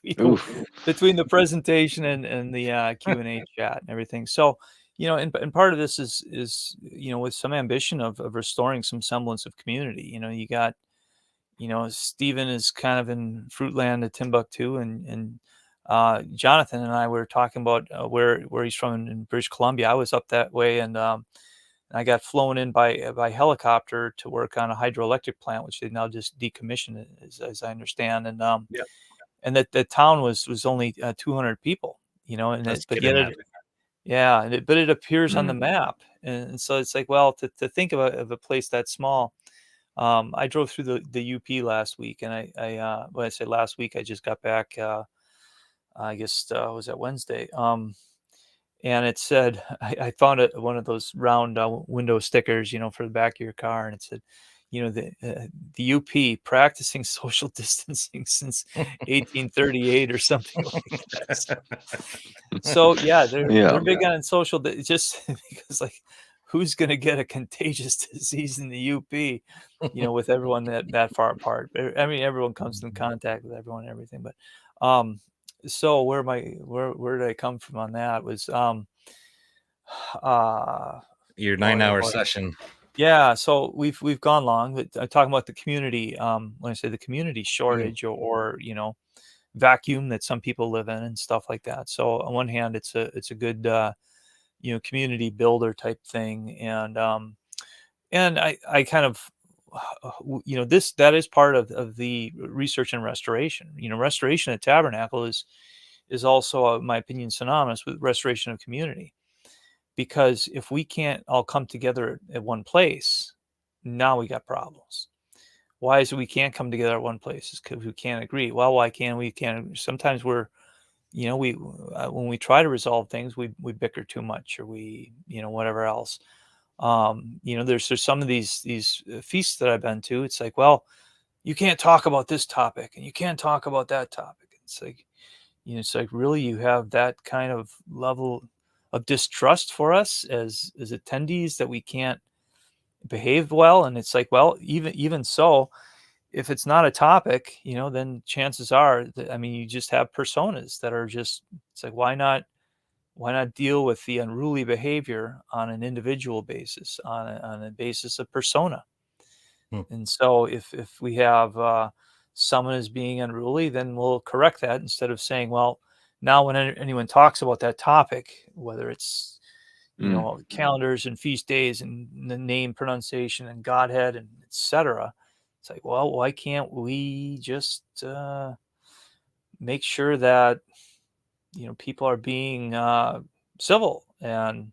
between the presentation and the Q&A chat and everything. So, and part of this is with some ambition of restoring some semblance of community. You got, Stephen is kind of in Fruitland at Timbuktu, and Jonathan and I were talking about where he's from in British Columbia. I was up that way, and I got flown in by helicopter to work on a hydroelectric plant, which they now just decommissioned, as I understand. And and that town was only 200 people, and but it appears on the map, and so it's like, well, to think of a place that small. I drove through the UP last week, and I when I say last week, I just got back. I guess was that Wednesday. And it said, I found one of those round window stickers, for the back of your car, and it said, the UP practicing social distancing since 1838 or something like that. So yeah, they're big on social, just because, like, who's going to get a contagious disease in the UP, with everyone that far apart. I mean, everyone comes in contact with everyone and everything, but so where did I come from on that? It was your 9-hour session. Yeah, so we've gone long, but I'm talking about the community. When I say the community shortage or vacuum that some people live in and stuff like that. So on one hand, it's a good community builder type thing, and I kind of that is part of the research and restoration. Restoration at Tabernacle is also, in my opinion, synonymous with restoration of community. Because if we can't all come together at one place, now we got problems. Why is it we can't come together at one place? It's because we can't agree. Well, why can't we? Sometimes we're, we when we try to resolve things, we bicker too much, or we whatever else. There's some of these feasts that I've been to. It's like, well, you can't talk about this topic and you can't talk about that topic. It's like, it's like, really, you have that kind of level of distrust for us as attendees, that we can't behave well. And it's like, well, even so, if it's not a topic, then chances are that, I mean, you just have personas that are just, it's like, why not deal with the unruly behavior on an individual basis, on a basis of persona? And so if we have someone as being unruly, then we'll correct that, instead of saying, well, now when anyone talks about that topic, whether it's calendars and feast days and the name pronunciation and Godhead and etc., it's like, well, why can't we just make sure that people are being civil, and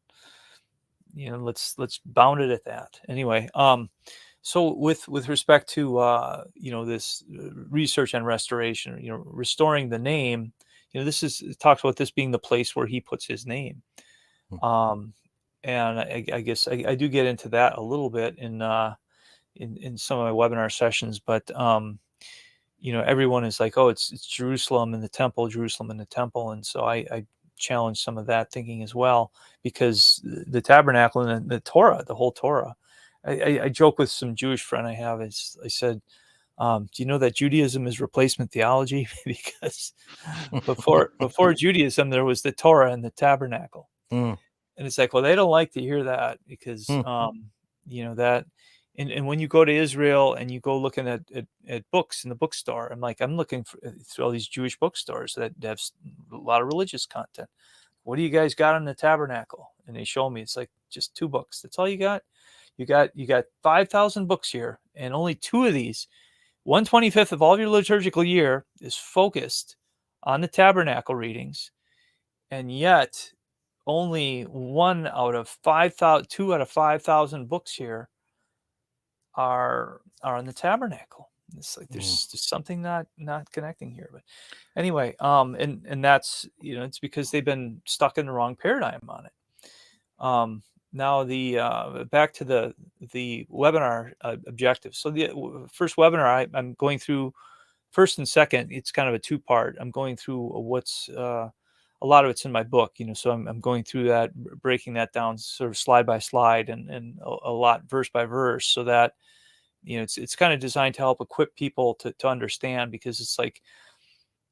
let's bound it at that. Anyway, so with respect to this research and restoration, restoring the name, it talks about this being the place where he puts his name. And I guess I do get into that a little bit in some of my webinar sessions, but everyone is like, oh, it's Jerusalem and the temple, Jerusalem and the temple. And so I challenge some of that thinking as well, because the tabernacle and the Torah, the whole Torah, I joke with some Jewish friend I have. I said, do you know that Judaism is replacement theology? Because before Judaism, there was the Torah and the tabernacle. And it's like, well, they don't like to hear that, because that, and when you go to Israel and you go looking at books in the bookstore, I'm looking through all these Jewish bookstores that have a lot of religious content. What do you guys got on the tabernacle? And they show me, it's like just 2 books. That's all you got. You got 5,000 books here, and only 2 of these, 1/25 of all your liturgical year, is focused on the tabernacle readings, and yet only 2 out of 5,000 books here are on the tabernacle. It's like there's something not connecting here. But anyway, and that's it's because they've been stuck in the wrong paradigm on it. Now the back to the webinar objectives. So the first webinar, I'm going through first and second. It's kind of a 2-part. I'm going through what's a lot of it's in my book, so I'm going through that, breaking that down sort of slide by slide, and a lot verse by verse, so that it's kind of designed to help equip people to understand, because it's like,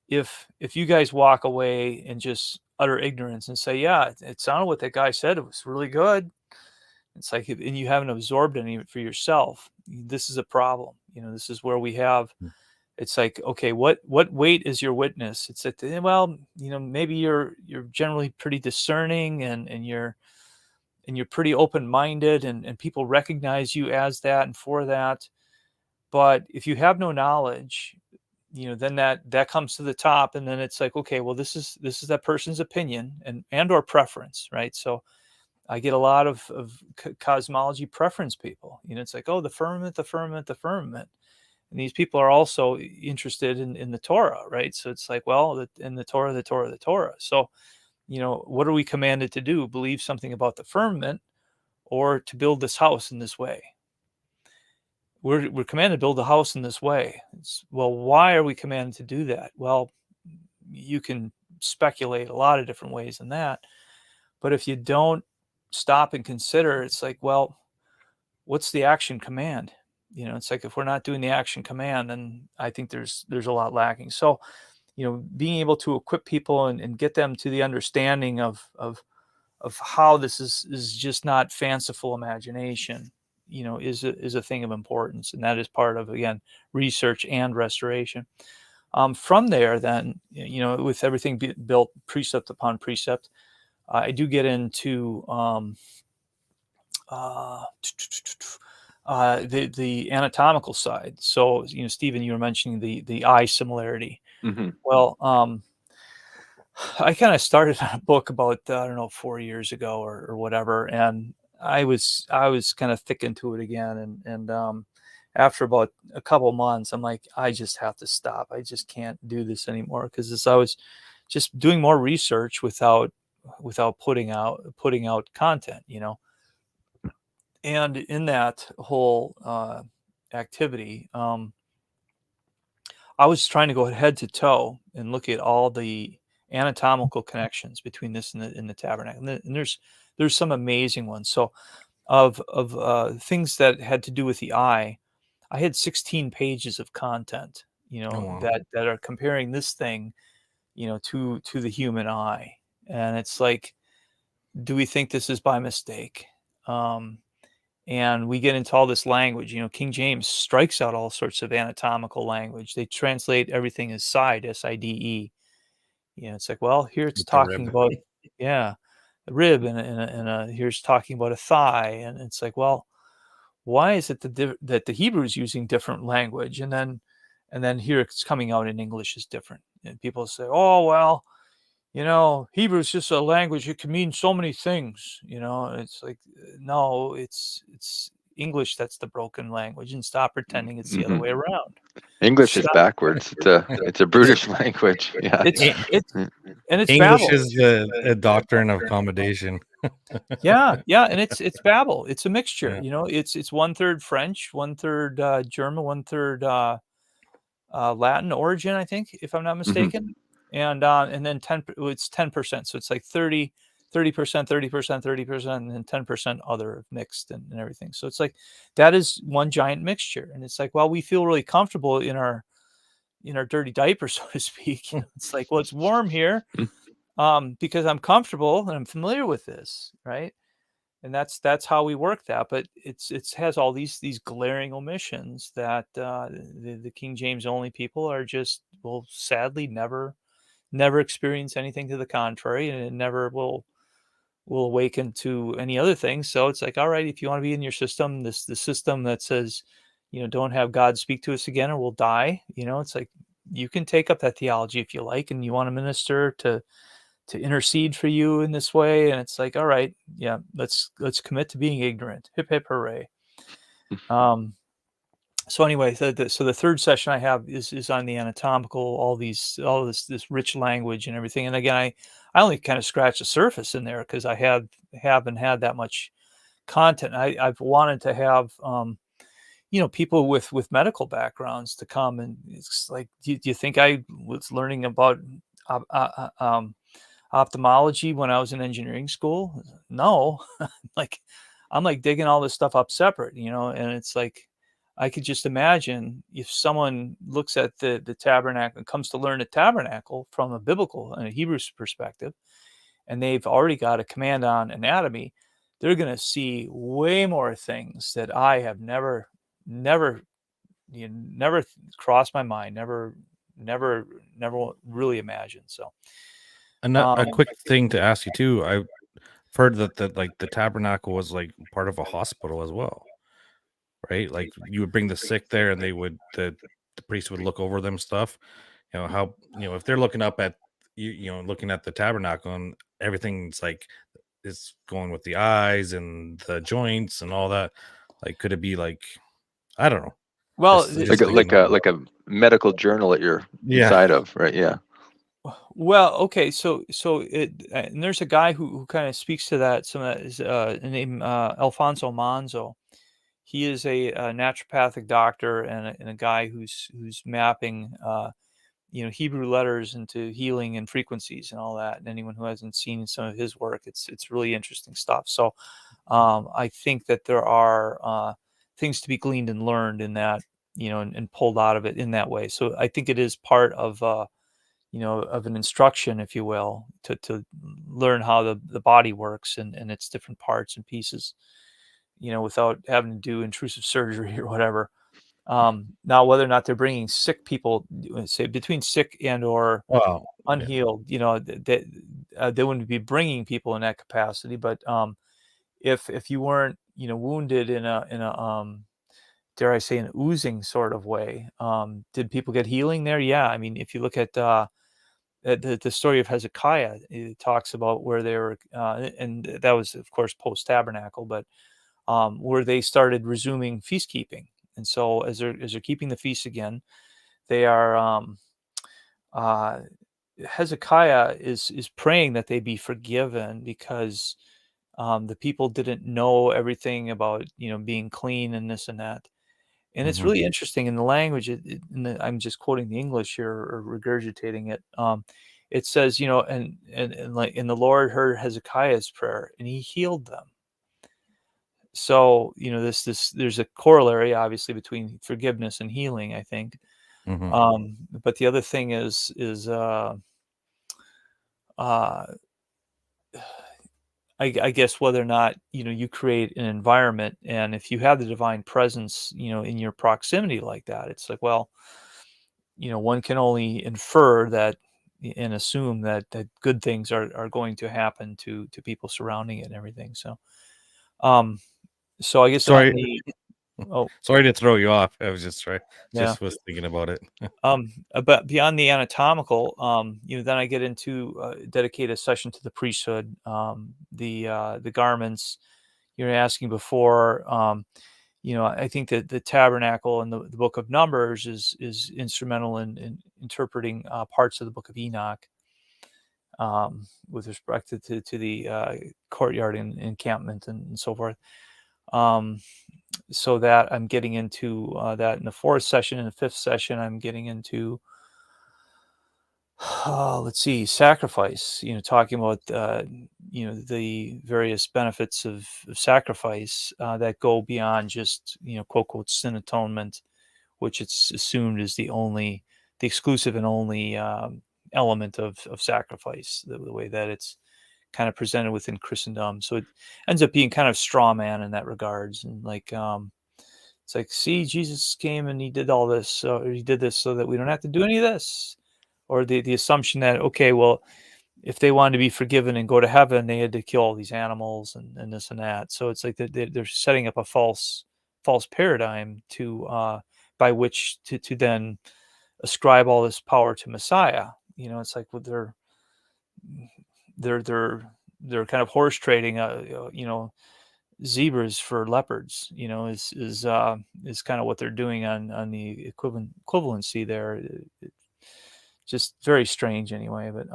if you guys walk away in just utter ignorance and say, yeah, it sounded what that guy said, it was really good, it's like, and you haven't absorbed any of it for yourself, this is a problem. This is where we have, it's like, okay, what weight is your witness? It's that, well, maybe you're generally pretty discerning, and you're pretty open-minded, and people recognize you as that and for that. But if you have no knowledge, then that comes to the top, and then it's like, okay, well, this is that person's opinion and or preference, right? So I get a lot of cosmology preference people. It's like, oh, the firmament, the firmament, the firmament. And these people are also interested in the Torah, right? So it's like, well, in the Torah, the Torah, the Torah. So, what are we commanded to do? Believe something about the firmament, or to build this house in this way? We're commanded to build a house in this way. Well, why are we commanded to do that? Well, you can speculate a lot of different ways in that. But if you don't stop and consider, it's like, well, what's the action command? It's like, if we're not doing the action command, then I think there's a lot lacking. So, being able to equip people and get them to the understanding of how this is just not fanciful imagination, is a thing of importance. And that is part of, again, research and restoration. From there, then, with everything built precept upon precept, I do get into the anatomical side. So, Stephen, you were mentioning the eye similarity. Mm-hmm. Well, I kind of started on a book about, I don't know, 4 years ago or whatever, and I was kind of thick into it again, and after about a couple months, I'm like, I just have to stop. I just can't do this anymore, because as I was just doing more research without putting out content, and in that whole activity, I was trying to go head to toe and look at all the anatomical connections between this and the tabernacle, and there's some amazing ones. So of things that had to do with the eye, I had 16 pages of content, wow. that are comparing this thing, to the human eye, and it's like, do we think this is by mistake? And we get into all this language. King James strikes out all sorts of anatomical language. They translate everything as side, S-I-D-E. It's like, well, here it's With the rib. talking about, yeah, a rib, and here's talking about a thigh, and it's like, well, why is it that the Hebrew is using different language, and then here it's coming out in English is different, and people say, oh well, Hebrew is just a language. It can mean so many things. It's like, no, it's English that's the broken language, and stop pretending it's the other way around. English is Stop. backwards. It's a brutish language. Yeah. It's and it's English Babel. is the doctrine of accommodation. Yeah, and it's Babel. It's a mixture. It's 1/3 French, 1/3 German, 1/3 Latin origin, I think, if I'm not mistaken. And then it's 10%. So it's like 30%, 30%, 30%, and then 10% other mixed and everything. So it's like, that is one giant mixture. And it's like, well, we feel really comfortable in our dirty diaper, so to speak. It's like, well, it's warm here because I'm comfortable and I'm familiar with this, right? And that's how we work that. But it has all these glaring omissions that the King James only people are just, will sadly never experience anything to the contrary, and it never will awaken to any other thing. So it's like, all right, if you want to be in your system, the system that says, don't have God speak to us again or we'll die, it's like, you can take up that theology if you like, and you want a minister to intercede for you in this way, and it's like, all right, yeah, let's commit to being ignorant. Hip hip hooray. So anyway, so the third session I have is on the anatomical, all this rich language and everything. And again, I only kind of scratched the surface in there because I haven't had that much content. I've wanted to have people with medical backgrounds to come, and it's like, do you think I was learning about ophthalmology when I was in engineering school? No. Like, I'm like digging all this stuff up separate, and it's like, I could just imagine if someone looks at the tabernacle and comes to learn the tabernacle from a biblical and a Hebrew perspective, and they've already got a command on anatomy, they're going to see way more things that I have never crossed my mind, never really imagined. So A quick thing to ask you too. I've heard that like the tabernacle was like part of a hospital as well, right? Like you would bring the sick there, and they would the priest would look over them stuff. How if they're looking up at looking at the tabernacle, and everything's like is going with the eyes and the joints and all that. Like, could it be like, I don't know. Well, like a medical journal that you're inside of, right? Yeah. Well, okay, so and there's a guy who kind of speaks to that. Some of that is named Alfonso Manzo. He is a naturopathic doctor and a guy who's mapping Hebrew letters into healing and frequencies and all that. And anyone who hasn't seen some of his work, it's really interesting stuff. So I think that there are things to be gleaned and learned in that, and pulled out of it in that way. So I think it is part of of an instruction, if you will, to learn how the body works and its different parts and pieces, without having to do intrusive surgery or whatever. Now, whether or not they're bringing sick people, say between sick and or unhealed, they wouldn't be bringing people in that capacity. But if you weren't, wounded in a dare I say, an oozing sort of way, did people get healing there? Yeah, I mean, if you look at the story of Hezekiah, it talks about where they were, and that was, of course, post tabernacle, but where they started resuming feast keeping. And so as they're keeping the feast again, they are Hezekiah is praying that they be forgiven because the people didn't know everything about being clean and this and that. And it's Mhm. really interesting in the language. I'm just quoting the English here or regurgitating it. It says, and like, and the Lord heard Hezekiah's prayer and he healed them. So, there's a corollary obviously between forgiveness and healing, I think. Mhm. But the other thing is uh, I guess whether or not you create an environment, and if you have the divine presence, in your proximity like that, it's like, well, one can only infer that and assume that good things are going to happen to people surrounding it and everything. Um, so I guess on Sorry, the oh sorry to throw you off. I was yeah. just was thinking about it. But beyond the anatomical, then I get into dedicate a session to the priesthood, the garments. You're asking before, I think that the tabernacle and the book of Numbers is instrumental in interpreting parts of the book of Enoch, with respect to the courtyard and encampment and so forth. Um, so that I'm getting into that in the fourth session. In the fifth session, I'm getting into let's see, sacrifice. Talking about the various benefits of sacrifice that go beyond just quote quote sin atonement, which it's assumed is the exclusive and only element of sacrifice. The way that it's kind of presented within Christendom, so it ends up being kind of straw man in that regards, and like it's like, see, Jesus came and he did all this, so he did this so that we don't have to do any of this, or the assumption that, okay, well, if they wanted to be forgiven and go to heaven, they had to kill all these animals and this and that. So it's like they're setting up a false paradigm to by which to then ascribe all this power to Messiah. It's like, well, they're kind of horse trading, zebras for leopards. Is kind of what they're doing on the equivalency there. Just very strange anyway. But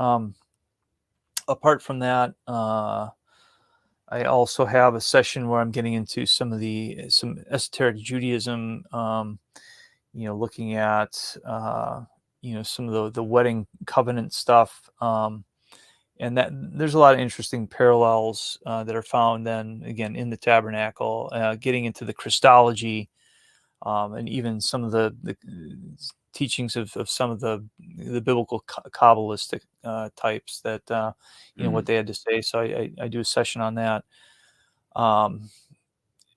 apart from that, I also have a session where I'm getting into some esoteric Judaism, looking at some of the wedding covenant stuff, and that there's a lot of interesting parallels that are found then again in the tabernacle, getting into the Christology, and even some of the teachings of some of the biblical Kabbalistic types that what they had to say. So I do a session on that,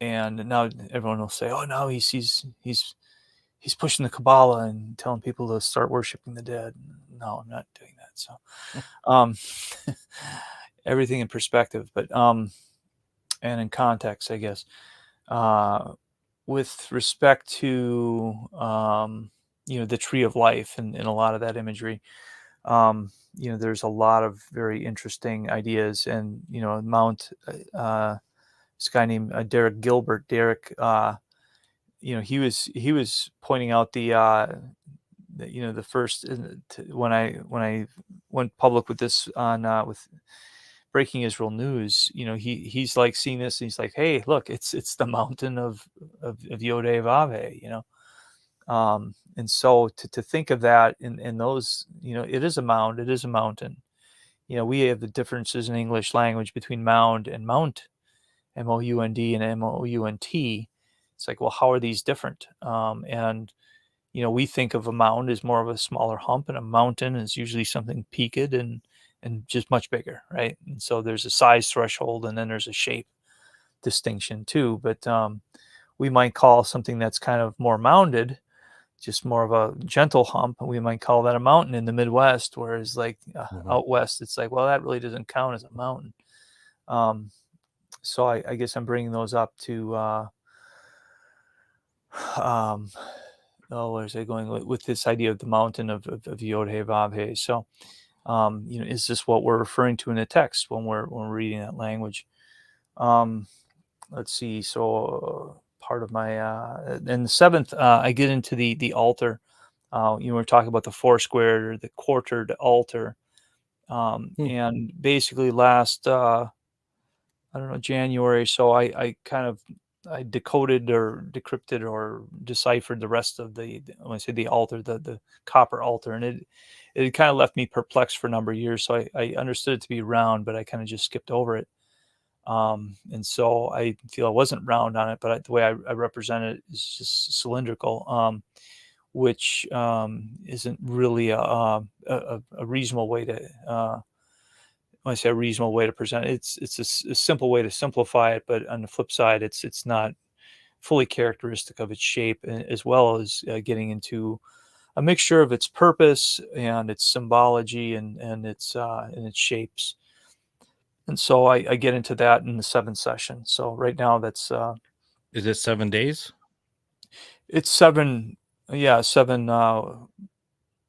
and now everyone will say, "Oh, no, he's pushing the Kabbalah and telling people to start worshiping the dead." No, I'm not doing that. So um, everything in perspective, but and in context, I guess. With respect to the tree of life and a lot of that imagery, there's a lot of very interesting ideas, and Mount this guy named Derek Gilbert. Derek, he was pointing out the first when I went public with this on with Breaking Israel News. He's like seeing this and he's like, hey, look, it's the mountain of Yodhe Vave, and so to think of that in those, it is a mound, it is a mountain. We have the differences in English language between mound and mount, MOUND and MOUNT. It's like, well, how are these different? And we think of a mound as more of a smaller hump, and a mountain is usually something peaked and just much bigger, right? And so there's a size threshold, and then there's a shape distinction too. But we might call something that's kind of more mounded just more of a gentle hump. We might call that a mountain in the Midwest, whereas like Mhm. out west, it's like, well, that really doesn't count as a mountain. Um, so I guess I'm bringing those up to um, where is I going with this idea of the mountain of Yod He Vav He? So is this what we're referring to in the text when we're reading that language? Let's see. So part of my and the seventh, I get into the altar. We're talking about the four squared or the quartered altar. And basically last, I don't know, January. So I decoded or decrypted or deciphered the rest of when I say the altar, the copper altar. And it kind of left me perplexed for a number of years. So I understood it to be round, but I kind of just skipped over it. And so I feel it wasn't round on it, but the way I represent it is just cylindrical. Which isn't really a reasonable way to, when I say a reasonable way to present it, it's a simple way to simplify it, but on the flip side, it's not fully characteristic of its shape, as well as getting into a mixture of its purpose and its symbology and its shapes. And so I get into that in the 7th session. So right now that's is it 7 days? It's 7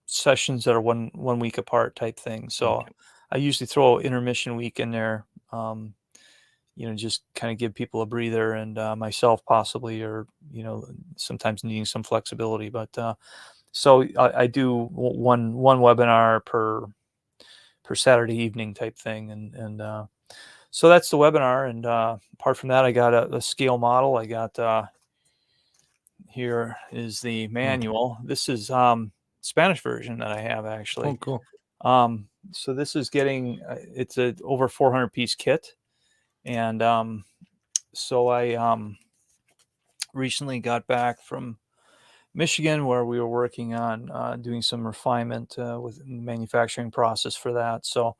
sessions that are one week apart type thing. So Okay. I usually throw intermission week in there, just kind of give people a breather, and myself possibly, or sometimes needing some flexibility. But so I do one webinar per Saturday evening type thing, and so that's the webinar. And apart from that, I got a scale model. I got here is the manual. This is Spanish version that I have actually. Oh, cool. So this is getting it's a over 400 piece kit, and so I recently got back from Michigan, where we were working on doing some refinement with the manufacturing process for that. So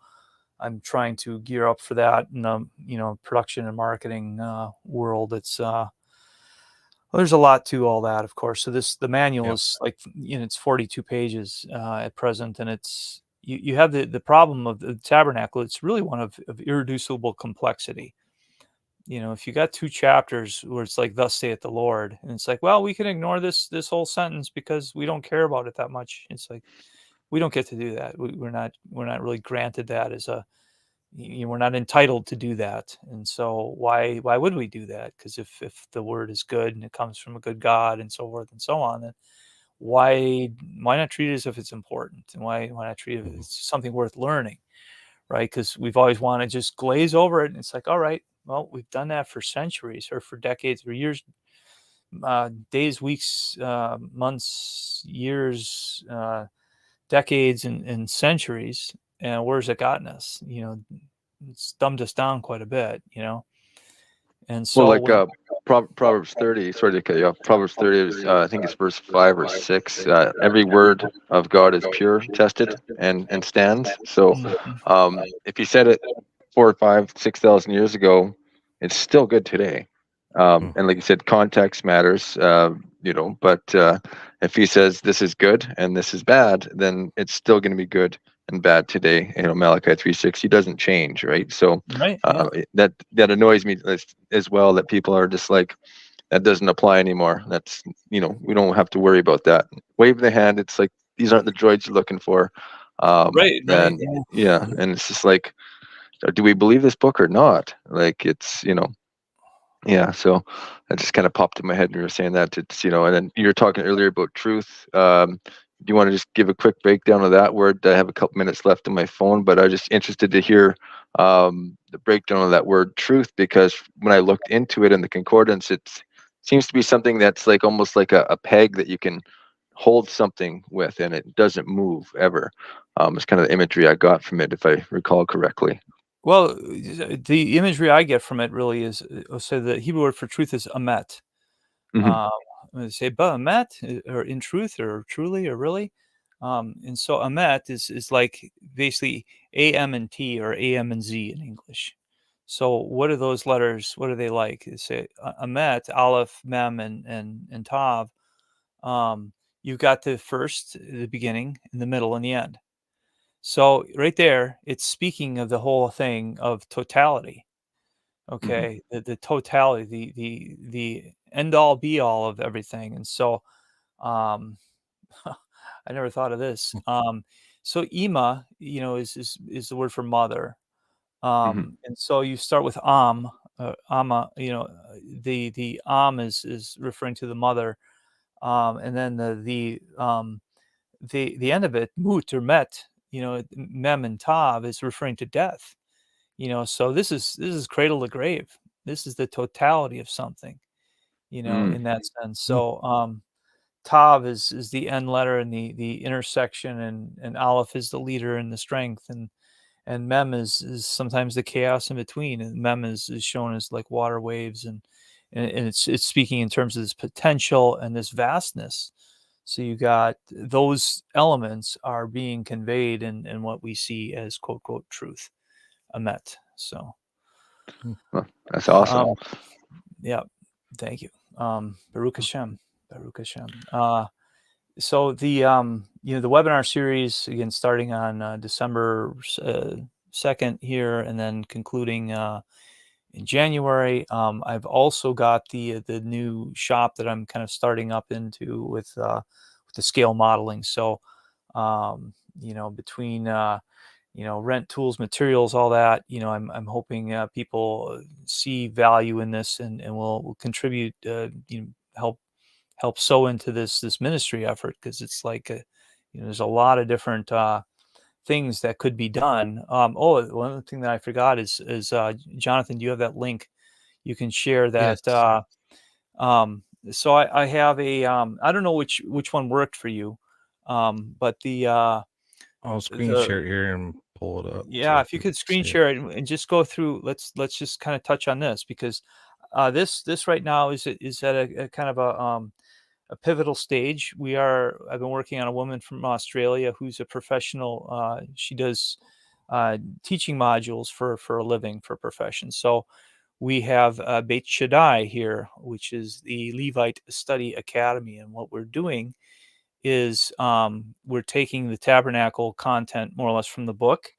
I'm trying to gear up for that in the production and marketing world. It's well, there's a lot to all that, of course. So the manual is like, it's 42 pages at present, and it's you have the problem of the Tabernacle. It's really one of irreducible complexity. If you got 2 chapters where it's like, "Thus saith the Lord," and it's like, well, we can ignore this whole sentence because we don't care about it that much. It's like we don't get to do that. We're not really granted that as a we're not entitled to do that. And so why would we do that? Because if the word is good and it comes from a good God and so forth and so on, then why not treat it as if it's important? And why not treat it as something worth learning, right? Because we've always wanted to just glaze over it, and it's like, all right, well, we've done that for centuries or for decades or years, days, weeks, months, years, decades, and centuries. And where's it gotten us? It's dumbed us down quite a bit, And so, Well, like Proverbs 30, sorry to cut you off. Proverbs 30 is, I think it's verse 5 or 6. Every word of God is pure, tested, and stands. So, if he said it 4 or 5, 6,000 years ago, it's still good today. And like you said, context matters. But if he says this is good and this is bad, then it's still going to be good and bad today. Malachi 3:6, he doesn't change, right? So right, that annoys me as well, that people are just like, that doesn't apply anymore. That's, we don't have to worry about that. Wave the hand. It's like, these aren't the droids you're looking for. right, And and it's just like, do we believe this book or not? Like, it's, yeah, so that just kind of popped in my head when you were saying that. It's, and then you were talking earlier about truth. Do you want to just give a quick breakdown of that word? I have a couple minutes left on my phone, but I was just interested to hear the breakdown of that word truth, because when I looked into it in the concordance, it seems to be something that's like almost like a peg that you can hold something with, and it doesn't move ever. It's kind of the imagery I got from it, if I recall correctly. Well, the imagery I get from it really is, so the Hebrew word for truth is amet. They say amet, or in truth, or truly, or really. And so amet is like basically AM and T, or AM and Z in English. So what are those letters? What are they like? They say amet, aleph, mem, and tav. You've got the first, the beginning, and the middle, and the end. So right there, it's speaking of the whole thing of totality. Okay, the totality, the end all be all of everything. And so, I never thought of this. So Ima, is the word for mother. And so you start with Amma. The Am is referring to the mother, and then the the end of it, mut or met, mem and tav is referring to death. So this is cradle to grave. This is the totality of something, in that sense. So tav is the end letter and the intersection, and aleph is the leader and the strength, and mem is sometimes the chaos in between, and mem is shown as like water waves, and it's speaking in terms of this potential and this vastness. So you got those elements are being conveyed in what we see as quote quote truth, amet. So Well, that's awesome. yeah, thank you. Baruch Hashem, Baruch Hashem. So the the webinar series, again, starting on December 2nd here, and then concluding in January. I've also got the new shop that I'm kind of starting up into with the scale modeling. So between rent, tools, materials, all that, I'm hoping people see value in this, and will contribute, help sow into this ministry effort, because it's like there's a lot of different things that could be done. One thing that I forgot is Jonathan, do you have that link? You can share that. Yes. So I have a I don't know which one worked for you, but I'll screen share it here and pull it up. yeah, if you could screen share it and just go through. Let's just kind of touch on this, because this right now is at a kind of a pivotal stage. I've been working on a woman from Australia who's a professional. She does teaching modules for a living, for a profession. So we have Beit Shaddai here, which is the Levite Study Academy. And what we're doing is we're taking the Tabernacle content more or less from the book,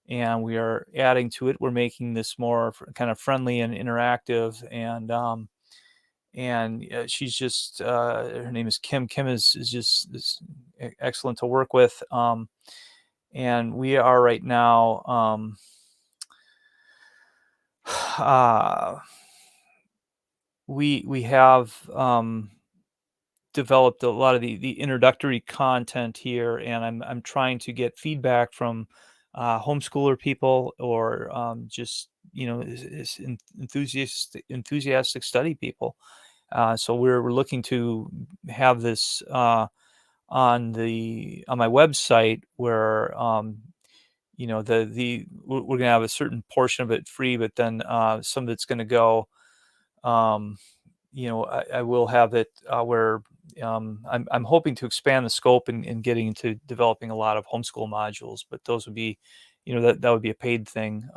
and we are adding to it. We're making this more kind of friendly and interactive, and she's just her name is Kim. Kim is just excellent to work with, and we are right now we have developed a lot of the introductory content here, and I'm trying to get feedback from homeschooler people, or just enthusiastic study people. So we're looking to have this on my website, where we're gonna have a certain portion of it free, but then some of it's gonna go. I will have it where I'm hoping to expand the scope and getting into developing a lot of homeschool modules, but those would be, that would be a paid thing.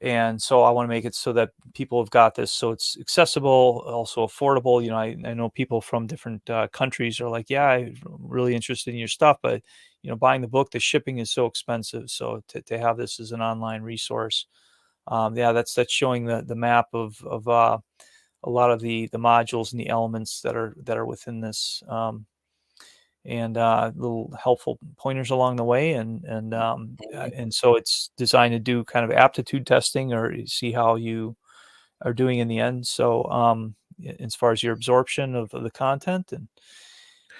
And so I want to make it so that people have got this, so it's accessible, also affordable. I know people from different countries are like, yeah, I'm really interested in your stuff, but buying the book, the shipping is so expensive. So to have this as an online resource, that's showing the map of a lot of the modules and the elements that are within this, and little helpful pointers along the way, and so it's designed to do kind of aptitude testing, or see how you are doing in the end. So as far as your absorption of the content,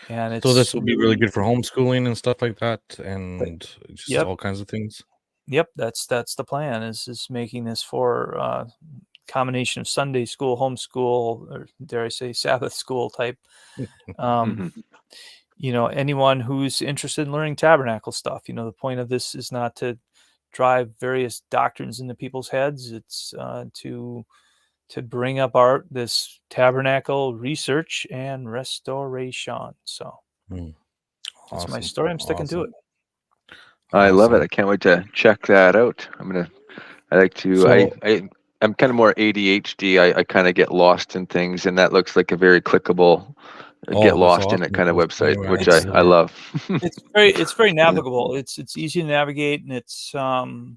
and it's, so this will be really good for homeschooling and stuff like that, and just all kinds of things. Yep, that's the plan, is making this for combination of Sunday school, homeschool, or dare I say Sabbath school type. Anyone who's interested in learning Tabernacle stuff. The point of this is not to drive various doctrines into people's heads. It's to bring up this Tabernacle research and restoration. So that's my story. I'm sticking to it. I love it. I can't wait to check that out. I'm kind of more ADHD. I kind of get lost in things, and that looks like a very clickable, get lost in it kind of website, which I love. It's very navigable. It's easy to navigate, and it's the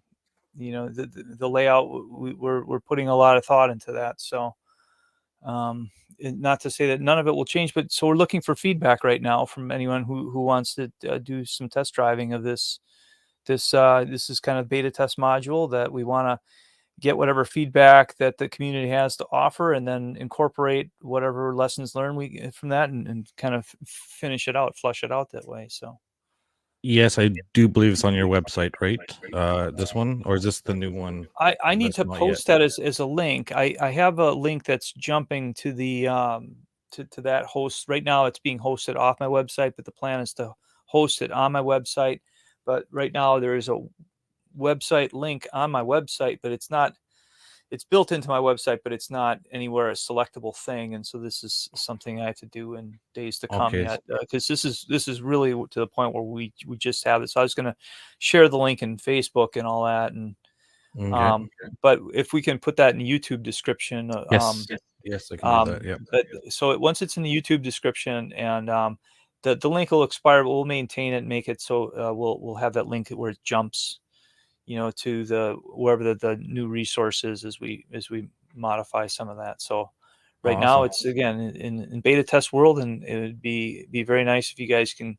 layout. We're putting a lot of thought into that. So not to say that none of it will change, but so we're looking for feedback right now from anyone who wants to do some test driving of this. This is kind of beta test module that we want to get whatever feedback that the community has to offer, and then incorporate whatever lessons learned we get from that, and kind of finish it out, flush it out that way. So Yes, I do believe it's on your website, right? This one, or is this the new one? I need That's to not yet. post that as a link. I have a link that's jumping to the to that host right now. It's being hosted off my website, but the plan is to host it on my website. But right now there is a website link on my website, but it's not. It's built into my website, but it's not anywhere a selectable thing. And so this is something I have to do in days to come Okay. yet, because this is really to the point where we just have this. I was going to share the link in Facebook and all that, and Okay. but if we can put that in the YouTube description, Yes. Yes, I can do that. Yeah. but so once it's in the YouTube description, and the link will expire, but we'll maintain it and make it so we'll have that link where it jumps, to the wherever the new resource is as we modify some of that. So right now Awesome. it's again in beta test world, and it would be very nice if you guys can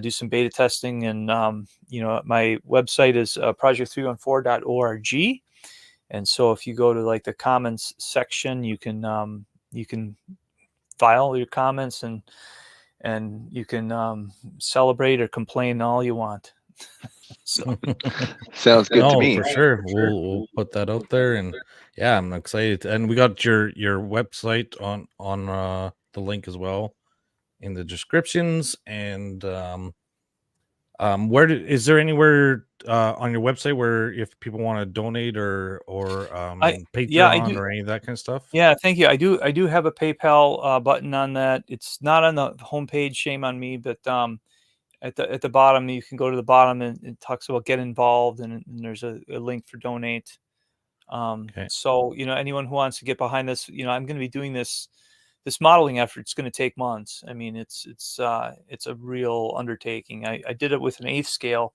do some beta testing. And my website is project314.org, and so if you go to like the comments section, you can file your comments, and you can celebrate or complain all you want. So Sounds good to No, me. for sure. We'll put that out there, and yeah, I'm excited. And we got your website on the link as well in the descriptions. And is there anywhere on your website where if people want to donate or I Patreon do. or any of that kind of stuff? Yeah, thank you. I do have a PayPal button on that. It's not on the homepage, shame on me, but at the bottom, you can go to the bottom, and it talks about get involved, and there's a link for donate. Okay. So anyone who wants to get behind this, I'm going to be doing this modeling effort. It's going to take months. I mean, it's a real undertaking. I did it with an 1/8 scale,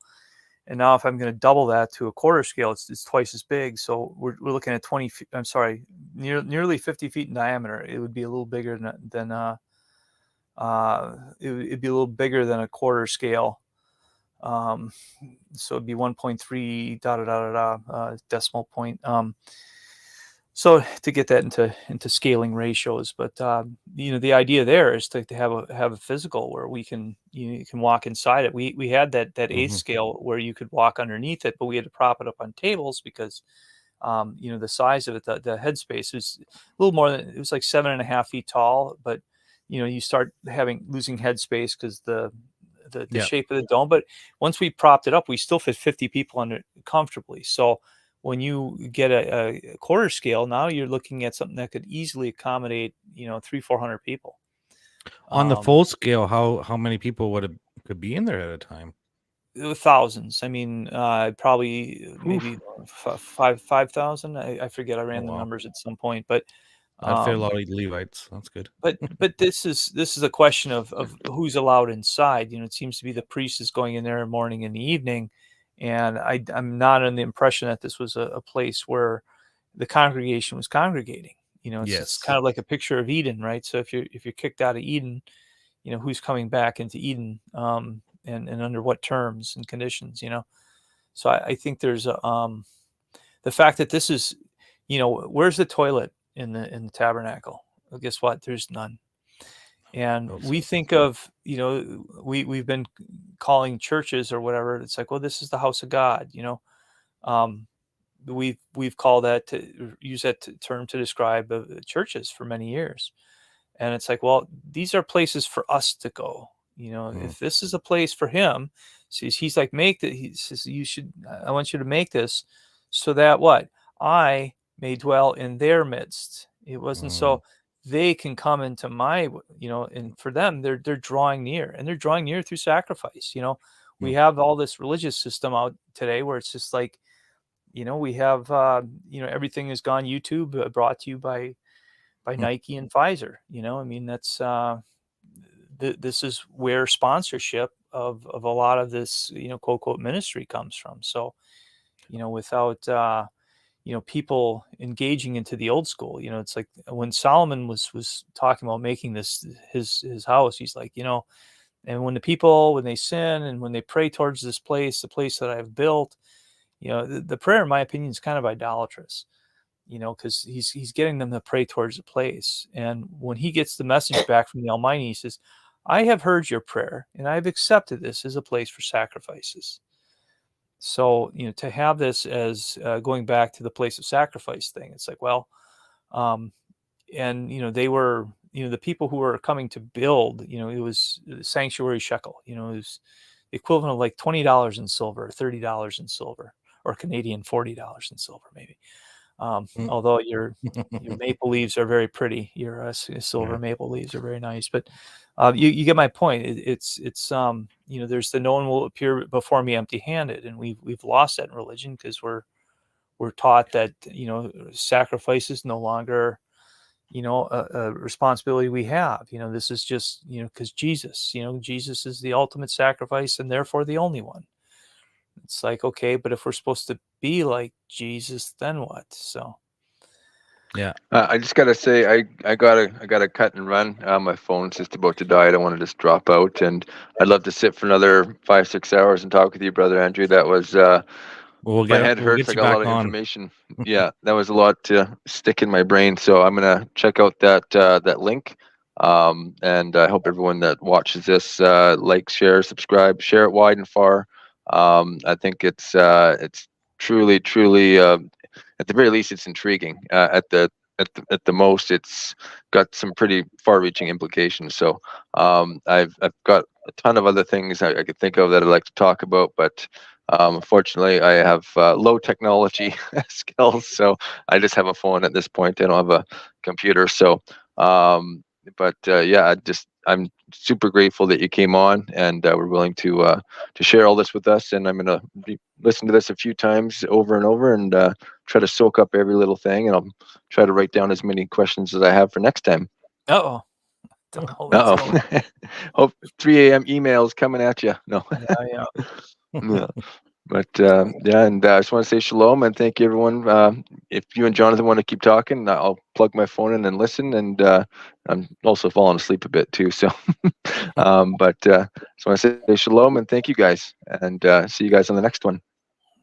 and now if I'm going to double that to a 1/4 scale, it's twice as big. So we're looking at 20 feet, I'm sorry, nearly 50 feet in diameter. It would be a little bigger than it'd be a little bigger than a 1/4 scale. So it'd be 1.3 decimal point. So to get that into scaling ratios, but the idea there is to have a physical where we can you can walk inside it. We had that 1/8 scale where you could walk underneath it, but we had to prop it up on tables because the size of it, the headspace was a little more than, it was like 7.5 feet tall, but you start losing headspace because the shape of the dome. But once we propped it up, we still fit 50 people under comfortably. So when you get a 1/4 scale, now you're looking at something that could easily accommodate 300-400 people. On the full scale, how many people could be in there at a time? Thousands. I mean, probably maybe 5,000. I forget. I ran the wow. numbers at some point, but I'd fit a lot of Levites. That's good. but this is a question of who's allowed inside. It seems to be the priest is going in there in the morning and the evening, and I'm not under the impression that this was a place where the congregation was congregating. It's Yes. kind of like a picture of Eden, right? So if you're kicked out of Eden, who's coming back into Eden, and under what terms and conditions, So I think there's the fact that this is, where's the toilet in the tabernacle? Well, guess what? There's none. And we think of, we've been calling churches or whatever. It's like, well, this is the house of God, we've called that, to use that term to describe churches for many years. And it's like, well, these are places for us to go. If this is a place for him, he's like, he says, I want you to make this so that what? I may dwell in their midst. It wasn't so they can come into my, and for them, they're drawing near, and they're drawing near through sacrifice. We have all this religious system out today where it's just like, we have, everything has gone YouTube, brought to you by Nike and Pfizer. I mean, that's, this is where sponsorship of a lot of this, quote unquote ministry comes from. So, without, people engaging into the old school, it's like when Solomon was talking about making this his house, he's like, and when the people, when they sin and when they pray towards this place, the place that I've built, The prayer, in my opinion, is kind of idolatrous, because he's getting them to pray towards a place. And when he gets the message back from the Almighty, he says, I have heard your prayer and I've accepted this as a place for sacrifices. So, to have this as going back to the place of sacrifice thing, it's like, well, and, they were, the people who were coming to build, it was the sanctuary shekel, it was the equivalent of like $20 in silver, or $30 in silver, or Canadian $40 in silver, maybe. Although your maple leaves are very pretty, your silver maple leaves are very nice, but you get my point. It's there's the no one will appear before me empty-handed, and we've lost that in religion because we're taught that sacrifice is no longer a responsibility we have. This is just because Jesus is the ultimate sacrifice and therefore the only one. It's like, okay, but if we're supposed to be like Jesus, then what? So Yeah. I just gotta say, I gotta cut and run. My phone's just about to die. I don't want to just drop out, and I'd love to sit for another 5-6 hours and talk with you, brother Andrew. That was We'll my head hurts. get I you got a back lot of on. information. Yeah, that was a lot to stick in my brain. So I'm gonna check out that link. And I hope everyone that watches this like, share, subscribe, share it wide and far. I think it's truly at the very least it's intriguing. At the most, it's got some pretty far-reaching implications. So I've got a ton of other things I could think of that I'd like to talk about, but unfortunately, I have low technology skills, so I just have a phone at this point. I don't have a computer. So, yeah, I'm super grateful that you came on and were willing to share all this with us. And I'm gonna listen to this a few times over and over and try to soak up every little thing. And I'll try to write down as many questions as I have for next time. don't hold that to him. Hope 3 a.m. emails coming at you. No. Yeah. Yeah. But yeah, and I just want to say shalom and thank you, everyone. If you and Jonathan want to keep talking, I'll plug my phone in and listen. And I'm also falling asleep a bit too. So, but just want to say shalom and thank you guys, and see you guys on the next one.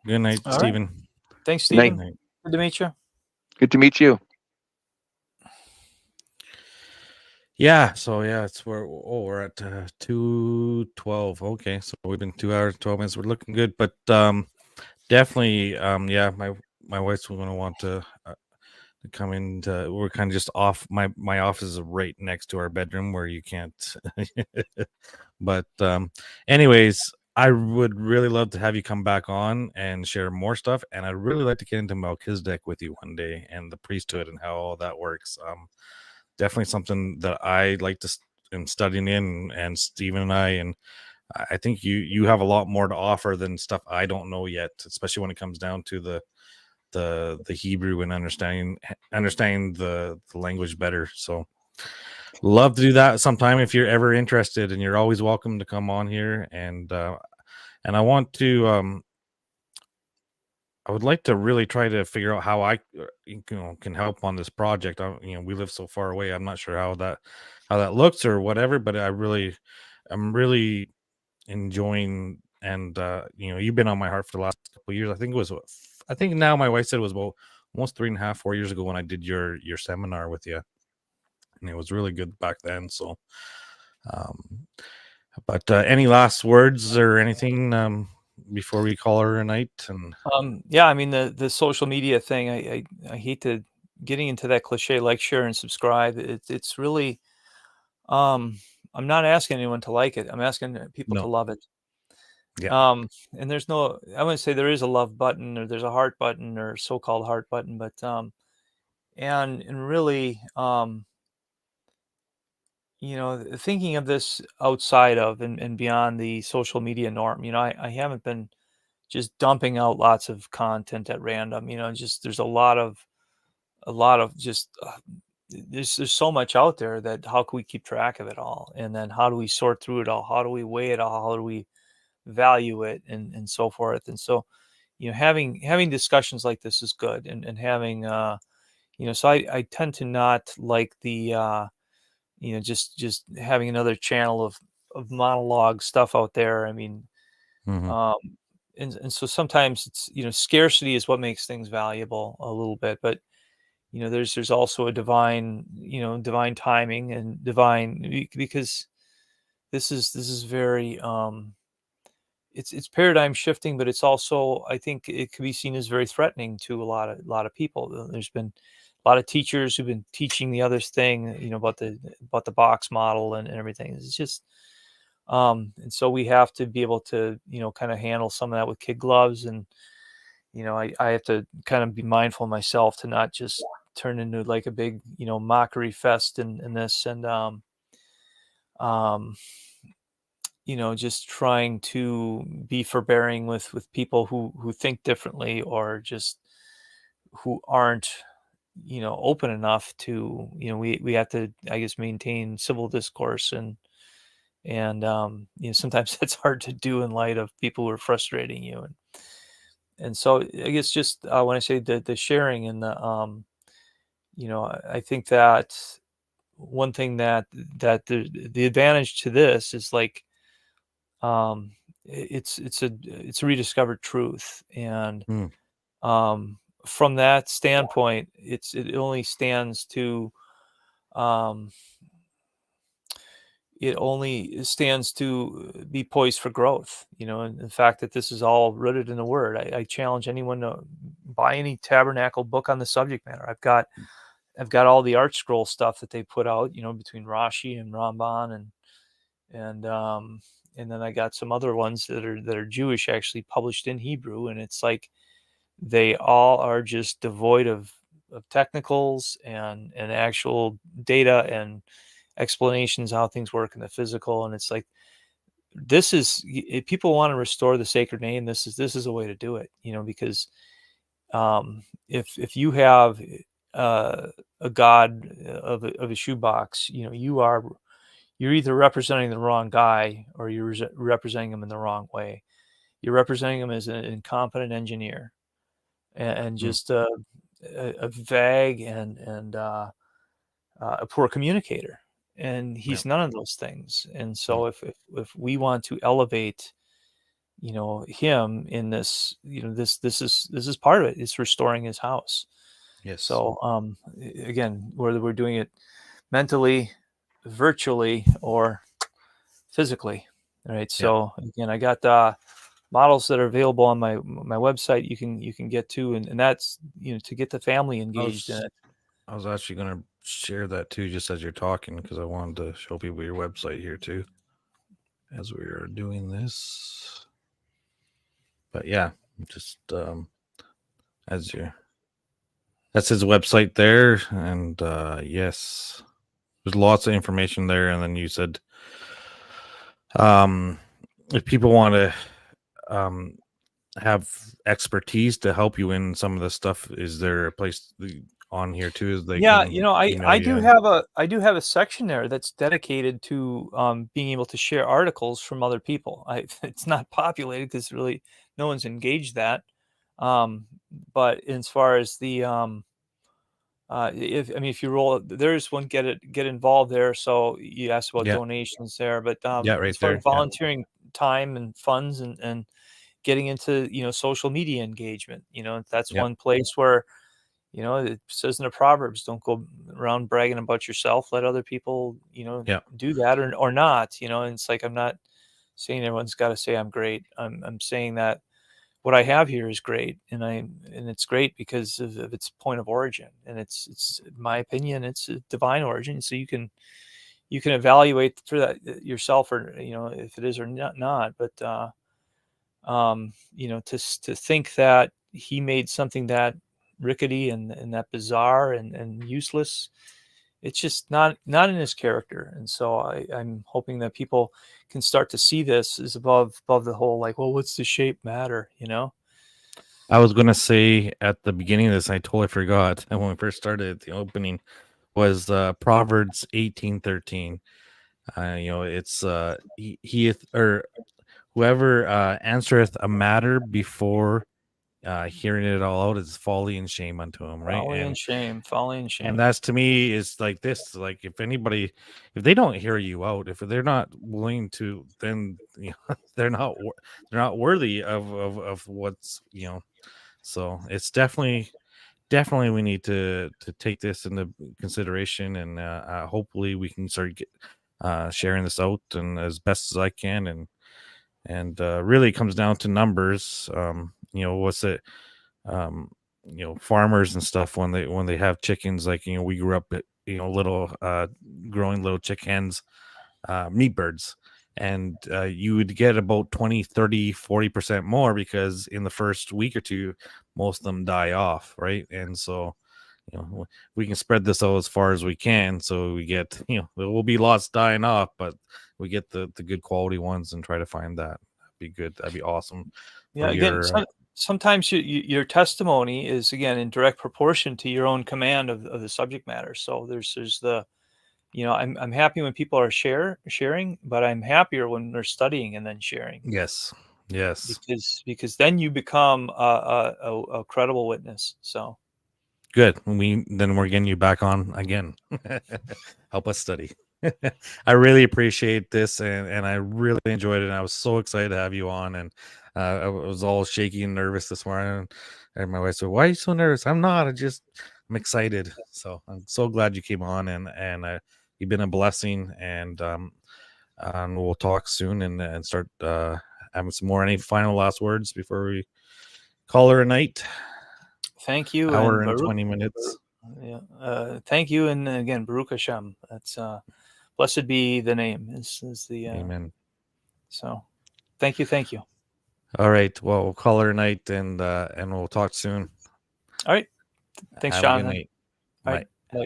Good night, All right. Stephen. Thanks, Good night. Stephen. Good to meet you. Good to meet you. Yeah, so yeah, we're at 2:12. Okay, so we've been 2 hours 12 minutes. We're looking good, but definitely yeah, my wife's going to want to come in. We're kind of just off. My office is right next to our bedroom where you can't. But anyways, I would really love to have you come back on and share more stuff, and I'd really like to get into Melchizedek with you one day and the priesthood and how all that works. Definitely something that I like to am studying in, and Stephen and I think you have a lot more to offer than stuff I don't know yet, especially when it comes down to the Hebrew and understanding the language better. So love to do that sometime if you're ever interested, and you're always welcome to come on here. And I want to I would like to really try to figure out how I can help on this project. We live so far away. I'm not sure how that looks or whatever, but I'm really enjoying, and you've been on my heart for the last couple of years. I think now my wife said it was about almost 3.5, 4 years ago when I did your seminar with you, and it was really good back then. So, but any last words or anything before we call her a night? And Yeah, I mean the social media thing. I hate to getting into that cliche, like, share, and subscribe. It's really I'm not asking anyone to like it. I'm asking people to love it. Yeah. And there's no, I wouldn't say there is a love button or there's a heart button or so-called heart button, but and really thinking of this outside of and beyond the social media norm. I haven't been just dumping out lots of content at random. Just there's a lot of just there's so much out there that how can we keep track of it all, and then how do we sort through it all, how do we weigh it all, how do we value it, and so forth. And so having discussions like this is good, and having so I tend to not like the just having another channel of monologue stuff out there. I mean, Mhm. um and so sometimes it's, scarcity is what makes things valuable a little bit, but there's also a divine timing and divine, because this is very it's paradigm shifting, but it's also, I think it could be seen as very threatening to a lot of people. There's been a lot of teachers who've been teaching the other thing, about the box model and everything. It's just and so we have to be able to, kind of handle some of that with kid gloves. And I have to kind of be mindful myself to not just turn into like a big, mockery fest in this. And um just trying to be forbearing with people who think differently, or just who aren't, open enough to, we have to, I guess, maintain civil discourse. And sometimes that's hard to do in light of people who are frustrating you. And so I guess just when I say the sharing and I think that one thing that the advantage to this is like, it's a rediscovered truth. And Mm. from that standpoint, it only stands to um, be poised for growth. And the fact that this is all rooted in the word. I challenge anyone to buy any Tabernacle book on the subject matter. I've got all the art scroll stuff that they put out, between Rashi and Ramban, and then I got some other ones that are Jewish, actually published in Hebrew. And it's like they all are just devoid of technicals and actual data and explanations how things work in the physical. And it's like, this is, if people want to restore the sacred name, this is a way to do it. Because if you have a god of a shoebox, you're either representing the wrong guy, or you're representing him in the wrong way. You're representing him as an incompetent engineer, and just a vague and a poor communicator. And Yeah. he's none of those things. And Mm. so if we want to elevate, him in this, this is part of it. It's restoring his house. Yes. So again, whether we're doing it mentally, virtually, or physically, right? So again, I got models that are available on my website. You can get to, and that's, to get the family engaged in it. I was actually going to share that too, just as you're talking, because I wanted to show people your website here too, as we are doing this. But yeah, just as you, that's his website there. And yes, there's lots of information there. And then you said, if people want to have expertise to help you in some of this stuff, is there a place on here too? They Yeah, can I do have a section there that's dedicated to being able to share articles from other people. It's not populated because really no one's engaged that. But as far as the if you roll, there's one get involved there. So you asked about donations there, but right as far there. as volunteering time and funds and getting into social media engagement, that's one place where it says in the Proverbs, don't go around bragging about yourself. Let other people, do that or not, and it's like, I'm not saying everyone's got to say I'm great. I'm saying that what I have here is great. And it's great because of its point of origin. And it's in my opinion, it's a divine origin. So you can evaluate for that yourself, or, if it is or not. But, to think that he made something that rickety and that bizarre and useless, it's just not in his character. And so I'm hoping that people can start to see this as above the whole, like, well, what's the shape matter, I was going to say at the beginning of this, I totally forgot. And when we first started, the opening was Proverbs 18:13. It's he or whoever answereth a matter before hearing it all out is folly and shame unto him, right? Folly and shame. Folly and shame. And that's, to me, is like this. Like, if they don't hear you out, if they're not willing to, then they're not worthy of what's So it's definitely we need to take this into consideration, and hopefully we can start sharing this out and as best as I can, and really it comes down to numbers. What's it? Farmers and stuff, when they have chickens, like we grew up at little growing little chick hens, meat birds, and you would get about 20, 30, 40% more, because in the first week or two most of them die off, right? And so we can spread this out as far as we can, so we get there will be lots dying off, but we get the good quality ones and try to find that. That'd be good. That'd be awesome. Yeah, again, sometimes your testimony is, again, in direct proportion to your own command of the subject matter. So there's the, I'm happy when people are sharing, but I'm happier when they're studying and then sharing. Yes. Because then you become a credible witness. So good. Then we're getting you back on again. Help us study. I really appreciate this, and I really enjoyed it. And I was so excited to have you on, and I was all shaky and nervous this morning. And my wife said, "Why are you so nervous?" I'm not. I'm excited. So I'm so glad you came on, and you've been a blessing. And we'll talk soon and start having some more. Any final last words before we call her a night? Thank you. Hour and 20 minutes. Yeah. Thank you, and again, Baruch Hashem. That's blessed be the name. Is the Amen. So, thank you. All right. Well, we'll call her a night, and we'll talk soon. All right. Thanks, Have Jonathan. a good night. All right. Bye.